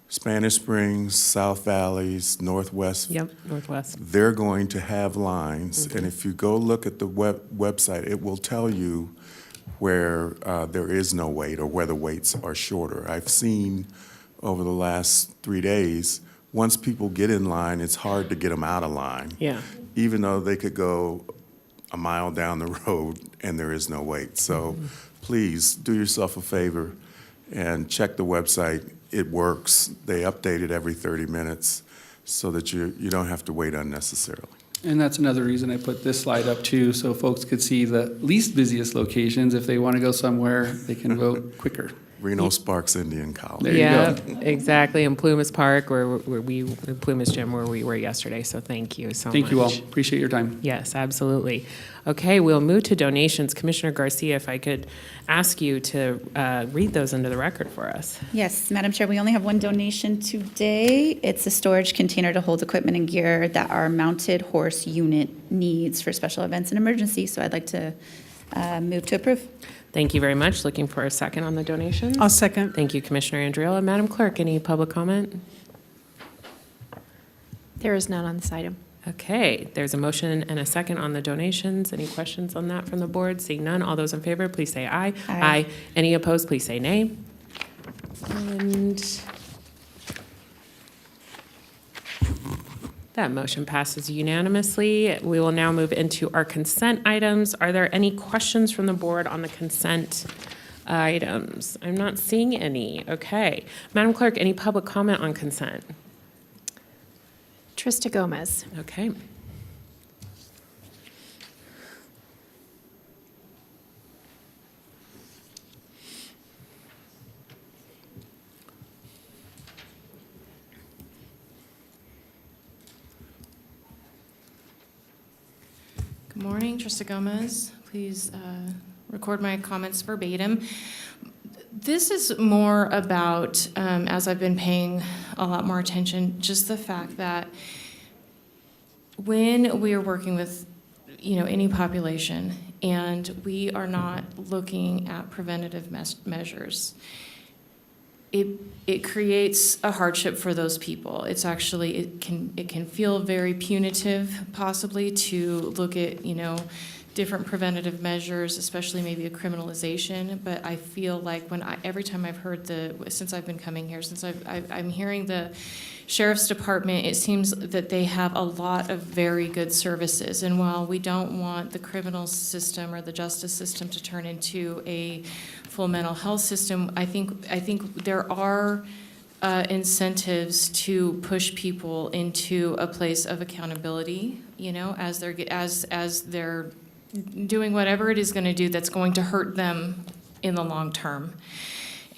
Spanish Springs, South Valleys, Northwest. Yep, Northwest. They're going to have lines, and if you go look at the website, it will tell you where there is no wait or where the waits are shorter. I've seen over the last 3 days, once people get in line, it's hard to get them out of line. Yeah. Even though they could go a mile down the road and there is no wait. So please do yourself a favor and check the website. It works. They update it every 30 minutes so that you don't have to wait unnecessarily. And that's another reason I put this slide up too, so folks could see the least busiest locations. If they want to go somewhere, they can vote quicker. Reno Sparks Indian College. There you Yeah, go. exactly, in Plumas Park, where we, in Plumas Gym, where we were yesterday, so thank you so much. Thank you all. Appreciate your time. Yes, absolutely. Okay, we'll move to donations. Commissioner Garcia, if I could ask you to read those into the record for us. Yes, Madam Chair, we only have one donation today. It's a storage container to hold equipment and gear that our mounted horse unit needs for special events and emergencies. So I'd like to move to approve. Thank you very much. Looking for a second on the donation. I'll second. Thank you, Commissioner Andriola. Madam Clerk, any public comment? There is none on this item. Okay, there's a motion and a second on the donations. Any questions on that from the board? Seeing none, all those in favor, please say aye. Aye. Any opposed, please say nay. And that motion passes unanimously. We will now move into our consent items. Are there any questions from the board on the consent items? I'm not seeing any. Okay. Madam Clerk, any public comment on consent? Trista Gomez. Okay. Good morning, Trista Gomez. Please record my comments verbatim. This is more about, as I've been paying a lot more attention, just the fact that when we are working with, any population and we are not looking at preventative measures, it creates a hardship for those people. It's actually, it can feel very punitive, possibly, to look at, different preventative measures, especially maybe a criminalization. But I feel like every time I've heard since I've been coming here, since I'm hearing the Sheriff's Department, it seems that they have a lot of very good services. And while we don't want the criminal system or the justice system to turn into a full mental health system, I think there are incentives to push people into a place of accountability, as they're doing whatever it is going to do that's going to hurt them in the long term.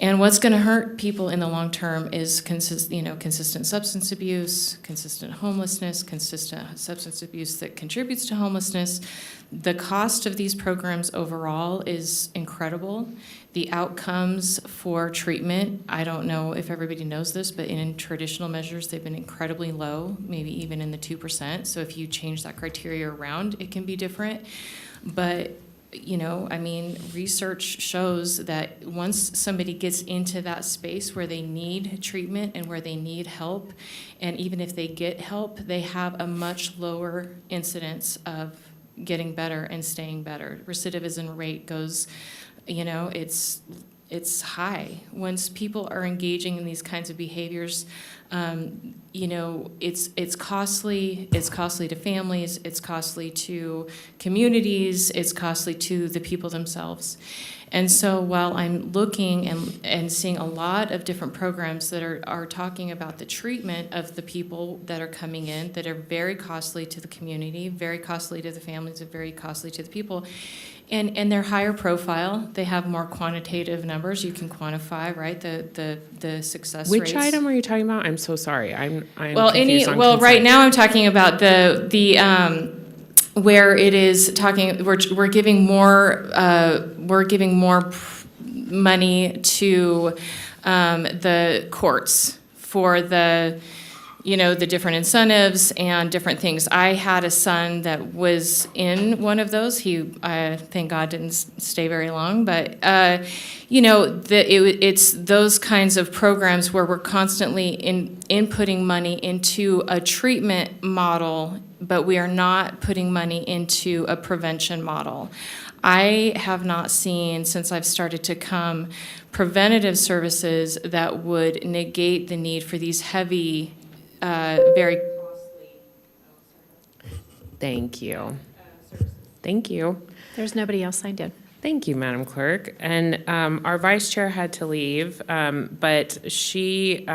And what's going to hurt people in the long term is consistent substance abuse, consistent homelessness, consistent substance abuse that contributes to homelessness. The cost of these programs overall is incredible. The outcomes for treatment, I don't know if everybody knows this, but in traditional measures, they've been incredibly low, maybe even in the 2%. So if you change that criteria around, it can be different. But research shows that once somebody gets into that space where they need treatment and where they need help, and even if they get help, they have a much lower incidence of getting better and staying better. Recidivism rate goes, it's high. Once people are engaging in these kinds of behaviors, it's costly. It's costly to families. It's costly to communities. It's costly to the people themselves. And so while I'm looking and seeing a lot of different programs that are talking about the treatment of the people that are coming in, that are very costly to the community, very costly to the families, and very costly to the people, and they're higher profile, they have more quantitative numbers you can quantify, right? The success rates. Which item are you talking about? I'm so sorry. I'm Well, confused on right consent. now I'm talking about the where it is talking, we're giving more money to the courts for the different incentives and different things. I had a son that was in one of those. He, thank God, didn't stay very long. But it's those kinds of programs where we're constantly inputting money into a treatment model, but we are not putting money into a prevention model. I have not seen, since I've started to come, preventative services that would negate the need for these heavy, very costly. Thank you. Thank you. There's nobody else signed in. Thank you, Madam Clerk. And our vice chair had to leave, but she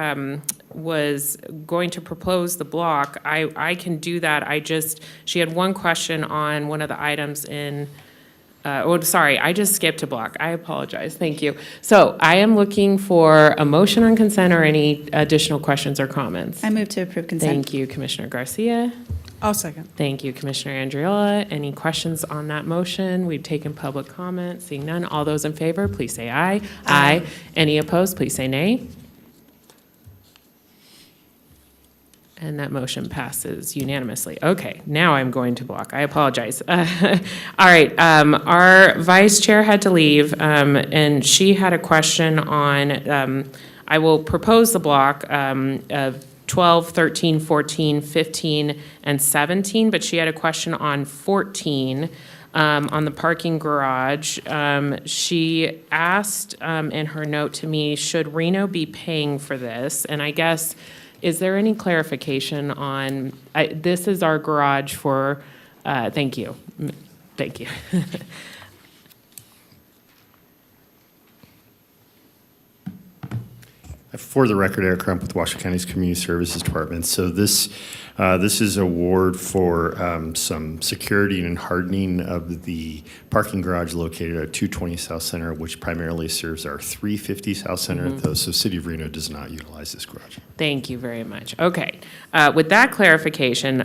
was going to propose the block. I can do that. She had one question on one of the items in Sorry, I just skipped a block. I apologize. Thank you. So I am looking for a motion on consent or any additional questions or comments. I move to approve consent. Thank you, Commissioner Garcia. I'll second. Thank you, Commissioner Andriola. Any questions on that motion? We've taken public comment. Seeing none, all those in favor, please say aye. Aye. Any opposed, please say nay. And that motion passes unanimously. Okay, now I'm going to block. I apologize. All right, our vice chair had to leave, and she had a question on, I will propose the block of 12, 13, 14, 15, and 17, but she had a question on 14, on the parking garage. She asked in her note to me, should Reno be paying for this? And I guess, is there any clarification on, this is our garage for, thank you. Thank you. For the record, Eric Crump with Washoe County's Community Services Department. So this is award for some security and hardening of the parking garage located at 220 South Center, which primarily serves our 350 South Center, though, so City of Reno does not utilize this garage. Thank you very much. Okay. With that clarification,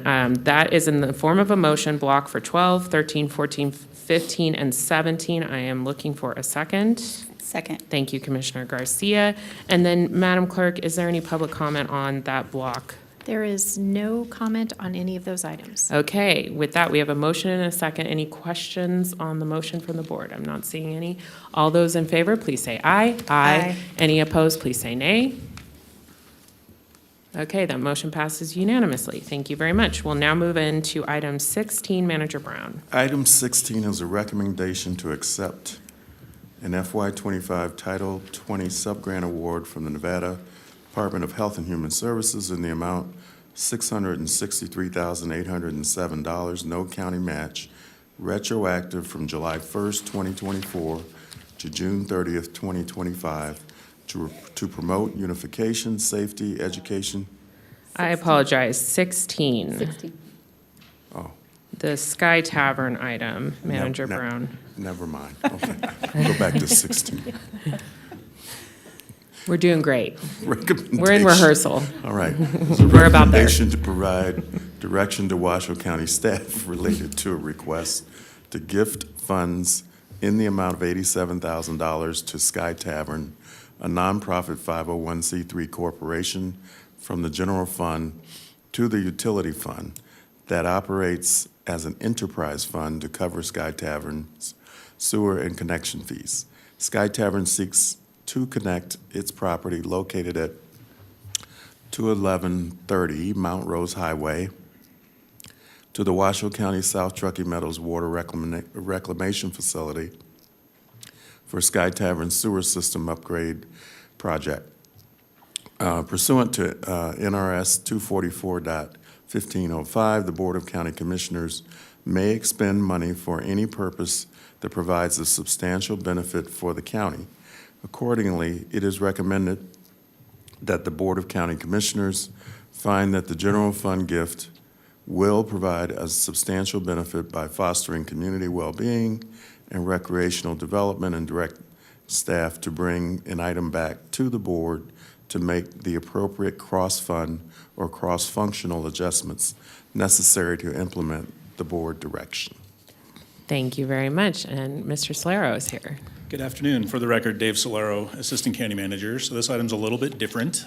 that is in the form of a motion block for 12, 13, 14, 15, and 17. I am looking for a second. Second. Thank you, Commissioner Garcia. And then, Madam Clerk, is there any public comment on that block? There is no comment on any of those items. Okay, with that, we have a motion and a second. Any questions on the motion from the board? I'm not seeing any. All those in favor, please say aye. Aye. Any opposed, please say nay. Okay, that motion passes unanimously. Thank you very much. We'll now move into item 16, Manager Brown. Item 16 is a recommendation to accept an FY25 Title 20 Subgrant Award from the Nevada Department of Health and Human Services in the amount $663,807, no county match, retroactive from July 1st, 2024 to June 30th, 2025, to promote unification, safety, education. I apologize, 16. 16. Oh. The Sky Tavern item, Manager Brown. Never mind. Okay. Go back to 16. We're doing great. Recommendation. We're in rehearsal. All right. There's a We're about there. recommendation to provide direction to Washoe County staff related to a request to gift funds in the amount of $87,000 to Sky Tavern, a nonprofit 501c3 corporation, from the general fund to the utility fund that operates as an enterprise fund to cover Sky Tavern's sewer and connection fees. Sky Tavern seeks to connect its property located at 21130 Mount Rose Highway to the Washoe County South Truckee Meadows Water Reclamation Facility for Sky Tavern Sewer System Upgrade Project. Pursuant to NRS 244.1505, the Board of County Commissioners may expend money for any purpose that provides a substantial benefit for the county. Accordingly, it is recommended that the Board of County Commissioners find that the general fund gift will provide a substantial benefit by fostering community well-being and recreational development, and direct staff to bring an item back to the board to make the appropriate cross-fund or cross-functional adjustments necessary to implement the board direction. Thank you very much. And Mr. Solero is here. Good afternoon. For the record, Dave Solero, Assistant County Manager. So this item's a little bit different.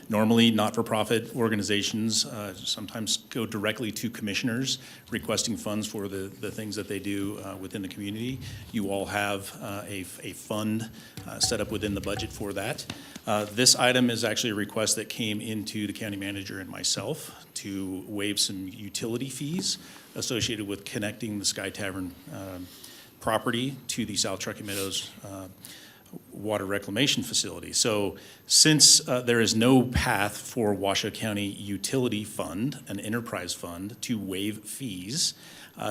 Normally, not-for-profit organizations sometimes go directly to commissioners requesting funds for the things that they do within the community. You all have a fund set up within the budget for that. This item is actually a request that came into the county manager and myself to waive some utility fees associated with connecting the Sky Tavern property to the South Truckee Meadows water reclamation facility. So since there is no path for Washoe County Utility Fund, an enterprise fund, to waive fees,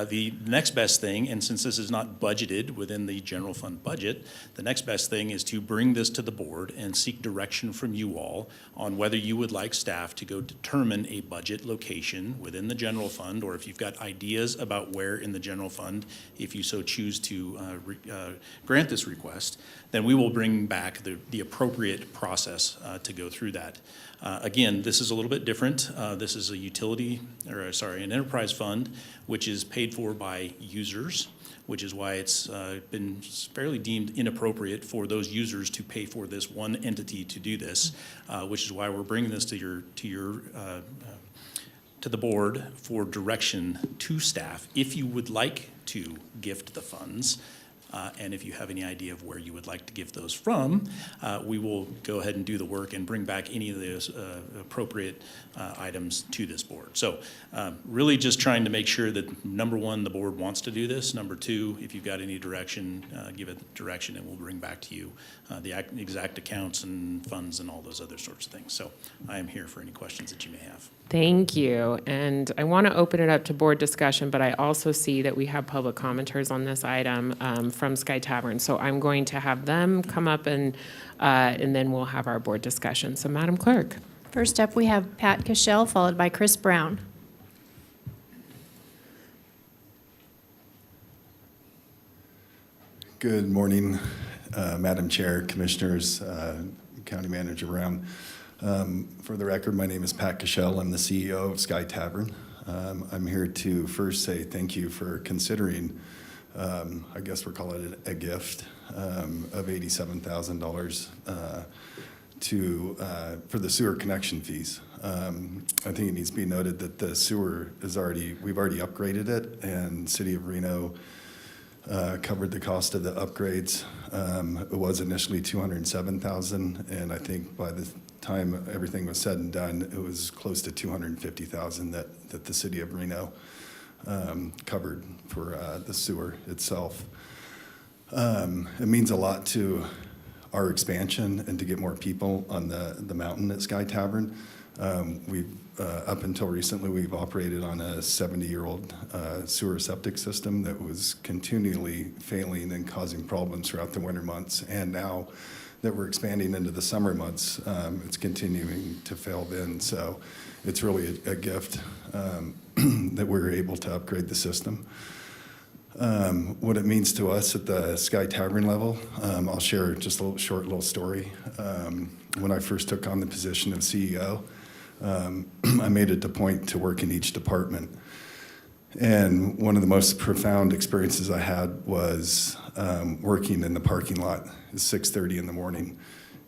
the next best thing, and since this is not budgeted within the general fund budget, the next best thing is to bring this to the board and seek direction from you all on whether you would like staff to go determine a budget location within the general fund, or if you've got ideas about where in the general fund, if you so choose to grant this request, then we will bring back the appropriate process to go through that. Again, this is a little bit different. This is a an enterprise fund, which is paid for by users, which is why it's been fairly deemed inappropriate for those users to pay for this one entity to do this, which is why we're bringing this to the board for direction to staff. If you would like to gift the funds, and if you have any idea of where you would like to give those from, we will go ahead and do the work and bring back any of those appropriate items to this board. So really just trying to make sure that, number one, the board wants to do this. Number two, if you've got any direction, give it direction, and we'll bring back to you the exact accounts and funds and all those other sorts of things. So I am here for any questions that you may have. Thank you. And I want to open it up to board discussion, but I also see that we have public commenters on this item from Sky Tavern. So I'm going to have them come up and then we'll have our board discussion. So Madam Clerk. First up, we have Pat Cashell, followed by Chris Brown. Good morning, Madam Chair, Commissioners, County Manager Brown. For the record, my name is Pat Cashell. I'm the CEO of Sky Tavern. I'm here to first say thank you for considering, I guess we're calling it a gift, of $87,000 for the sewer connection fees. I think it needs to be noted that the sewer is we've already upgraded it, and City of Reno covered the cost of the upgrades. It was initially $207,000, and I think by the time everything was said and done, it was close to $250,000 that the City of Reno covered for the sewer itself. It means a lot to our expansion and to get more people on the mountain at Sky Tavern. We've up until recently, we've operated on a 70-year-old sewer septic system that was continually failing and causing problems throughout the winter months. And now that we're expanding into the summer months, it's continuing to fail then. So it's really a gift that we're able to upgrade the system. What it means to us at the Sky Tavern level, I'll share just a short little story. When I first took on the position of CEO, I made it a point to work in each department. And one of the most profound experiences I had was working in the parking lot at 6:30 in the morning,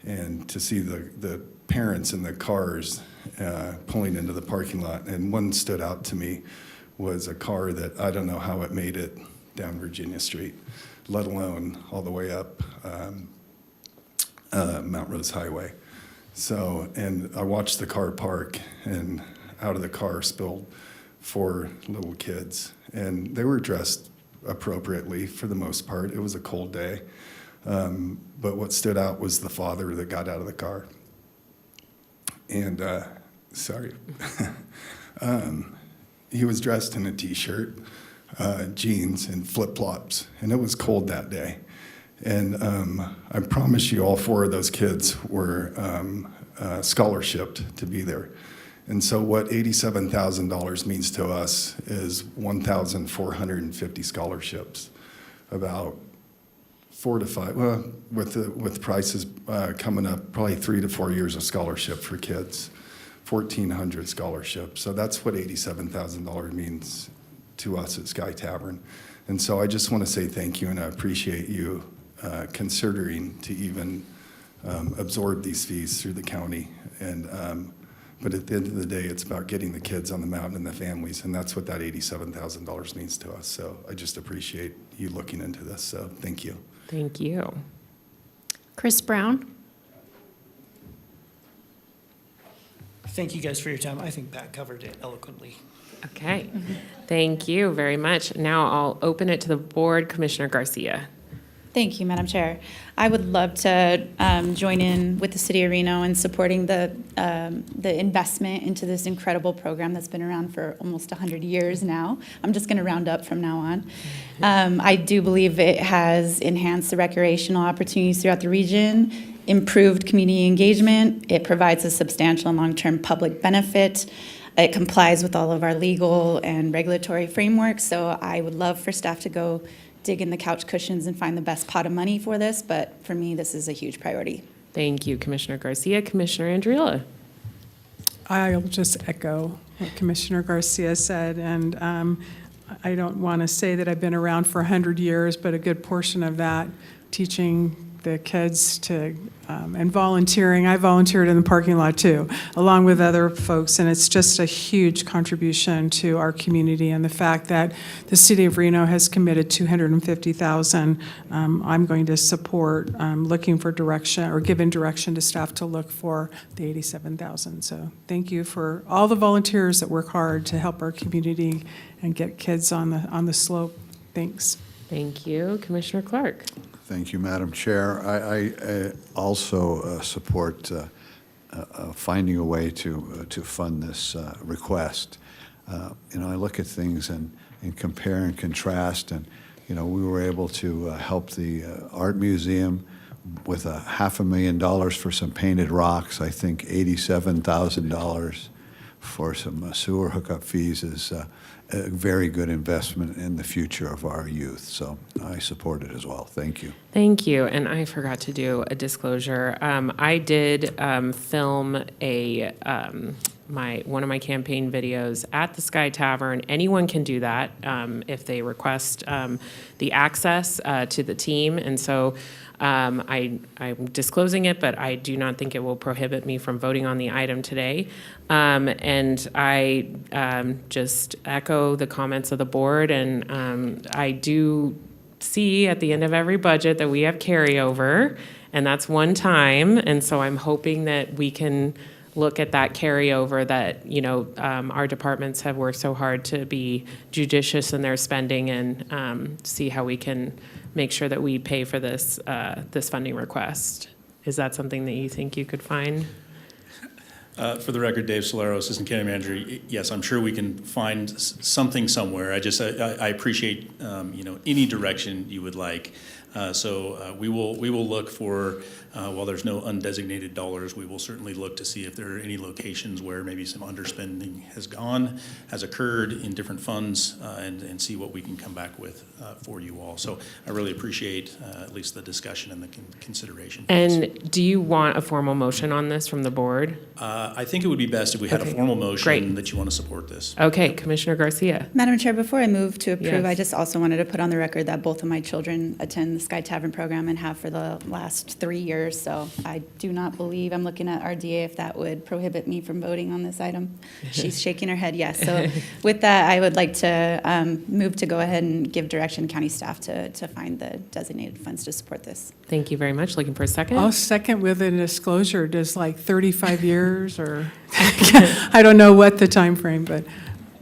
and to see the parents in the cars pulling into the parking lot. And one stood out to me was a car that I don't know how it made it down Virginia Street, let alone all the way up Mount Rose Highway. So, and I watched the car park, and out of the car spilled 4 little kids, and they were dressed appropriately for the most part. It was a cold day, but what stood out was the father that got out of the car. And, he was dressed in a t-shirt, jeans, and flip-flops, and it was cold that day. And I promise you all 4 of those kids were scholarshiped to be there. And so what $87,000 means to us is 1,450 scholarships, about 4 to 5, well, with prices coming up, probably 3 to 4 years of scholarship for kids, 1,400 scholarships. So that's what $87,000 means to us at Sky Tavern. And so I just want to say thank you, and I appreciate you considering to even absorb these fees through the county. And but at the end of the day, it's about getting the kids on the mountain and the families, and that's what that $87,000 means to us. So I just appreciate you looking into this. So thank you. Thank you. Chris Brown. Thank you guys for your time. I think Pat covered it eloquently. Okay. Thank you very much. Now I'll open it to the board. Commissioner Garcia. Thank you, Madam Chair. I would love to join in with the City of Reno in supporting the investment into this incredible program that's been around for almost 100 years now. I'm just going to round up from now on. I do believe it has enhanced the recreational opportunities throughout the region, improved community engagement. It provides a substantial and long-term public benefit. It complies with all of our legal and regulatory frameworks. So I would love for staff to go dig in the couch cushions and find the best pot of money for this, but for me, this is a huge priority. Thank you, Commissioner Garcia. Commissioner Andriola. I'll just echo what Commissioner Garcia said, and I don't want to say that I've been around for 100 years, but a good portion of that teaching the kids to, and volunteering. I volunteered in the parking lot too, along with other folks, and it's just a huge contribution to our community. And the fact that the City of Reno has committed $250,000, I'm going to support looking for direction or giving direction to staff to look for the $87,000. So thank you for all the volunteers that work hard to help our community and get kids on the slope. Thanks. Thank you, Commissioner Clark. Thank you, Madam Chair. I also support finding a way to fund this request. I look at things and compare and contrast, and we were able to help the Art Museum with $500,000 for some painted rocks. I think $87,000 for some sewer hookup fees is a very good investment in the future of our youth. So I support it as well. Thank you. Thank you. And I forgot to do a disclosure. I did film one of my campaign videos at the Sky Tavern. Anyone can do that if they request the access to the team. And so I'm disclosing it, but I do not think it will prohibit me from voting on the item today. And I just echo the comments of the board, and I do see at the end of every budget that we have carryover, and that's one time. And so I'm hoping that we can look at that carryover that, our departments have worked so hard to be judicious in their spending, and see how we can make sure that we pay for this funding request. Is that something that you think you could find? For the record, Dave Solero, Assistant County Manager. Yes, I'm sure we can find something somewhere. I appreciate any direction you would like. So we will look for, while there's no undesignated dollars, we will certainly look to see if there are any locations where maybe some underspending has occurred in different funds, and see what we can come back with for you all. So I really appreciate at least the discussion and the consideration. And do you want a formal motion on this from the board? I think it would be best if we had a formal motion that you want to support this. Okay, Commissioner Garcia. Madam Chair, before I move to approve, Yes. I just also wanted to put on the record that both of my children attend the Sky Tavern program and have for the last 3 years. So I do not believe, I'm looking at our DA, if that would prohibit me from voting on this item. She's shaking her head, yes. So with that, I would like to move to go ahead and give direction to county staff to find the designated funds to support this. Thank you very much. Looking for a second? I'll second with a disclosure. Does 35 years or, I don't know what the time frame, but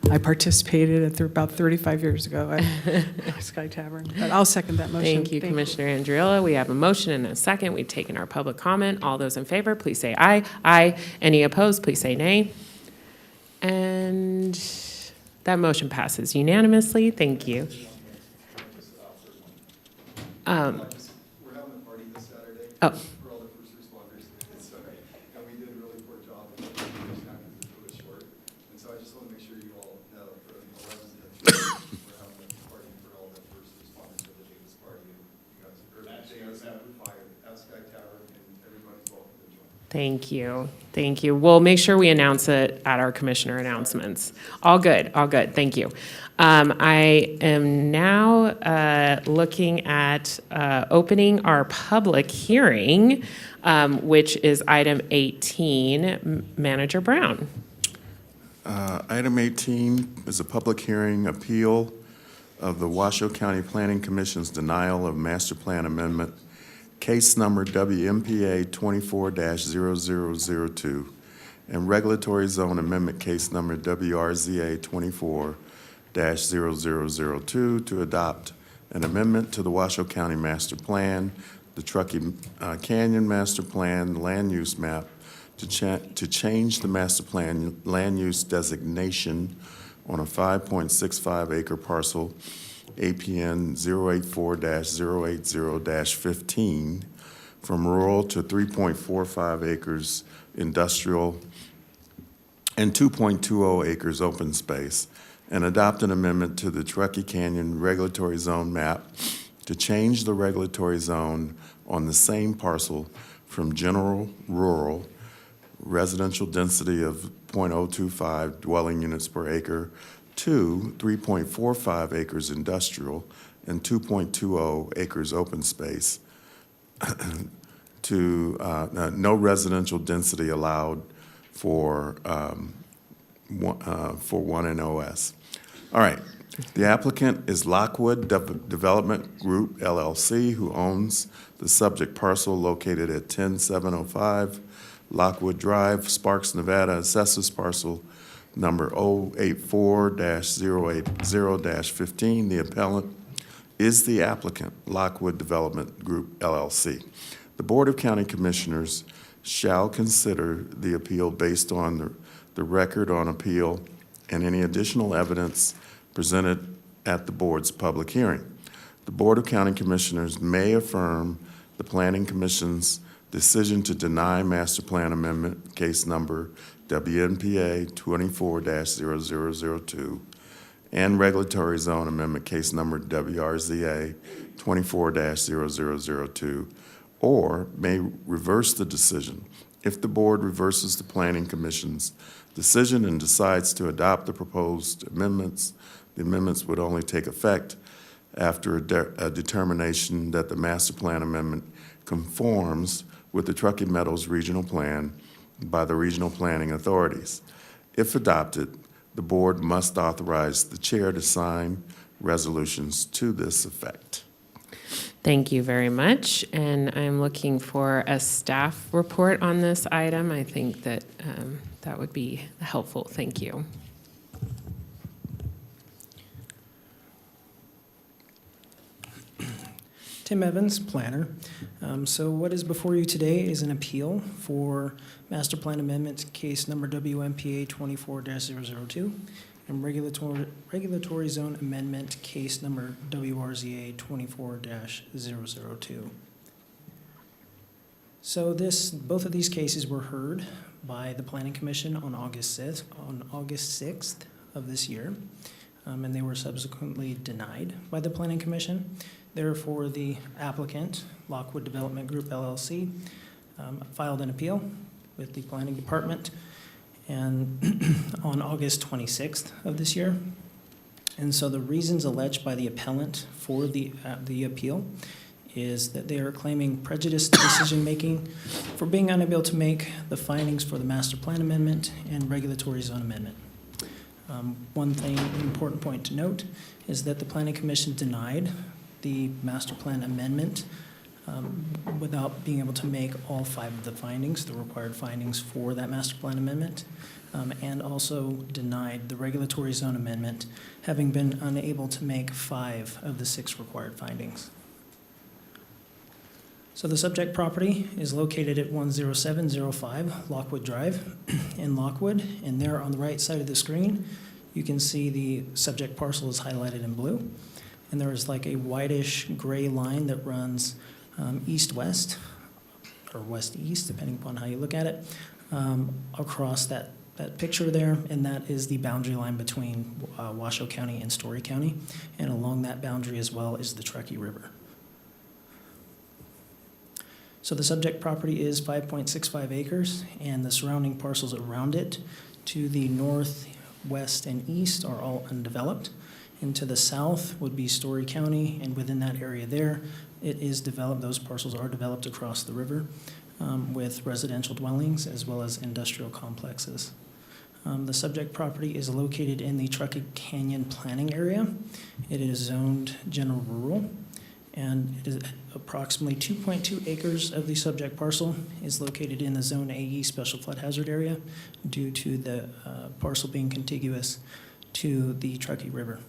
I participated about 35 years ago at Sky Tavern. But I'll second that motion. Thank you, Commissioner Andriola. We have a motion and a second. We've taken our public comment. All those in favor, please say aye. Aye. Any opposed, please say nay. And that motion passes unanimously. Thank you. We're having a party this Saturday Oh. for all the first responders. Sorry. And we did a really poor job of it. It was short. And so I just want to make sure you all know from 11 to 3, we're having a party for all the first responders for the Davis party. And you guys are fired at Sky Tavern, and everybody's welcome to join. Thank you. Thank you. We'll make sure we announce it at our commissioner announcements. All good. All good. Thank you. I am now looking at opening our public hearing, which is item 18. Manager Brown. Item 18 is a public hearing appeal of the Washoe County Planning Commission's denial of master plan amendment, case number WMPA 24-0002, and regulatory zone amendment case number WRZA 24-0002 to adopt an amendment to the Washoe County Master Plan, the Truckee Canyon Master Plan, land use map, to change the master plan land use designation on a 5.65 acre parcel, APN 084-080-15, from rural to 3.45 acres industrial and 2.20 acres open space, and adopt an amendment to the Truckee Canyon regulatory zone map to change the regulatory zone on the same parcel from general rural residential density of 0.025 dwelling units per acre to 3.45 acres industrial and 2.20 acres open space to no residential density allowed for one NOS. All right. The applicant is Lockwood Development Group LLC, who owns the subject parcel located at 10705 Lockwood Drive, Sparks, Nevada, assessors parcel number 084-080-15. The appellant is the applicant, Lockwood Development Group LLC. The Board of County Commissioners shall consider the appeal based on the record on appeal and any additional evidence presented at the board's public hearing. The Board of County Commissioners may affirm the Planning Commission's decision to deny Master Plan Amendment, case number WNPA 24-0002, and Regulatory Zone Amendment, case number WRZA 24-0002, or may reverse the decision. If the board reverses the Planning Commission's decision and decides to adopt the proposed amendments, the amendments would only take effect after a determination that the Master Plan Amendment conforms with the Truckee Meadows Regional Plan by the regional planning authorities. If adopted, the board must authorize the chair to sign resolutions to this effect. Thank you very much. And I'm looking for a staff report on this item. I think that that would be helpful. Thank you. Tim Evans, planner. So what is before you today is an appeal for Master Plan Amendment case number WMPA 24-002 and regulatory zone amendment case number WRZA 24-002. So both of these cases were heard by the Planning Commission on August 6th of this year, and they were subsequently denied by the Planning Commission. Therefore, the applicant, Lockwood Development Group LLC, filed an appeal with the Planning Department and on August 26th of this year. And so the reasons alleged by the appellant for the appeal is that they are claiming prejudiced decision-making for being unable to make the findings for the Master Plan Amendment and Regulatory Zone Amendment. One thing, an important point to note, is that the Planning Commission denied the Master Plan Amendment without being able to make all 5 of the findings, the required findings for that Master Plan Amendment, and also denied the Regulatory Zone Amendment, having been unable to make 5 of the 6 required findings. So the subject property is located at 10705 Lockwood Drive in Lockwood, and there on the right side of the screen, you can see the subject parcel is highlighted in blue. And there is like a whitish gray line that runs east-west, or west-east, depending upon how you look at it, across that picture there, and that is the boundary line between Washoe County and Story County. And along that boundary as well is the Truckee River. So the subject property is 5.65 acres, and the surrounding parcels around it to the north, west, and east are all undeveloped. And to the south would be Story County, and within that area there, it is developed, those parcels are developed across the river with residential dwellings as well as industrial complexes. The subject property is located in the Truckee Canyon planning area. It is zoned general rural, and it is approximately 2.2 acres of the subject parcel is located in the Zone AE Special Flood Hazard Area due to the parcel being contiguous to the Truckee River.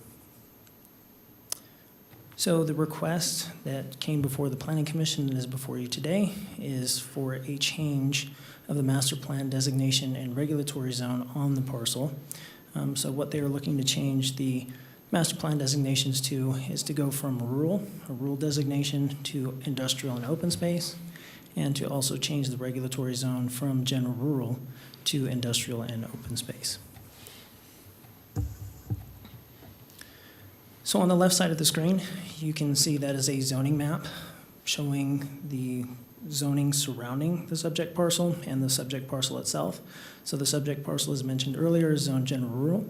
So the request that came before the Planning Commission and is before you today is for a change of the master plan designation and regulatory zone on the parcel. So what they are looking to change the master plan designations to is to go from a rural designation to industrial and open space, and to also change the regulatory zone from general rural to industrial and open space. So on the left side of the screen, you can see that is a zoning map showing the zoning surrounding the subject parcel and the subject parcel itself. So the subject parcel, as mentioned earlier, is zoned general rural,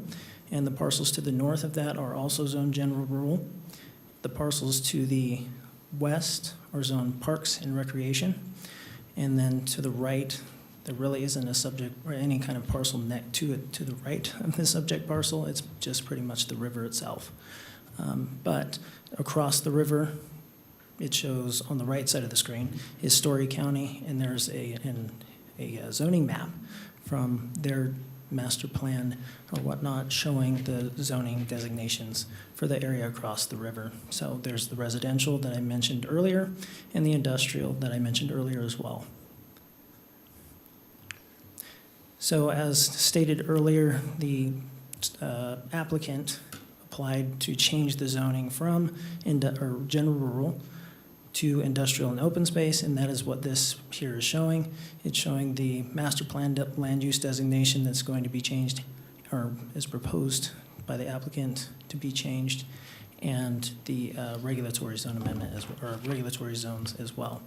and the parcels to the north of that are also zoned general rural. The parcels to the west are zoned parks and recreation, and then to the right, there really isn't a subject or any kind of parcel next to it to the right of the subject parcel. It's just pretty much the river itself. But across the river, it shows on the right side of the screen is Story County, and there's a zoning map from their master plan or whatnot showing the zoning designations for the area across the river. So there's the residential that I mentioned earlier and the industrial that I mentioned earlier as well. So as stated earlier, the applicant applied to change the zoning from general rural to industrial and open space, and that is what this here is showing. It's showing the master plan land use designation that's going to be changed, or is proposed by the applicant to be changed, and the regulatory zone amendment, or regulatory zones as well.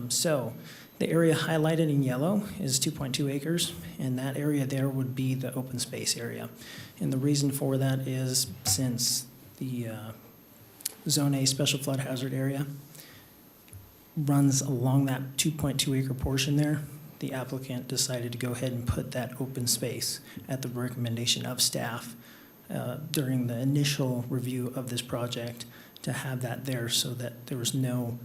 So the area highlighted in yellow is 2.2 acres, and that area there would be the open space area. And the reason for that is since the Zone A special flood hazard area runs along that 2.2 acre portion there, the applicant decided to go ahead and put that open space at the recommendation of staff during the initial review of this project, to have that there so that there was no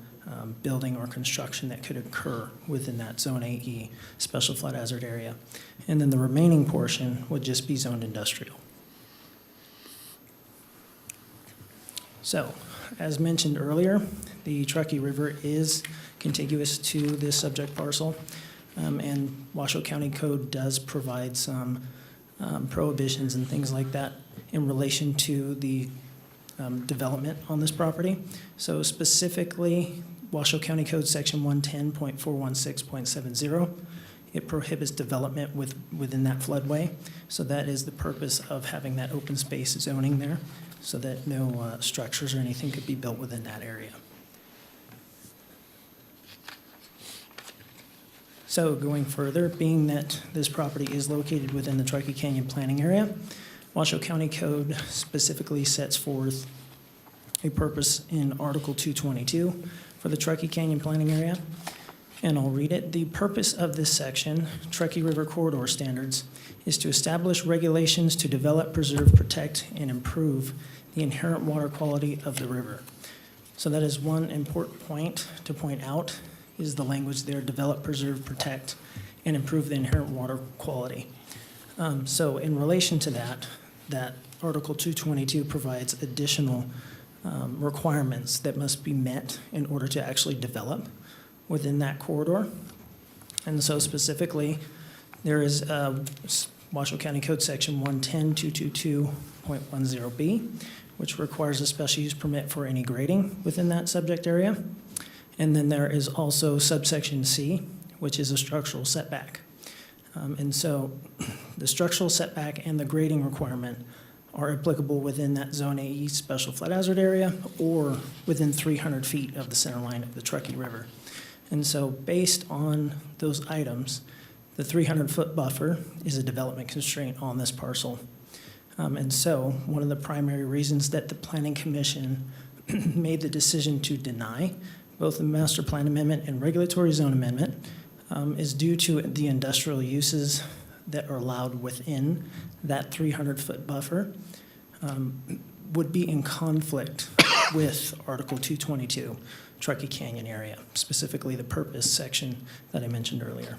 building or construction that could occur within that Zone AE special flood hazard area. And then the remaining portion would just be zoned industrial. So, as mentioned earlier, the Truckee River is contiguous to this subject parcel, and Washoe County Code does provide some prohibitions and things like that in relation to the development on this property. So specifically, Washoe County Code Section 110.416.70, it prohibits development within that floodway. So that is the purpose of having that open space zoning there, so that no structures or anything could be built within that area. So going further, being that this property is located within the Truckee Canyon planning area, Washoe County Code specifically sets forth a purpose in Article 222 for the Truckee Canyon planning area. And I'll read it. The purpose of this section, Truckee River Corridor Standards, is to establish regulations to develop, preserve, protect, and improve the inherent water quality of the river. So that is one important point to point out, is the language there: develop, preserve, protect, and improve the inherent water quality. So in relation to that Article 222 provides additional requirements that must be met in order to actually develop within that corridor. And so specifically, there is Washoe County Code Section 110.222.10B, which requires a special use permit for any grading within that subject area. And then there is also subsection C, which is a structural setback. And so the structural setback and the grading requirement are applicable within that Zone AE special flood hazard area or within 300 feet of the center line of the Truckee River. And so based on those items, the 300-foot buffer is a development constraint on this parcel. And so one of the primary reasons that the Planning Commission made the decision to deny both the master plan amendment and regulatory zone amendment is due to the industrial uses that are allowed within that 300-foot buffer would be in conflict with Article 222, Truckee Canyon area, specifically the purpose section that I mentioned earlier.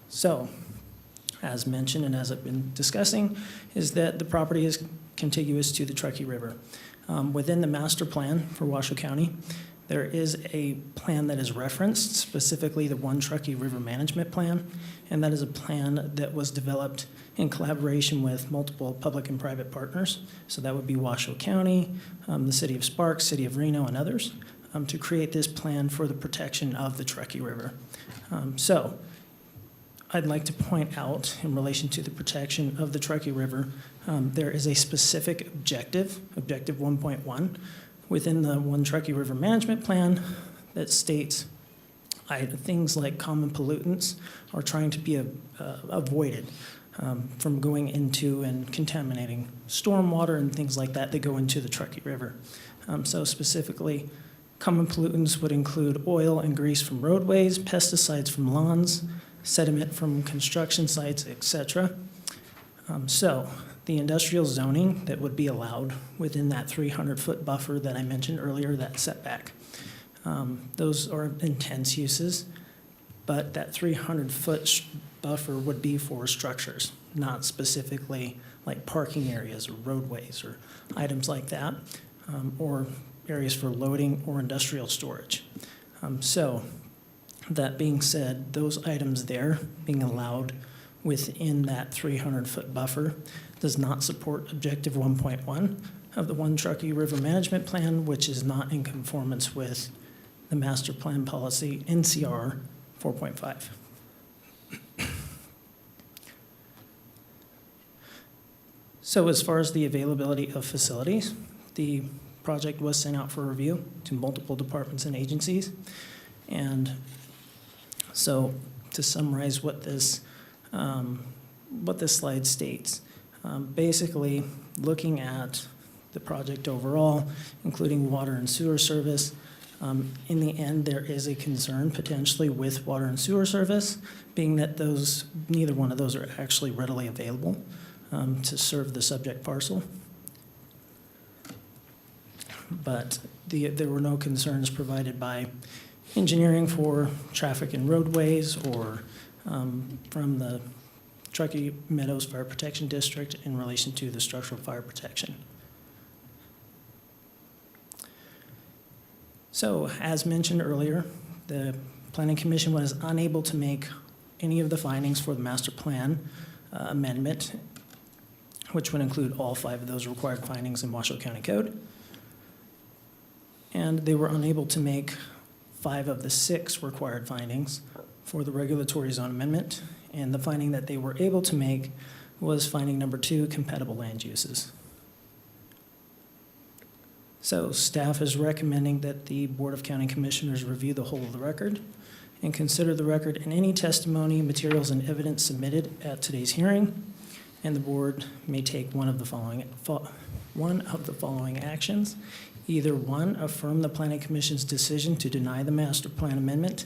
So, as mentioned and as I've been discussing, is that the property is contiguous to the Truckee River. Within the master plan for Washoe County, there is a plan that is referenced, specifically the One Truckee River Management Plan, and that is a plan that was developed in collaboration with multiple public and private partners. So that would be Washoe County, the City of Sparks, City of Reno, and others, to create this plan for the protection of the Truckee River. So I'd like to point out, in relation to the protection of the Truckee River, there is a specific objective, Objective 1.1, within the One Truckee River Management Plan that states things like common pollutants are trying to be avoided from going into and contaminating stormwater and things like that that go into the Truckee River. So specifically, common pollutants would include oil and grease from roadways, pesticides from lawns, sediment from construction sites, etc. So the industrial zoning that would be allowed within that 300-foot buffer that I mentioned earlier, that setback, those are intense uses, but that 300-foot buffer would be for structures, not specifically like parking areas or roadways or items like that, or areas for loading or industrial storage. So that being said, those items there being allowed within that 300-foot buffer does not support Objective 1.1 of the One Truckee River Management Plan, which is not in conformance with the Master Plan Policy NCR 4.5. So as far as the availability of facilities, the project was sent out for review to multiple departments and agencies. And so to summarize what this slide states, basically looking at the project overall, including water and sewer service, in the end, there is a concern potentially with water and sewer service, being that neither one of those are actually readily available to serve the subject parcel. But there were no concerns provided by engineering for traffic and roadways or from the Truckee Meadows Fire Protection District in relation to the structural fire protection. So, as mentioned earlier, the Planning Commission was unable to make any of the findings for the master plan amendment, which would include all 5 of those required findings in Washoe County Code. And they were unable to make 5 of the 6 required findings for the regulatory zone amendment. And the finding that they were able to make was finding number 2, compatible land uses. So staff is recommending that the Board of County Commissioners review the whole of the record and consider the record and any testimony, materials, and evidence submitted at today's hearing. And the board may take one of the following actions. Either 1, affirm the Planning Commission's decision to deny the master plan amendment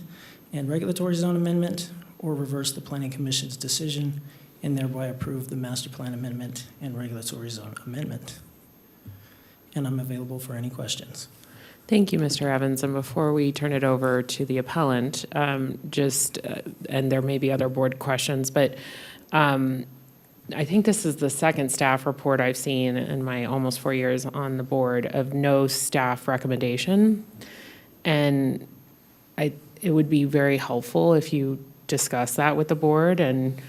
and regulatory zone amendment, or reverse the Planning Commission's decision and thereby approve the master plan amendment and regulatory zone amendment. And I'm available for any questions. Thank you, Mr. Evans. And before we turn it over to the appellant, and there may be other board questions, but I think this is the second staff report I've seen in my almost 4 years on the board of no staff recommendation. And it would be very helpful if you discuss that with the board and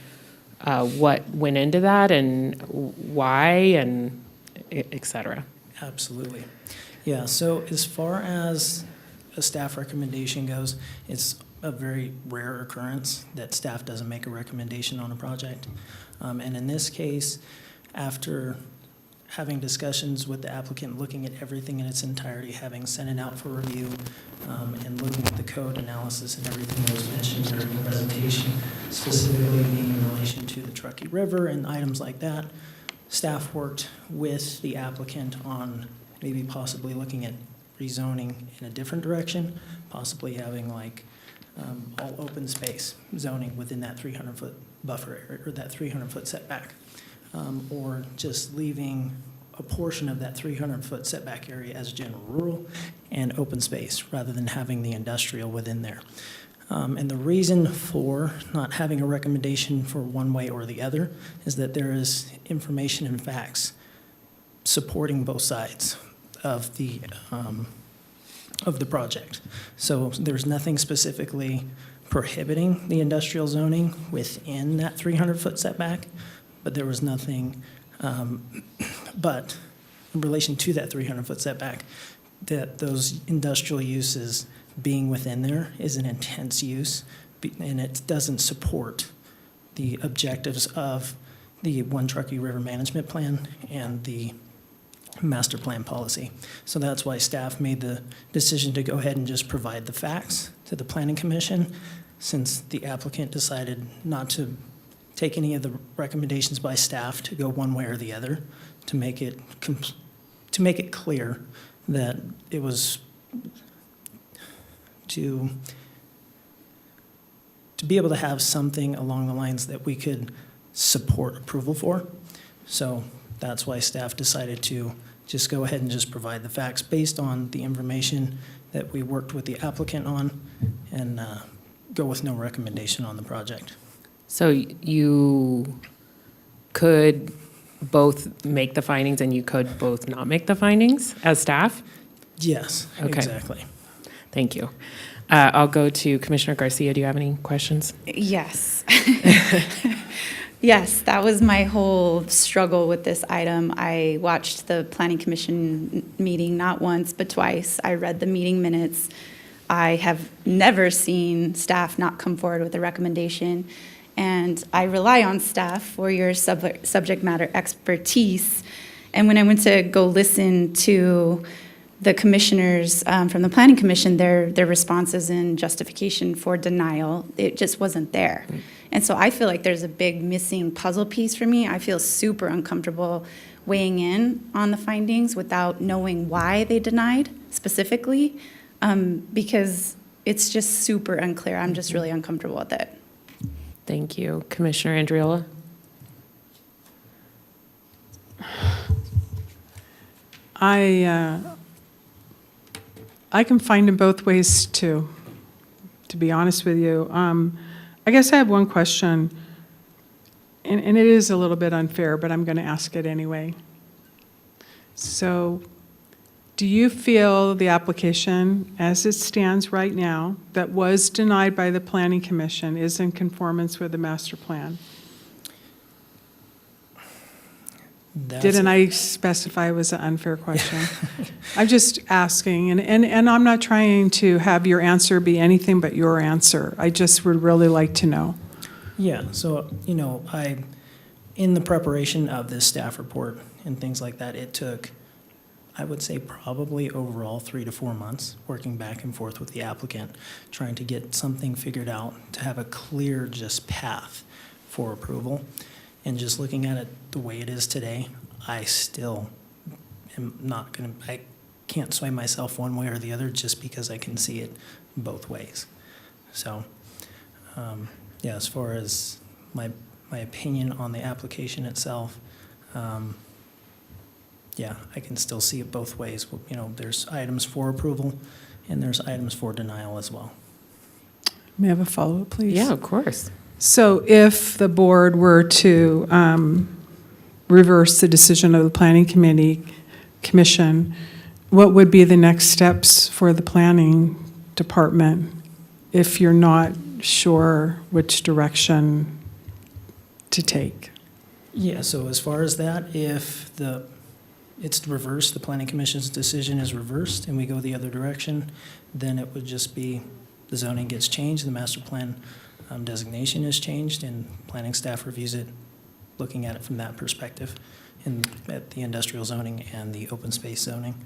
what went into that and why and et cetera. Absolutely. Yeah, so as far as a staff recommendation goes, it's a very rare occurrence that staff doesn't make a recommendation on a project. And in this case, after having discussions with the applicant, looking at everything in its entirety, having sent it out for review, and looking at the code analysis and everything that was mentioned during the presentation, specifically being in relation to the Truckee River and items like that, staff worked with the applicant on maybe possibly looking at rezoning in a different direction, possibly having like all open space zoning within that 300-foot buffer area, or that 300-foot setback, or just leaving a portion of that 300-foot setback area as general rural and open space rather than having the industrial within there. And the reason for not having a recommendation for one way or the other is that there is information and facts supporting both sides of the project. So there's nothing specifically prohibiting the industrial zoning within that 300-foot setback, but there was nothing, but in relation to that 300-foot setback, that those industrial uses being within there is an intense use, and it doesn't support the objectives of the One Truckee River Management Plan and the master plan policy. So that's why staff made the decision to go ahead and just provide the facts to the Planning Commission, since the applicant decided not to take any of the recommendations by staff to go one way or the other, to make it clear that it was to be able to have something along the lines that we could support approval for. So that's why staff decided to just go ahead and just provide the facts based on the information that we worked with the applicant on, and go with no recommendation on the project. So you could both make the findings and you could both not make the findings as staff? Yes, Okay. exactly. Thank you. I'll go to Commissioner Garcia. Do you have any questions? Yes. Yes, that was my whole struggle with this item. I watched the Planning Commission meeting not once, but twice. I read the meeting minutes. I have never seen staff not come forward with a recommendation, and I rely on staff for your subject matter expertise. And when I went to go listen to the commissioners from the Planning Commission, their responses and justification for denial, it just wasn't there. And so I feel like there's a big missing puzzle piece for me. I feel super uncomfortable weighing in on the findings without knowing why they denied specifically, because it's just super unclear. I'm just really uncomfortable with it. Thank you. Commissioner Andriola? I can find them both ways too, to be honest with you. I guess I have one question, and it is a little bit unfair, but I'm going to ask it anyway. So, do you feel the application, as it stands right now, that was denied by the Planning Commission, is in conformance with the master plan? Didn't I specify it was an unfair question? I'm just asking, and I'm not trying to have your answer be anything but your answer. I just would really like to know. Yeah, so, in the preparation of this staff report and things like that, it took, I would say, probably overall 3 to 4 months, working back and forth with the applicant, trying to get something figured out, to have a clear just path for approval. And just looking at it the way it is today, I still am not going to, I can't sway myself one way or the other just because I can see it both ways. So, yeah, as far as my opinion on the application itself, yeah, I can still see it both ways. There's items for approval and there's items for denial as well. May I have a follow-up, please? Yeah, of course. So if the board were to reverse the decision of the Planning Commission, what would be the next steps for the Planning Department if you're not sure which direction to take? Yeah, so as far as that, if it's reversed, the Planning Commission's decision is reversed and we go the other direction, then it would just be the zoning gets changed, the master plan designation is changed, and planning staff reviews it, looking at it from that perspective, at the industrial zoning and the open space zoning.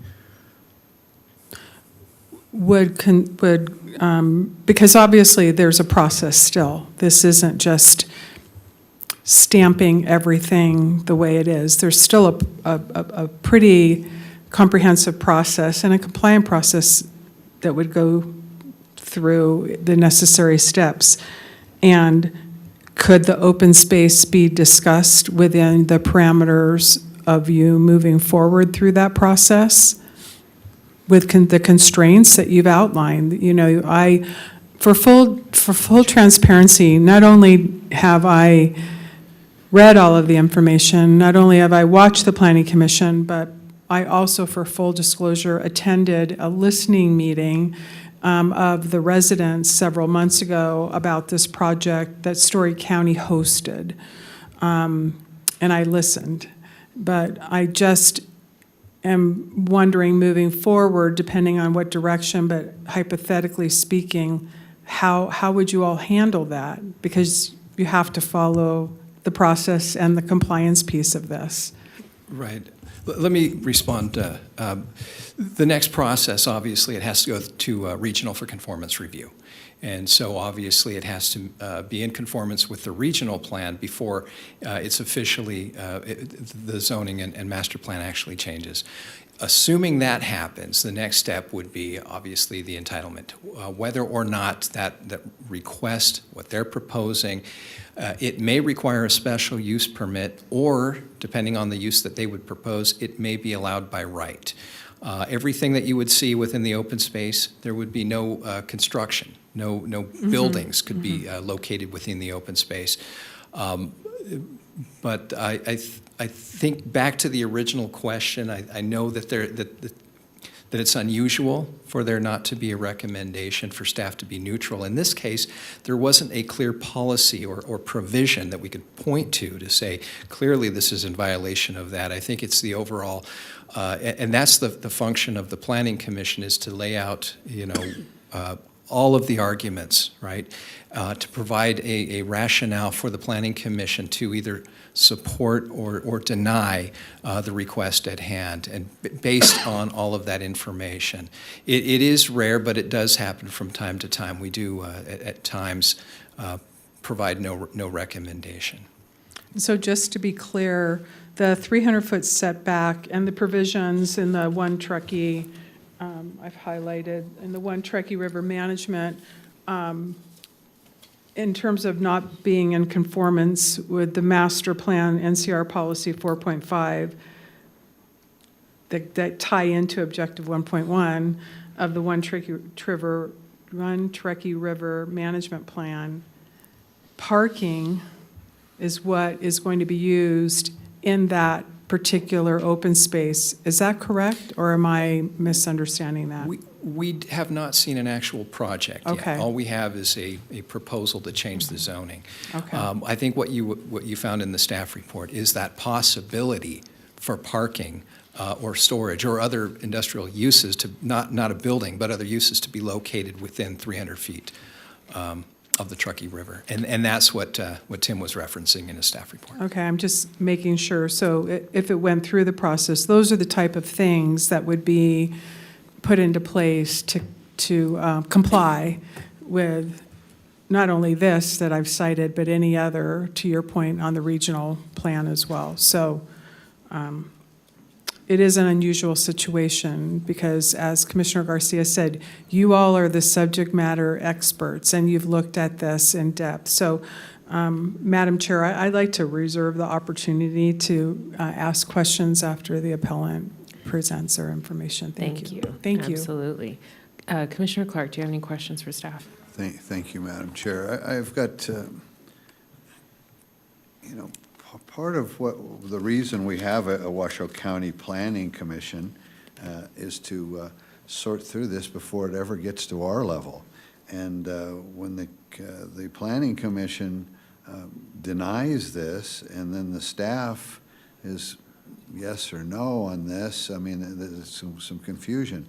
Because obviously there's a process still. This isn't just stamping everything the way it is. There's still a pretty comprehensive process and a compliant process that would go through the necessary steps. And could the open space be discussed within the parameters of you moving forward through that process with the constraints that you've outlined? For full transparency, not only have I read all of the information. Not only have I watched the Planning Commission, but I also, for full disclosure, attended a listening meeting of the residents several months ago about this project that Story County hosted. And I listened. But I just am wondering, moving forward, depending on what direction, but hypothetically speaking, how would you all handle that? Because you have to follow the process and the compliance piece of this. Right. Let me respond. The next process, obviously, it has to go to regional for conformance review. And so obviously it has to be in conformance with the regional plan before it's officially, the zoning and master plan actually changes. Assuming that happens, the next step would be obviously the entitlement. Whether or not that request, what they're proposing, it may require a special use permit, or depending on the use that they would propose, it may be allowed by right. Everything that you would see within the open space, there would be no construction, no buildings could be located within the open space. But I think back to the original question, I know that that it's unusual for there not to be a recommendation for staff to be neutral. In this case, there wasn't a clear policy or provision that we could point to say, clearly this is in violation of that. I think it's the overall, and that's the function of the Planning Commission, is to lay out, all of the arguments, right, to provide a rationale for the Planning Commission to either support or deny the request at hand, and based on all of that information. It is rare, but it does happen from time to time. We do, at times, provide no recommendation. So just to be clear, the 300-foot setback and the provisions in the One Truckee, I've highlighted, in the One Truckee River Management, in terms of not being in conformance with the master plan NCR policy 4.5 that tie into objective 1.1 of the One Truckee River Management Plan, parking is what is going to be used in that particular open space. Is that correct, or am I misunderstanding that? We have not seen an actual project yet. Okay. All we have is a proposal to change the zoning. Okay. I think what you found in the staff report is that possibility for parking or storage or other industrial uses, to not a building, but other uses to be located within 300 feet of the Truckee River. And that's what Tim was referencing in his staff report. Okay, I'm just making sure. So if it went through the process, those are the type of things that would be put into place to comply with not only this that I've cited, but any other, to your point, on the regional plan as well. So it is an unusual situation because, as Commissioner Garcia said, you all are the subject matter experts and you've looked at this in depth. So, Madam Chair, I'd like to reserve the opportunity to ask questions after the appellant presents their information. Thank you. Thank you. Absolutely. Commissioner Clark, do you have any questions for staff? Thank you, Madam Chair. I've got, part of the reason we have a Washoe County Planning Commission is to sort through this before it ever gets to our level. And when the Planning Commission denies this, and then the staff is yes or no on this, I mean, there's some confusion,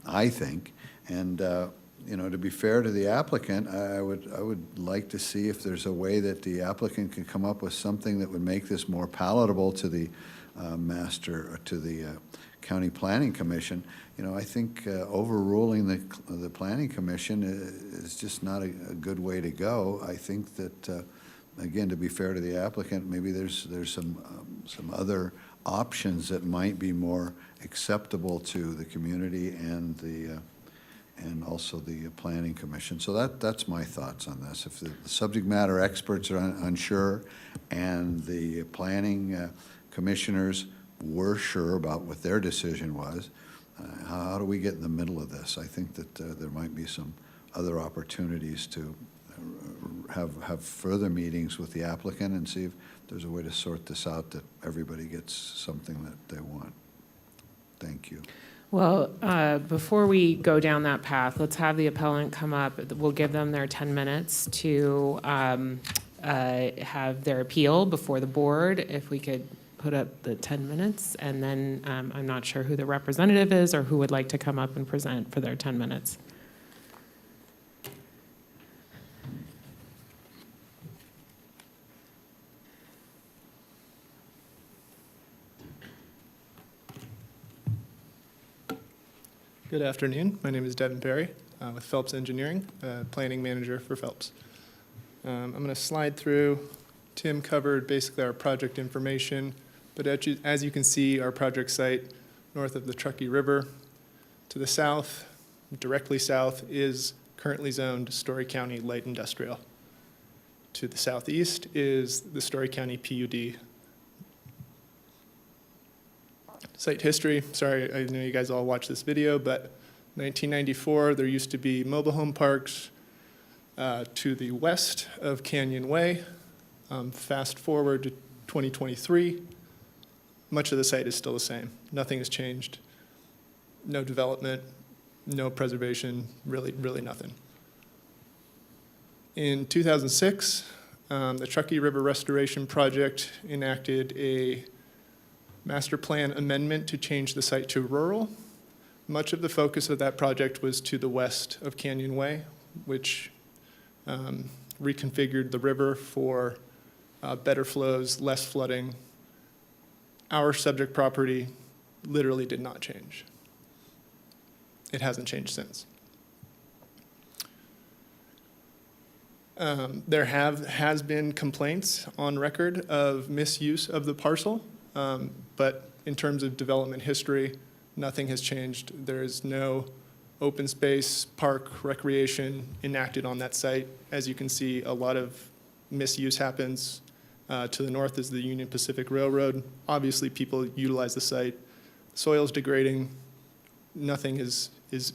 I think. And to be fair to the applicant, I would like to see if there's a way that the applicant can come up with something that would make this more palatable to the County Planning Commission. I think overruling the Planning Commission is just not a good way to go. I think that, again, to be fair to the applicant, maybe there's some other options that might be more acceptable to the community and also the Planning Commission. So that's my thoughts on this. If the subject matter experts are unsure and the planning commissioners were sure about what their decision was, how do we get in the middle of this? I think that there might be some other opportunities to have further meetings with the applicant and see if there's a way to sort this out, that everybody gets something that they want. Thank you. Well, before we go down that path, let's have the appellant come up. We'll give them their 10 minutes to have their appeal before the board. If we could put up the 10 minutes, and then I'm not sure who the representative is or who would like to come up and present for their 10 minutes. Good afternoon. My name is Devin Perry with Phelps Engineering, planning manager for Phelps. I'm going to slide through. Tim covered basically our project information, but as you can see, our project site north of the Truckee River. To the south, directly south, is currently zoned Story County Light Industrial. To the southeast is the Story County PUD. Site history, sorry, I know you guys all watched this video, but 1994, there used to be mobile home parks to the west of Canyon Way. Fast forward to 2023, much of the site is still the same. Nothing has changed. No development, no preservation, really nothing. In 2006, the Truckee River Restoration Project enacted a master plan amendment to change the site to rural. Much of the focus of that project was to the west of Canyon Way, which reconfigured the river for better flows, less flooding. Our subject property literally did not change. It hasn't changed since. There has been complaints on record of misuse of the parcel. But in terms of development history, nothing has changed. There is no open space, park, recreation enacted on that site. As you can see, a lot of misuse happens. To the north is the Union Pacific Railroad. Obviously, people utilize the site. Soil's degrading. Nothing is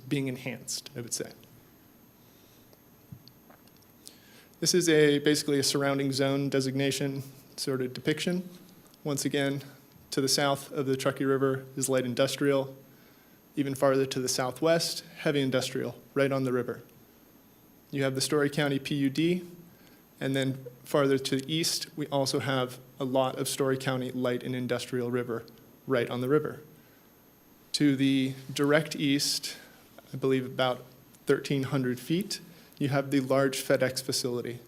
being enhanced, I would say. This is basically a surrounding zone designation sort of depiction. Once again, to the south of the Truckee River is light industrial. Even farther to the southwest, heavy industrial, right on the river. You have the Story County PUD, and then farther to the east, we also have a lot of Story County light and industrial river right on the river. To the direct east, I believe about 1,300 feet, you have the large FedEx facility.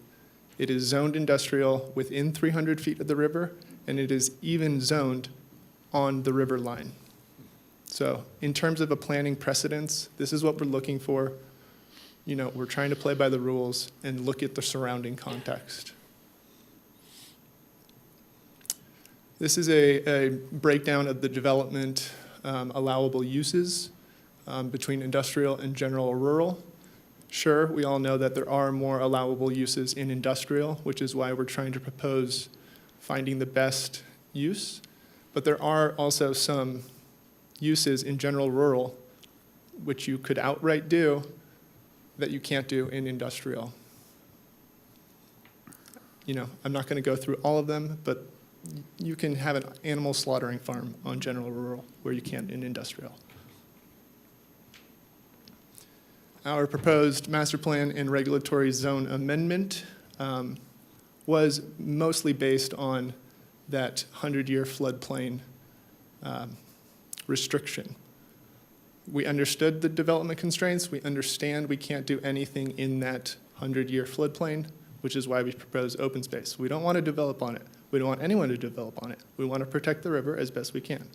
It is zoned industrial within 300 feet of the river, and it is even zoned on the river line. So in terms of a planning precedence, this is what we're looking for. You know, we're trying to play by the rules and look at the surrounding context. This is a breakdown of the development allowable uses between industrial and general or rural. Sure, we all know that there are more allowable uses in industrial, which is why we're trying to propose finding the best use. But there are also some uses in general rural which you could outright do that you can't do in industrial. You know, I'm not going to go through all of them, but you can have an animal slaughtering farm on general rural where you can't in industrial. Our proposed master plan and regulatory zone amendment was mostly based on that 100-year floodplain restriction. We understood the development constraints. We understand we can't do anything in that 100-year floodplain, which is why we propose open space. We don't want to develop on it. We don't want anyone to develop on it. We want to protect the river as best we can.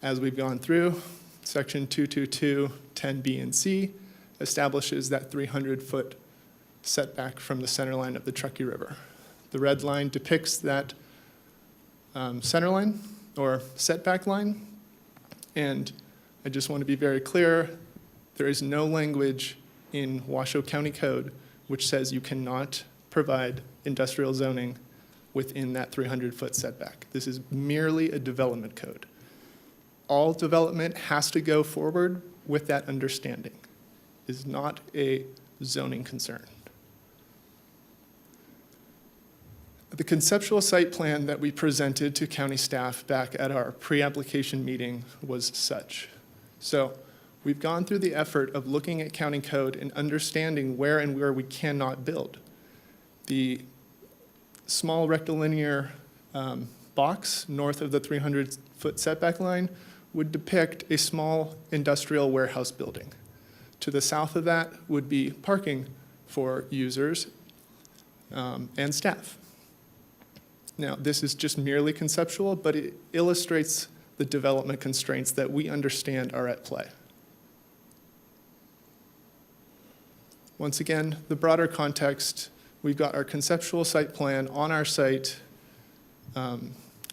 As we've gone through, Section 222, 10B and C establishes that 300-foot setback from the center line of the Truckee River. The red line depicts that center line or setback line, and I just want to be very clear, there is no language in Washoe County Code which says you cannot provide industrial zoning within that 300-foot setback. This is merely a development code. All development has to go forward with that understanding. It's not a zoning concern. The conceptual site plan that we presented to county staff back at our pre-application meeting was such. So we've gone through the effort of looking at county code and understanding where and where we cannot build. The small rectilinear box north of the 300-foot setback line would depict a small industrial warehouse building. To the south of that would be parking for users and staff. Now, this is just merely conceptual, but it illustrates the development constraints that we understand are at play. Once again, the broader context, we've got our conceptual site plan on our site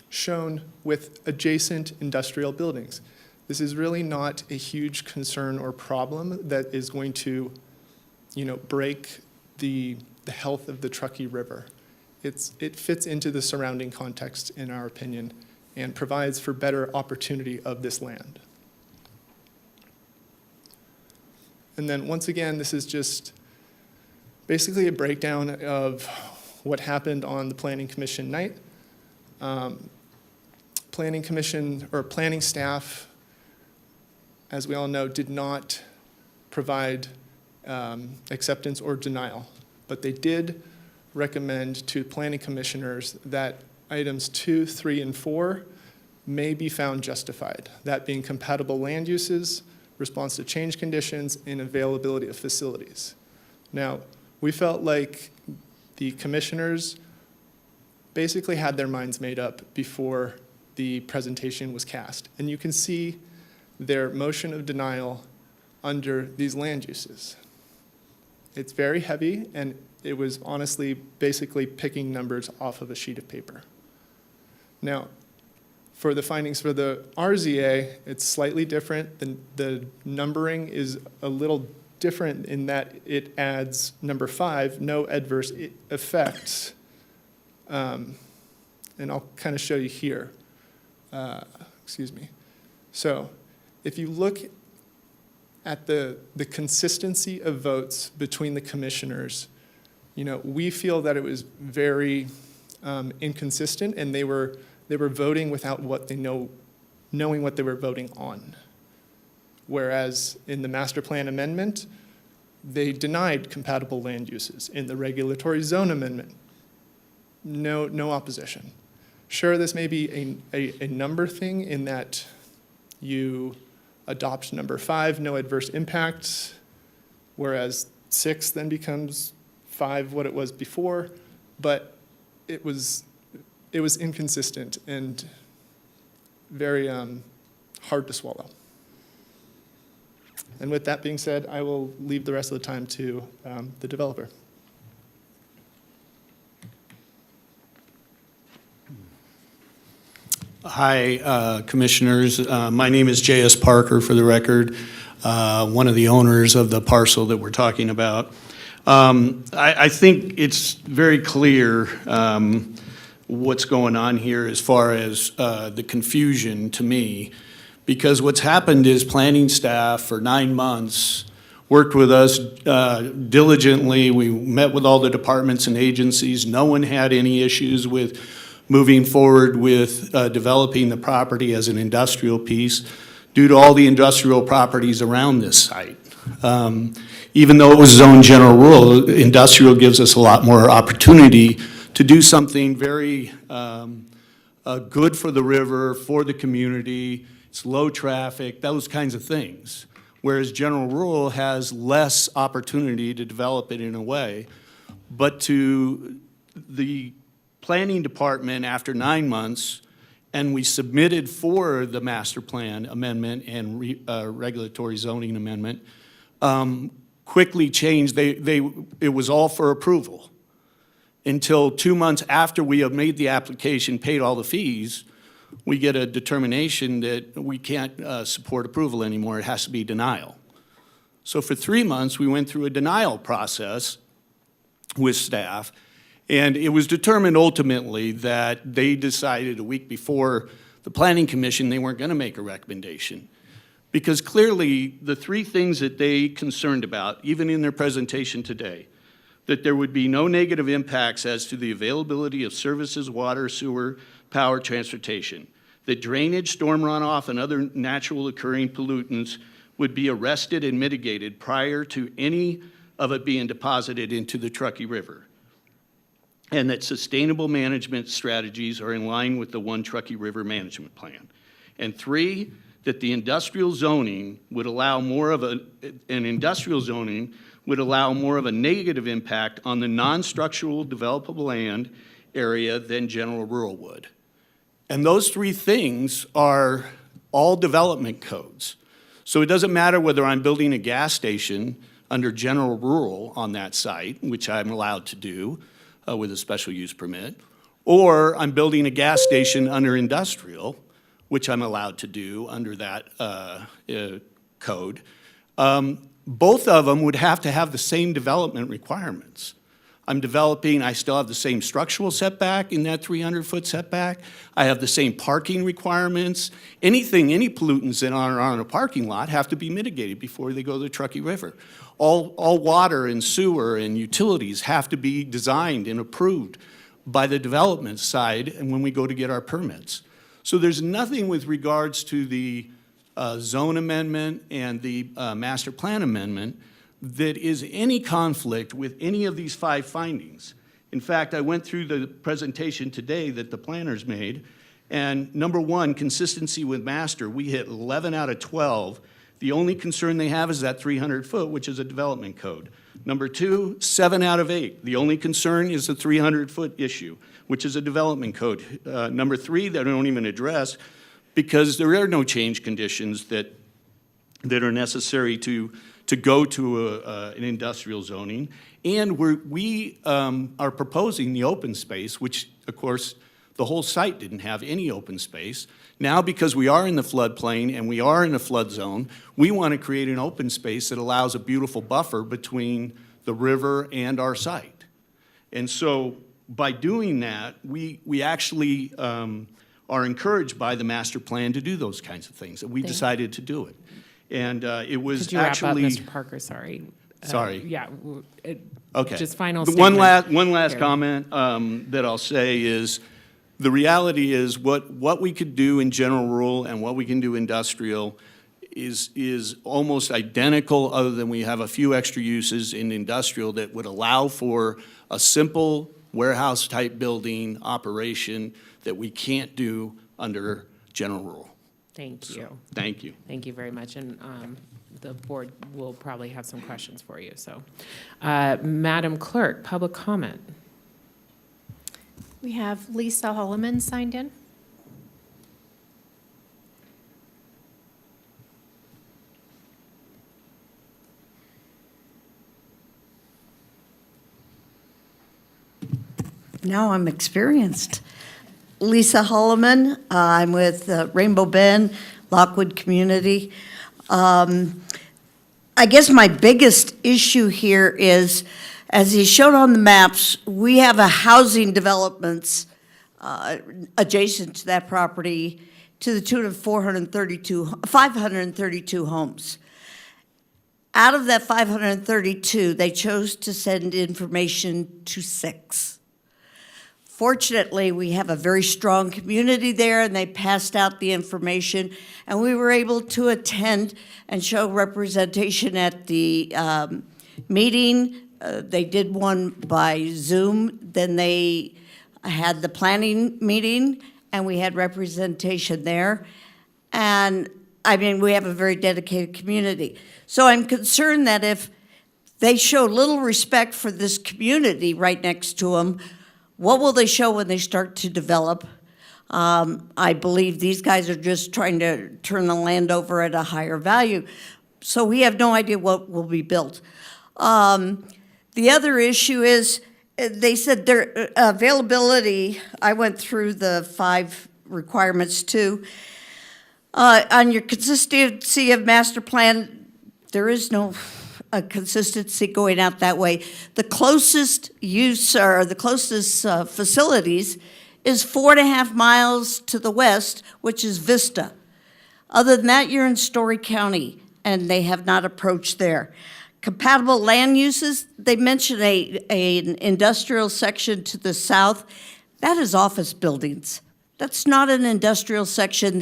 shown with adjacent industrial buildings. This is really not a huge concern or problem that is going to, break the health of the Truckee River. It fits into the surrounding context, in our opinion, and provides for better opportunity of this land. And then once again, this is just basically a breakdown of what happened on the Planning Commission night. Planning Commission or planning staff, as we all know, did not provide acceptance or denial, but they did recommend to planning commissioners that items 2, 3, and 4 may be found justified, that being compatible land uses, response to change conditions, and availability of facilities. Now, we felt like the commissioners basically had their minds made up before the presentation was cast, and you can see their motion of denial under these land uses. It's very heavy, and it was honestly basically picking numbers off of a sheet of paper. Now, for the findings for the RZA, it's slightly different. The numbering is a little different in that it adds number 5, no adverse effects. And I'll kind of show you here. Excuse me. So if you look at the consistency of votes between the commissioners, we feel that it was very inconsistent, and they were voting without what they knowing what they were voting on. Whereas in the master plan amendment, they denied compatible land uses. In the regulatory zone amendment, no opposition. Sure, this may be a number thing in that you adopt number 5, no adverse impacts, whereas 6 then becomes 5 what it was before, but it was inconsistent and very hard to swallow. And with that being said, I will leave the rest of the time to the developer. Hi, Commissioners. My name is J.S. Parker, for the record, one of the owners of the parcel that we're talking about. I think it's very clear what's going on here as far as the confusion to me, because what's happened is planning staff for 9 months worked with us diligently. We met with all the departments and agencies. No one had any issues with moving forward with developing the property as an industrial piece due to all the industrial properties around this site. Even though it was zone general rule, industrial gives us a lot more opportunity to do something very good for the river, for the community. It's low traffic, those kinds of things. Whereas general rule has less opportunity to develop it in a way. But to the planning department after 9 months, and we submitted for the master plan amendment and regulatory zoning amendment, quickly changed. It was all for approval until 2 months after we have made the application, paid all the fees, we get a determination that we can't support approval anymore. It has to be denial. So for 3 months, we went through a denial process with staff, and it was determined ultimately that they decided a week before the Planning Commission they weren't going to make a recommendation Because clearly, the three things that they concerned about, even in their presentation today, that there would be no negative impacts as to the availability of services, water, sewer, power, transportation, that drainage, storm runoff, and other natural occurring pollutants would be arrested and mitigated prior to any of it being deposited into the Truckee River, and that sustainable management strategies are in line with the One Truckee River Management Plan. And three, that the industrial zoning would allow more of an industrial zoning would allow more of a negative impact on the non-structural developable land area than general rural would. And those three things are all development codes. So it doesn't matter whether I'm building a gas station under general rural on that site, which I'm allowed to do with a special use permit, or I'm building a gas station under industrial, which I'm allowed to do under that code. Both of them would have to have the same development requirements. I'm developing, I still have the same structural setback in that 300-foot setback. I have the same parking requirements. Any pollutants that are on a parking lot have to be mitigated before they go to the Truckee River. All water and sewer and utilities have to be designed and approved by the development side and when we go to get our permits. So there's nothing with regards to the zone amendment and the master plan amendment that is any conflict with any of these 5 findings. In fact, I went through the presentation today that the planners made, and number 1, consistency with master, we hit 11 out of 12. The only concern they have is that 300-foot, which is a development code. Number 2, 7 out of 8. The only concern is the 300-foot issue, which is a development code. Number 3, they don't even address, because there are no change conditions that are necessary to go to an industrial zoning. And we are proposing the open space, which, of course, the whole site didn't have any open space. Now, because we are in the floodplain and we are in a flood zone, we want to create an open space that allows a beautiful buffer between the river and our site. And so by doing that, we actually are encouraged by the master plan to do those kinds of things, and we decided to do it. And it was Could you wrap actually— up, Mr. Parker? Sorry. Sorry. Yeah. Okay. Just final The statement. one last Here. comment that I'll say is, the reality is what we could do in general rural and what we can do industrial is almost identical, other than we have a few extra uses in industrial that would allow for a simple warehouse-type building operation that we can't do under general rural. Thank you. Thank you. Thank you very much. And the board will probably have some questions for you. So, Madam Clerk, public comment. We have Lisa Holloman signed in. Now I'm experienced. Lisa Holloman, I'm with Rainbow Bend, Lockwood Community. I guess my biggest issue here is, as he showed on the maps, we have a housing developments adjacent to that property to the tune of 532 homes. Out of that 532, they chose to send information to 6. Fortunately, we have a very strong community there, and they passed out the information, and we were able to attend and show representation at the meeting. They did one by Zoom, then they had the planning meeting, and we had representation there. And, I mean, we have a very dedicated community. So I'm concerned that if they show little respect for this community right next to them, what will they show when they start to develop? I believe these guys are just trying to turn the land over at a higher value. So we have no idea what will be built. The other issue is, they said their availability, I went through the 5 requirements too. On your consistency of master plan, there is no consistency going out that way. The closest use, or the closest facilities, is 4.5 miles to the west, which is Vista. Other than that, you're in Story County, and they have not approached there. Compatible land uses, they mention an industrial section to the south. That is office buildings. That's not an industrial section.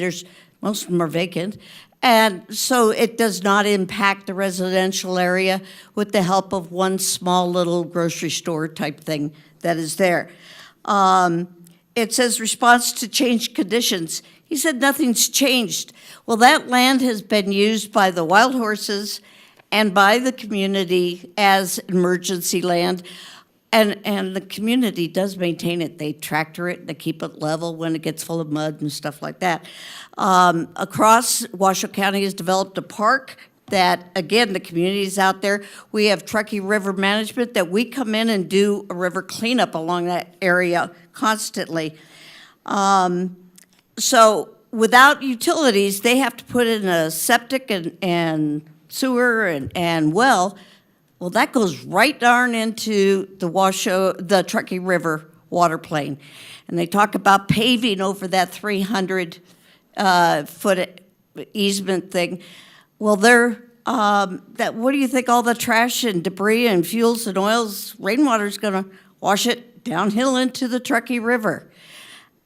Most of them are vacant. And so it does not impact the residential area with the help of one small little grocery store type thing that is there. It says response to changed conditions. He said nothing's changed. Well, that land has been used by the wild horses and by the community as emergency land. And the community does maintain it. They tractor it, they keep it level when it gets full of mud and stuff like that. Across, Washoe County has developed a park that, again, the community's out there. We have Truckee River Management that we come in and do a river cleanup along that area constantly. So without utilities, they have to put in a septic and sewer and well. Well, that goes right darn into the Truckee River water plane. And they talk about paving over that 300-foot easement thing. Well, what do you think all the trash and debris and fuels and oils, rainwater's gonna wash it downhill into the Truckee River.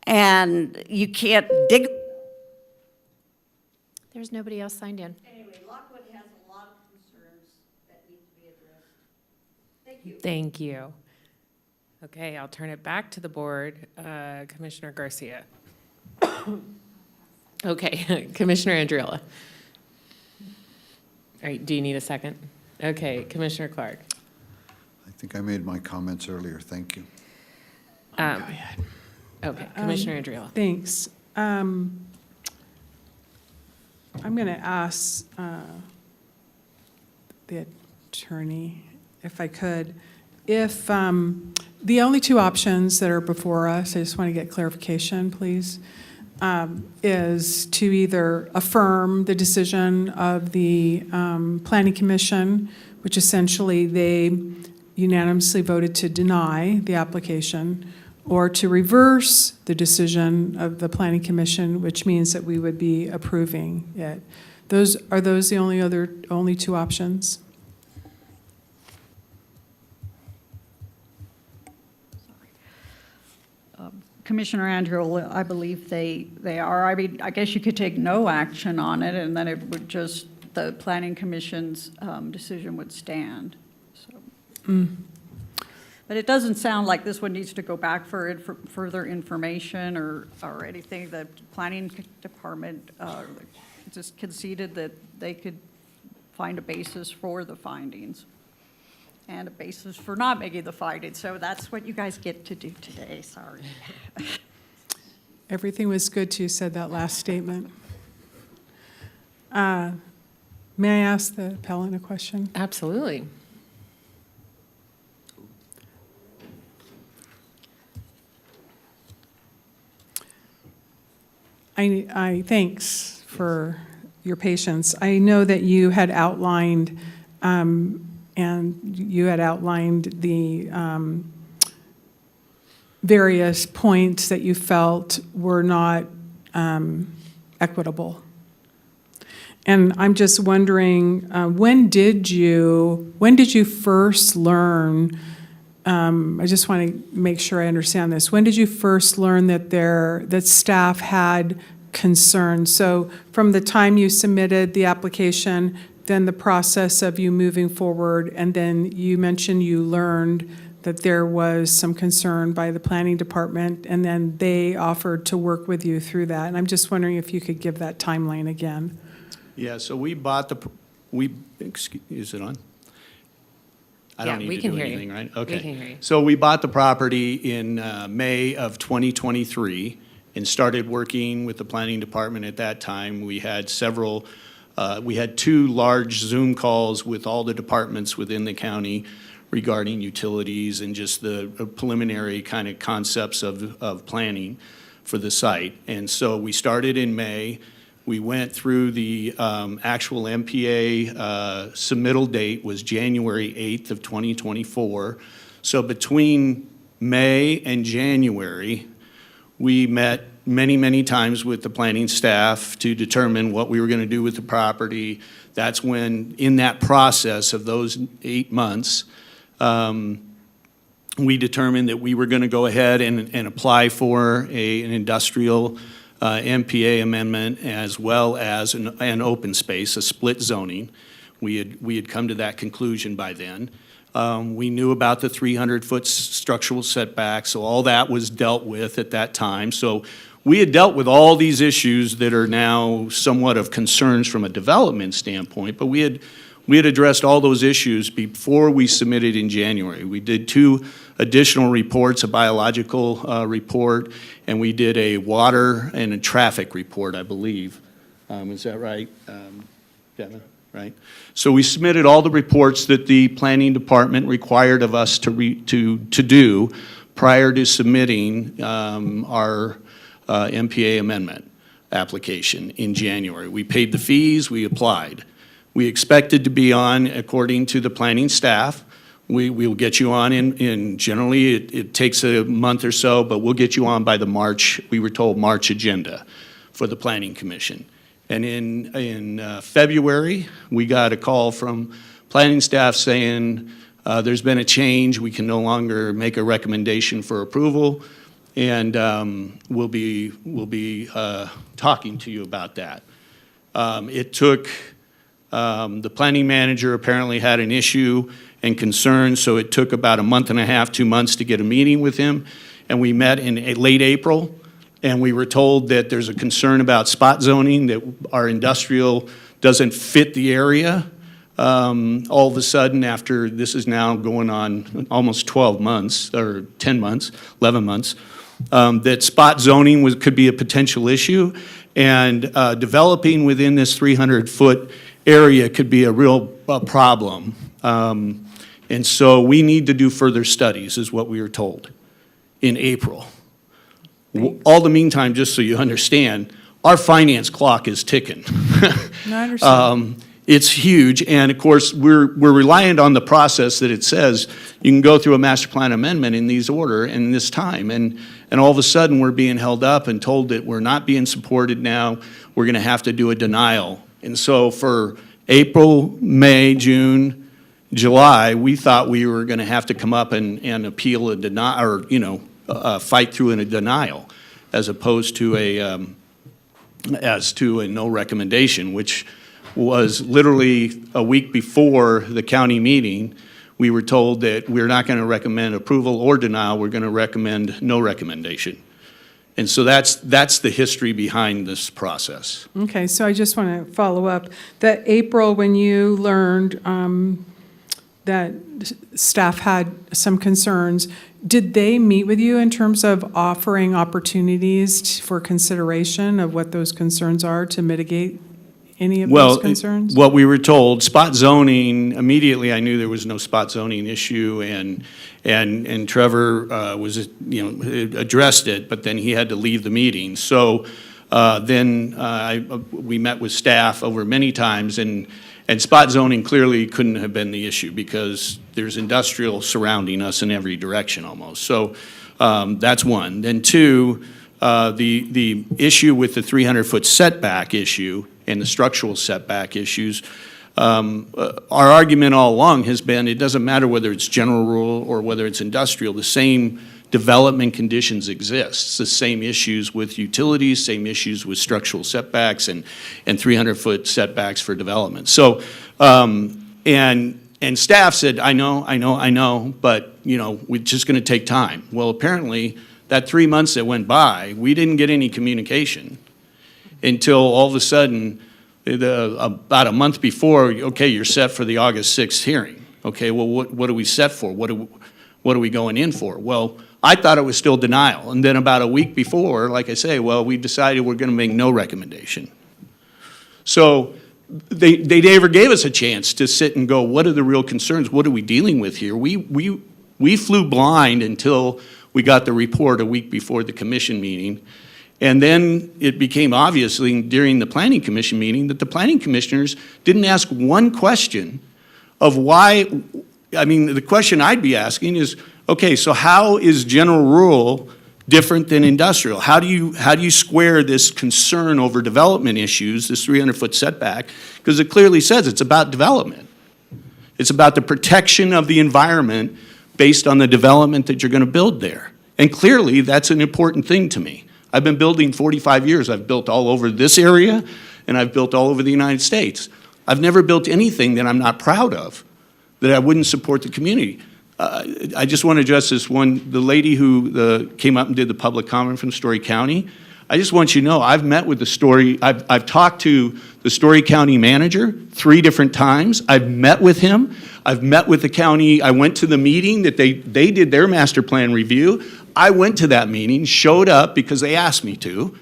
And you can't dig. There's nobody else signed in. Anyway, Lockwood has a lot of concerns that need to be addressed. Thank you. Thank you. Okay, I'll turn it back to the board. Commissioner Garcia. Okay, Commissioner Andriola. All right, do you need a second? Okay, Commissioner Clark. I think I made my comments earlier. Thank you. Okay, Commissioner Andriola. Thanks. I'm going to ask the attorney, if I could, if the only two options that are before us, I just want to get clarification, please, is to either affirm the decision of the Planning Commission, which essentially they unanimously voted to deny the application, or to reverse the decision of the Planning Commission, which means that we would be approving it. Are those the only two options? Commissioner Andrew, I believe they are. I mean, I guess you could take no action on it, and then it would just, the Planning Commission's decision would stand. So. But it doesn't sound like this one needs to go back for further information or anything. The Planning Department just conceded that they could find a basis for the findings and a basis for not making the findings. So that's what you guys get to do today. Sorry. Everything was good till you said that last statement. May I ask the appellant a question? Absolutely. Thanks for your patience. I know that you had outlined, the various points that you felt were not equitable. And I'm just wondering, when did you first learn? I just want to make sure I understand this. When did you first learn that staff had concerns? So from the time you submitted the application, then the process of you moving forward, and then you mentioned you learned that there was some concern by the Planning Department, and then they offered to work with you through that. And I'm just wondering if you could give that timeline again. Yeah, so is it on? I don't Yeah, need we to can do hear you. anything, right? Okay. We can hear you. So we bought the property in May of 2023 and started working with the Planning Department at that time. We had we had 2 large Zoom calls with all the departments within the county regarding utilities and just the preliminary kind of concepts of planning for the site. And so we started in May. We went through the actual MPA submittal date was January 8th of 2024. So between May and January, we met many, many times with the planning staff to determine what we were going to do with the property. That's when, in that process of those 8 months, we determined that we were going to go ahead and apply for an industrial MPA amendment as well as an open space, a split zoning. We had come to that conclusion by then. We knew about the 300-foot structural setback, so all that was dealt with at that time. So we had dealt with all these issues that are now somewhat of concerns from a development standpoint, but we had addressed all those issues before we submitted in January. We did 2 additional reports, a biological report, and we did a water and a traffic report, I believe. Is that right, Devin? Right? So we submitted all the reports that the planning department required of us to do prior to submitting our MPA amendment application in January. We paid the fees, we applied. We expected to be on, according to the planning staff, we'll get you on in generally it takes a month or so, but we'll get you on by the March, we were told March agenda for the Planning Commission. And in February, we got a call from planning staff saying there's been a change, we can no longer make a recommendation for approval, and we'll be talking to you about that. It took, the planning manager apparently had an issue and concern, so it took about a month and a half, 2 months to get a meeting with him, and we met in late April, and we were told that there's a concern about spot zoning, that our industrial doesn't fit the area. All of a sudden, after this is now going on almost 12 months, or 10 months, 11 months, that spot zoning could be a potential issue, and developing within this 300-foot area could be a real problem. And so we need to do further studies, is what we were told, in April. All the meantime, just so you understand, our finance clock is ticking. No, I understand. It's huge, and of course, we're reliant on the process that it says you can go through a master plan amendment in these order in this time, and all of a sudden, we're being held up and told that we're not being supported now, we're gonna have to do a denial. And so for April, May, June, July, we thought we were gonna have to come up and appeal a denial, or, fight through in a denial, as opposed to a no recommendation, which was literally a week before the county meeting. We were told that we're not going to recommend approval or denial, we're going to recommend no recommendation. And so that's the history behind this process. Okay, so I just want to follow up. That April, when you learned that staff had some concerns, did they meet with you in terms of offering opportunities for consideration of what those concerns are to mitigate any of those concerns? What we were told, spot zoning, immediately I knew there was no spot zoning issue, and Trevor was, addressed it, but then he had to leave the meeting. So then we met with staff over many times, and spot zoning clearly couldn't have been the issue because there's industrial surrounding us in every direction almost. So that's one. Then two, the issue with the 300-foot setback issue and the structural setback issues, our argument all along has been it doesn't matter whether it's general rule or whether it's industrial, the same development conditions exist. It's the same issues with utilities, same issues with structural setbacks and 300-foot setbacks for development. So, and staff said, I know, but we're just going to take time. Well, apparently that 3 months that went by, we didn't get any communication until all of a sudden, about a month before, okay, you're set for the August 6th hearing. Okay, well, what are we set for? What are we going in for? Well, I thought it was still denial. And then about a week before, like I say, well, we decided we're going to make no recommendation. So they never gave us a chance to sit and go, what are the real concerns? What are we dealing with here? We flew blind until we got the report a week before the commission meeting. And then it became obvious during the planning commission meeting that the planning commissioners didn't ask one question of why. I mean, the question I'd be asking is, okay, so how is general rule different than industrial? How do you square this concern over development issues, this 300-foot setback? Because it clearly says it's about development. It's about the protection of the environment based on the development that you're going to build there. And clearly, that's an important thing to me. I've been building 45 years. I've built all over this area, and I've built all over the United States. I've never built anything that I'm not proud of, that I wouldn't support the community. I just want to address this one, the lady who came up and did the public comment from Story County. I just want you to know, I've met with I've talked to the Story County manager 3 different times. I've met with him. I've met with the county. I went to the meeting that they did their master plan review. I went to that meeting, showed up because they asked me to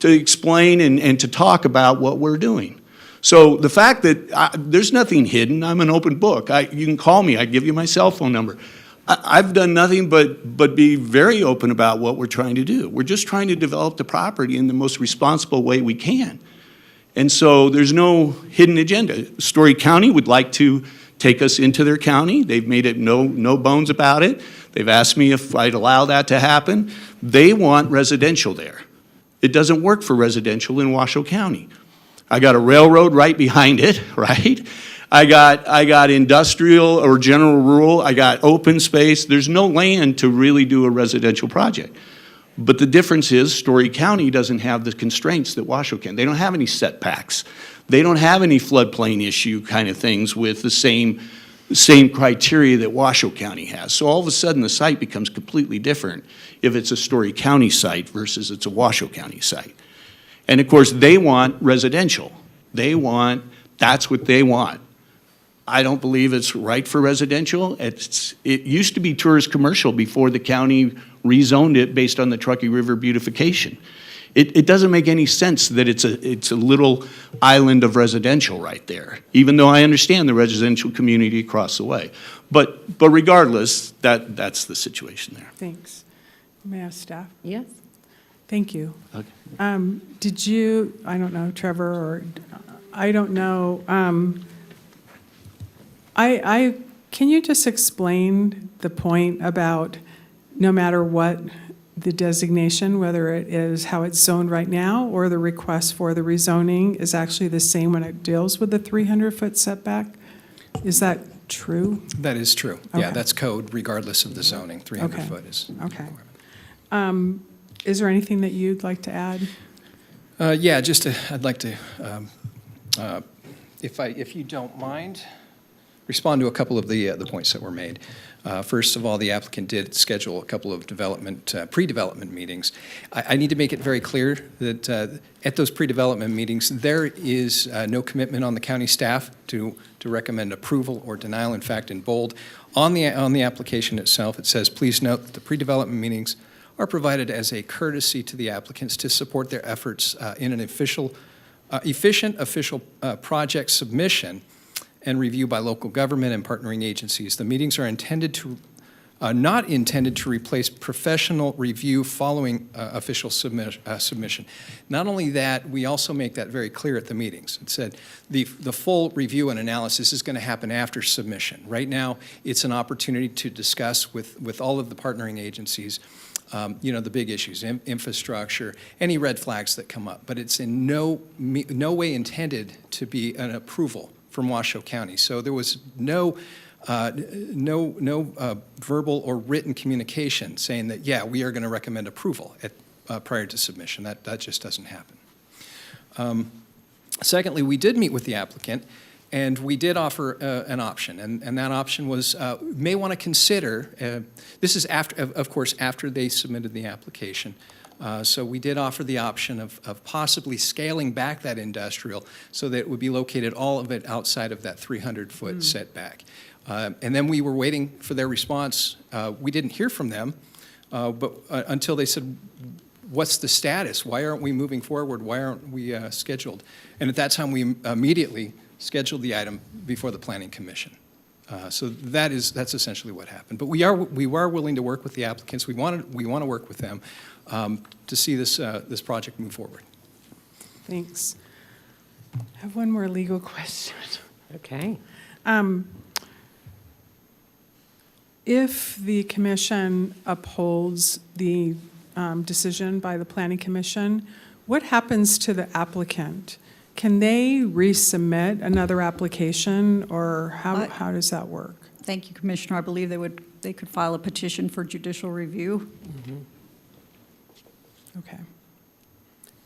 explain and to talk about what we're doing. So the fact that there's nothing hidden, I'm an open book. You can call me, I give you my cell phone number. I've done nothing but be very open about what we're trying to do. We're just trying to develop the property in the most responsible way we can. And so there's no hidden agenda. Story County would like to take us into their county. They've made it no bones about it. They've asked me if I'd allow that to happen. They want residential there. It doesn't work for residential in Washoe County. I got a railroad right behind it, right? I got industrial or general rural. I got open space. There's no land to really do a residential project. But the difference is Story County doesn't have the constraints that Washoe can. They don't have any setbacks. They don't have any floodplain issue kind of things with the same criteria that Washoe County has. So all of a sudden the site becomes completely different if it's a Story County site versus it's a Washoe County site. And of course, they want residential. That's what they want. I don't believe it's right for residential. It used to be tourist commercial before the county rezoned it based on the Truckee River beautification. It doesn't make any sense that it's a little island of residential right there, even though I understand the residential community across the way. But regardless, that's the situation there. Thanks. May I ask staff? Yes. Thank you. Okay. Did you, I don't know, Trevor, or I don't know, can you just explain the point about no matter what the designation, whether it is how it's zoned right now or the request for the rezoning is actually the same when it deals with the 300-foot setback? Is that true? That is true. Okay. Yeah, that's code regardless of the zoning. 300 foot is. Okay. Is there anything that you'd like to add? Yeah, I'd like to, if you don't mind, respond to a couple of the points that were made. First of all, the applicant did schedule a couple of pre-development meetings. I need to make it very clear that at those pre-development meetings, there is no commitment on the county staff to recommend approval or denial. In fact, in bold, on the application itself, it says, please note that the pre-development meetings are provided as a courtesy to the applicants to support their efforts in an efficient official project submission and review by local government and partnering agencies. The meetings are not intended to replace professional review following official submission. Not only that, we also make that very clear at the meetings. It said the full review and analysis is going to happen after submission. Right now, it's an opportunity to discuss with all of the partnering agencies the big issues, infrastructure, any red flags that come up. But it's in no way intended to be an approval from Washoe County. So there was no verbal or written communication saying that, yeah, we are going to recommend approval prior to submission. That just doesn't happen. Secondly, we did meet with the applicant, and we did offer an option, and that option was may want to consider, this is after, of course, after they submitted the application. So we did offer the option of possibly scaling back that industrial so that it would be located, all of it, outside of that 300-foot setback. And then we were waiting for their response. We didn't hear from them but until they said, what's the status? Why aren't we moving forward? Why aren't we scheduled? And at that time, we immediately scheduled the item before the Planning Commission. So that's essentially what happened. But we are willing to work with the applicants. We want to work with them to see this project move forward. Thanks. I have one more legal question. Okay. If the commission upholds the decision by the Planning Commission, what happens to the applicant? Can they resubmit another application, or how does that work? Thank you, Commissioner. I believe they could file a petition for judicial review. Okay.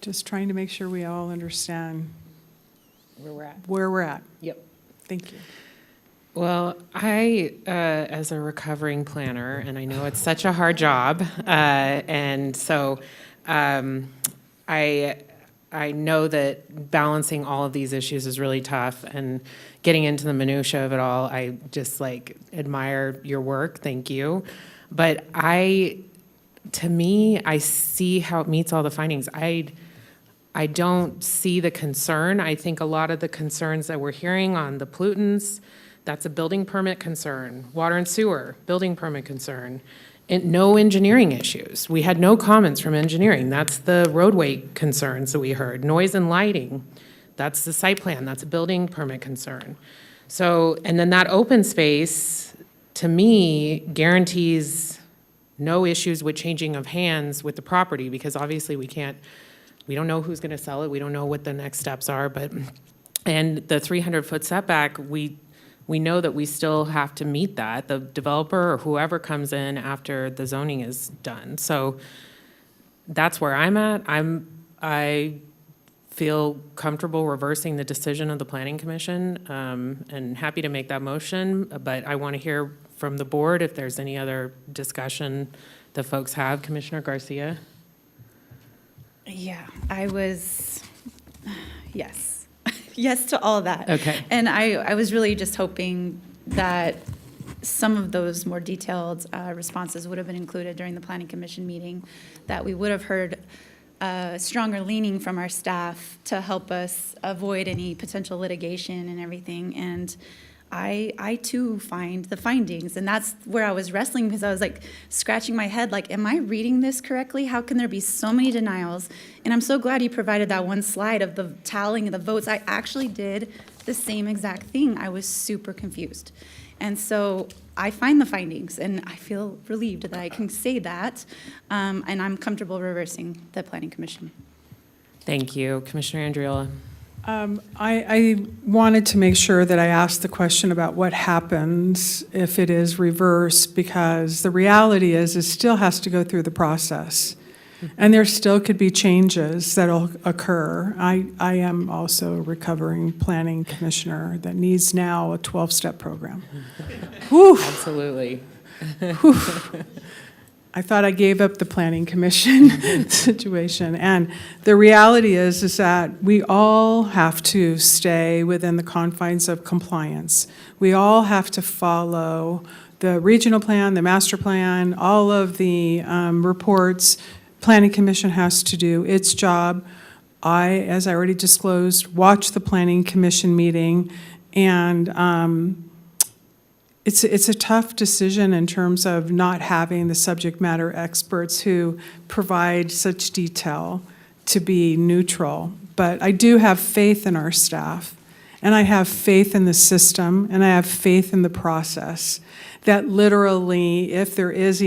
Just trying to make sure we all understand Where we're at. Yep. Thank you. Well, as a recovering planner, and I know it's such a hard job, and so I know that balancing all of these issues is really tough, and getting into the minutia of it all, I just admire your work. Thank you. But to me, I see how it meets all the findings. I don't see the concern. I think a lot of the concerns that we're hearing on the pollutants, that's a building permit concern. Water and sewer, building permit concern. And no engineering issues. We had no comments from engineering. That's the roadway concerns that we heard. Noise and lighting, that's the site plan. That's a building permit concern. So, and then that open space, to me, guarantees no issues with changing of hands with the property, because obviously we don't know who's gonna sell it. We don't know what the next steps are, and the 300-foot setback, we know that we still have to meet that, the developer or whoever comes in after the zoning is done. So that's where I'm at. I feel comfortable reversing the decision of the Planning Commission, and happy to make that motion, but I want to hear from the board if there's any other discussion that folks have. Commissioner Garcia? Yeah, yes. Yes to all of that. Okay. And I was really just hoping that some of those more detailed responses would have been included during the Planning Commission meeting, that we would have heard stronger leaning from our staff to help us avoid any potential litigation and everything. And I too find the findings, and that's where I was wrestling, because I was scratching my head, am I reading this correctly? How can there be so many denials? And I'm so glad you provided that one slide of the tallying of the votes. I actually did the same exact thing. I was super confused. And so I find the findings, and I feel relieved that I can say that, and I'm comfortable reversing the Planning Commission. Thank you. Commissioner Andriola? I wanted to make sure that I asked the question about what happens if it is reversed, because the reality is it still has to go through the process. And there still could be changes that'll occur. I am also a recovering planning commissioner that needs now a 12-step program. Whew. Absolutely. Whew. I thought I gave up the planning commission situation. And the reality is that we all have to stay within the confines of compliance. We all have to follow the regional plan, the master plan, all of the reports. Planning Commission has to do its job. As I already disclosed, watch the Planning Commission meeting, and it's a tough decision in terms of not having the subject matter experts who provide such detail to be neutral. But I do have faith in our staff, and I have faith in the system, and I have faith in the process, that literally, if there is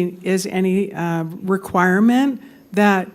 any requirement, that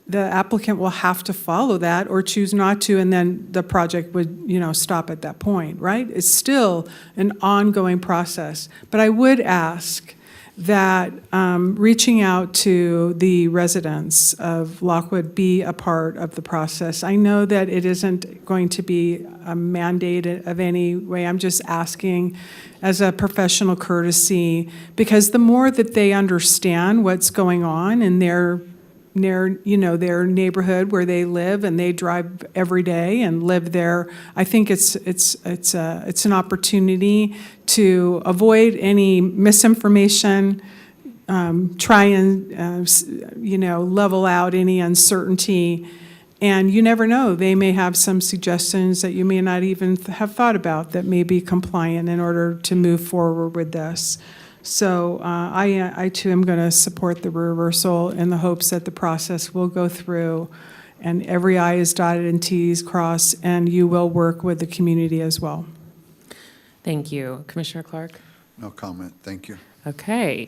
the applicant will have to follow that or choose not to, and then the project would, stop at that point, right? It's still an ongoing process. But I would ask that reaching out to the residents of Lockwood be a part of the process. I know that it isn't going to be a mandate of any way. I'm just asking as a professional courtesy, because the more that they understand what's going on in their neighborhood where they live and they drive every day and live there, I think it's an opportunity to avoid any misinformation, try and level out any uncertainty. And you never know, they may have some suggestions that you may not even have thought about that may be compliant in order to move forward with this. So I too am going to support the reversal in the hopes that the process will go through and every I is dotted and T is crossed, and you will work with the community as well. Thank you. Commissioner Clark? No comment, thank you. Okay,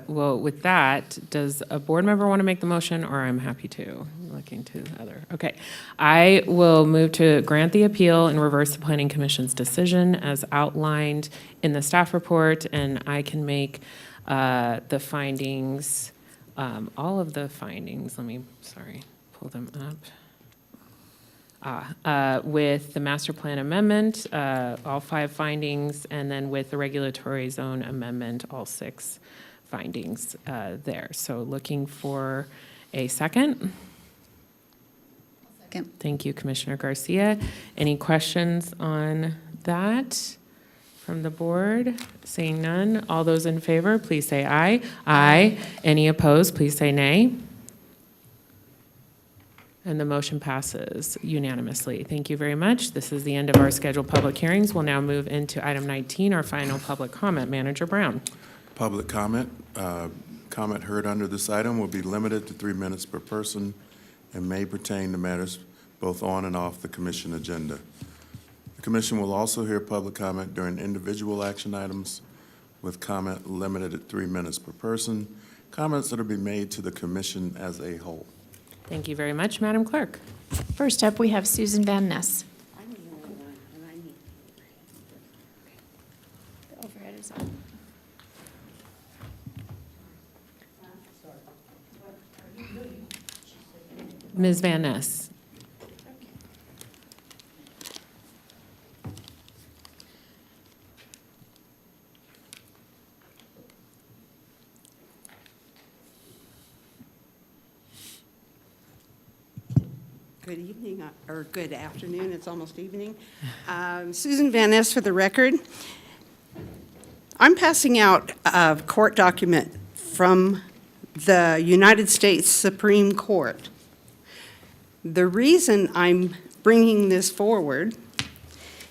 well, with that, does a board member want to make the motion, or I'm happy to? Looking to the other. Okay, I will move to grant the appeal and reverse the Planning Commission's decision as outlined in the staff report, and I can make the findings, all of the findings, let me, sorry, pull them up. With the master plan amendment, all 5 findings, and then with the regulatory zone amendment, all 6 findings there. So looking for a second. Second. Thank you, Commissioner Garcia. Any questions on that from the board? Seeing none, all those in favor, please say aye. Aye. Any opposed, please say nay. And the motion passes unanimously. Thank you very much. This is the end of our scheduled public hearings. We'll now move into item 19, our final public comment. Manager Brown. Public comment. Comment heard under this item will be limited to 3 minutes per person and may pertain to matters both on and off the commission agenda. The commission will also hear public comment during individual action items with comment limited at 3 minutes per person. Comments that will be made to the commission as a whole. Thank you very much, Madam Clerk. First up, we have Susan Van Ness. The overhead is on. Ms. Van Ness. Good evening, or good afternoon, it's almost evening. Susan Van Ness for the record. I'm passing out a court document from the United States Supreme Court. The reason I'm bringing this forward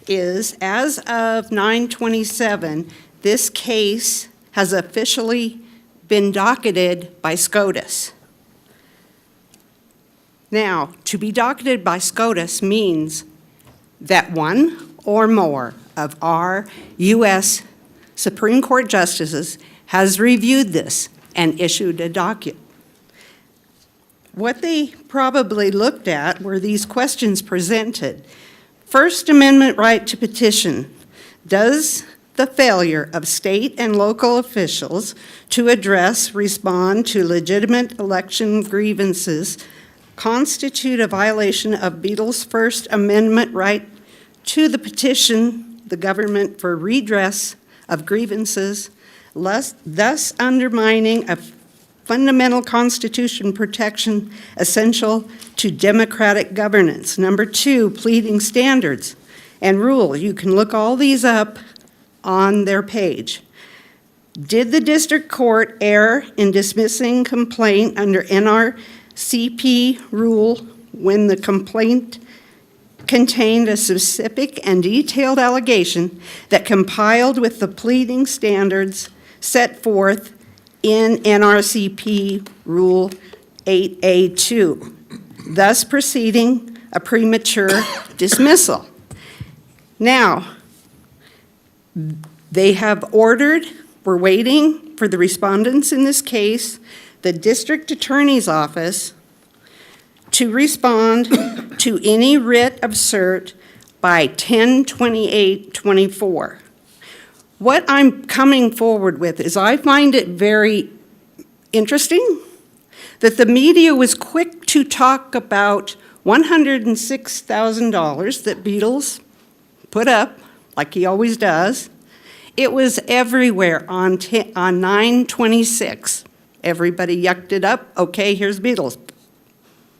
is, as of 9/27, this case has officially been docketed by SCOTUS. Now, to be docketed by SCOTUS means that one or more of our U.S. Supreme Court justices has reviewed this and issued a docket. What they probably looked at were these questions presented. First Amendment right to petition. Does the failure of state and local officials to address, respond to legitimate election grievances constitute a violation of Beadle's First Amendment right to the petition the government for redress of grievances, thus undermining a fundamental Constitution protection essential to democratic governance? Number 2, pleading standards and rule. You can look all these up on their page. Did the district court err in dismissing complaint under NRCP rule when the complaint contained a specific and detailed allegation that compiled with the pleading standards set forth in NRCP Rule 8A2, thus preceding a premature dismissal? Now, they have ordered, we're waiting for the respondents in this case, the district attorney's office, to respond to any writ of cert by 10/28/24. What I'm coming forward with is I find it very interesting that the media was quick to talk about $106,000 that Beadle's put up, like he always does. It was everywhere on 9/26. Everybody yucked it up. Okay, here's Beadle's.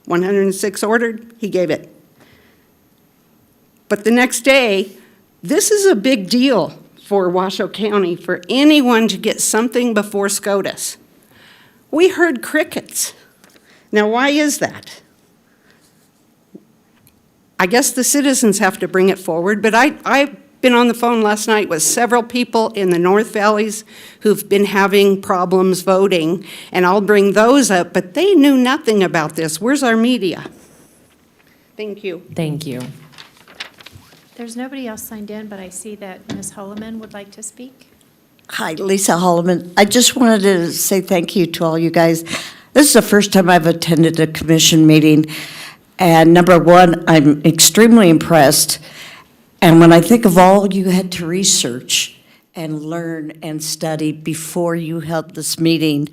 106 ordered, he gave it. But the next day, this is a big deal for Washoe County, for anyone to get something before SCOTUS. We heard crickets. Now, why is that? I guess the citizens have to bring it forward, but I've been on the phone last night with several people in the North Valleys who've been having problems voting, and I'll bring those up, but they knew nothing about this. Where's our media? Thank you. Thank you. There's nobody else signed in, but I see that Ms. Holloman would like to speak. Hi, Lisa Holloman. I just wanted to say thank you to all you guys. This is the first time I've attended a commission meeting, and number one, I'm extremely impressed. And when I think of all you had to research and learn and study before you held this meeting,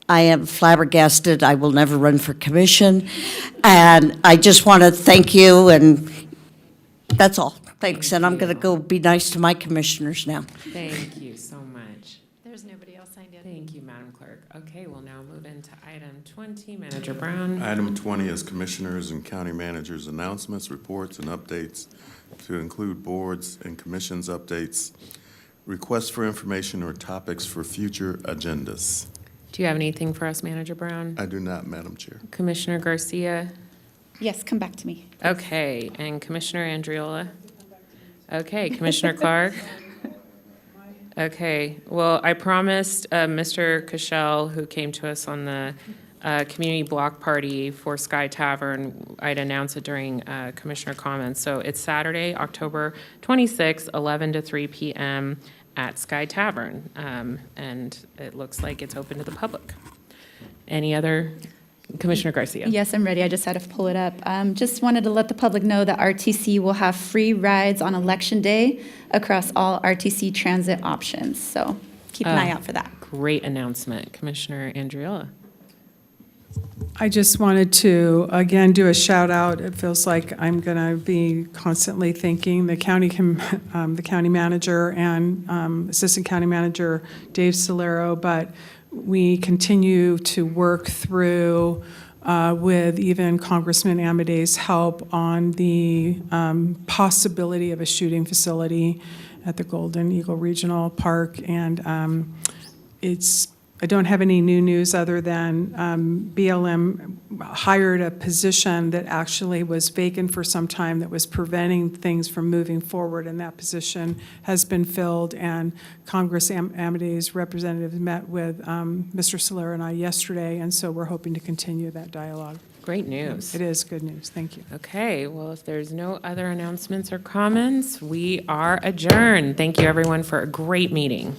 I am flabbergasted. I will never run for commission. And I just want to thank you, and that's all. Thanks, and I'm going to go be nice to my commissioners now. Thank you so much. There's nobody else signed in. Thank you, Madam Clerk. Okay, we'll now move into item 20. Manager Brown. Item 20 is Commissioners and County Managers' announcements, reports, and updates to include boards and commissions updates, requests for information or topics for future agendas. Do you have anything for us, Manager Brown? I do not, Madam Chair. Commissioner Garcia? Yes, come back to me. Okay, and Commissioner Andriola? Okay, Commissioner Clark? Okay, well, I promised Mr. Cashel, who came to us on the community block party for Sky Tavern, I'd announce it during Commissioner comments. So it's Saturday, October 26th, 11 to 3 p.m. at Sky Tavern, and it looks like it's open to the public. Any other? Commissioner Garcia. Yes, I'm ready. I just had to pull it up. Just wanted to let the public know that RTC will have free rides on Election Day across all RTC transit options. So keep an eye out for that. Great announcement. Commissioner Andriola. I just wanted to, again, do a shout out. It feels like I'm going to be constantly thanking the county manager and Assistant County Manager Dave Solero, but we continue to work through with even Congressman Amadei's help on the possibility of a shooting facility at the Golden Eagle Regional Park. And I don't have any new news other than BLM hired a position that actually was vacant for some time that was preventing things from moving forward, and that position has been filled. And Congress Amadei's representative met with Mr. Solera and I yesterday, and so we're hoping to continue that dialogue. Great news. It is good news. Thank you. Okay, well, if there's no other announcements or comments, we are adjourned. Thank you, everyone, for a great meeting.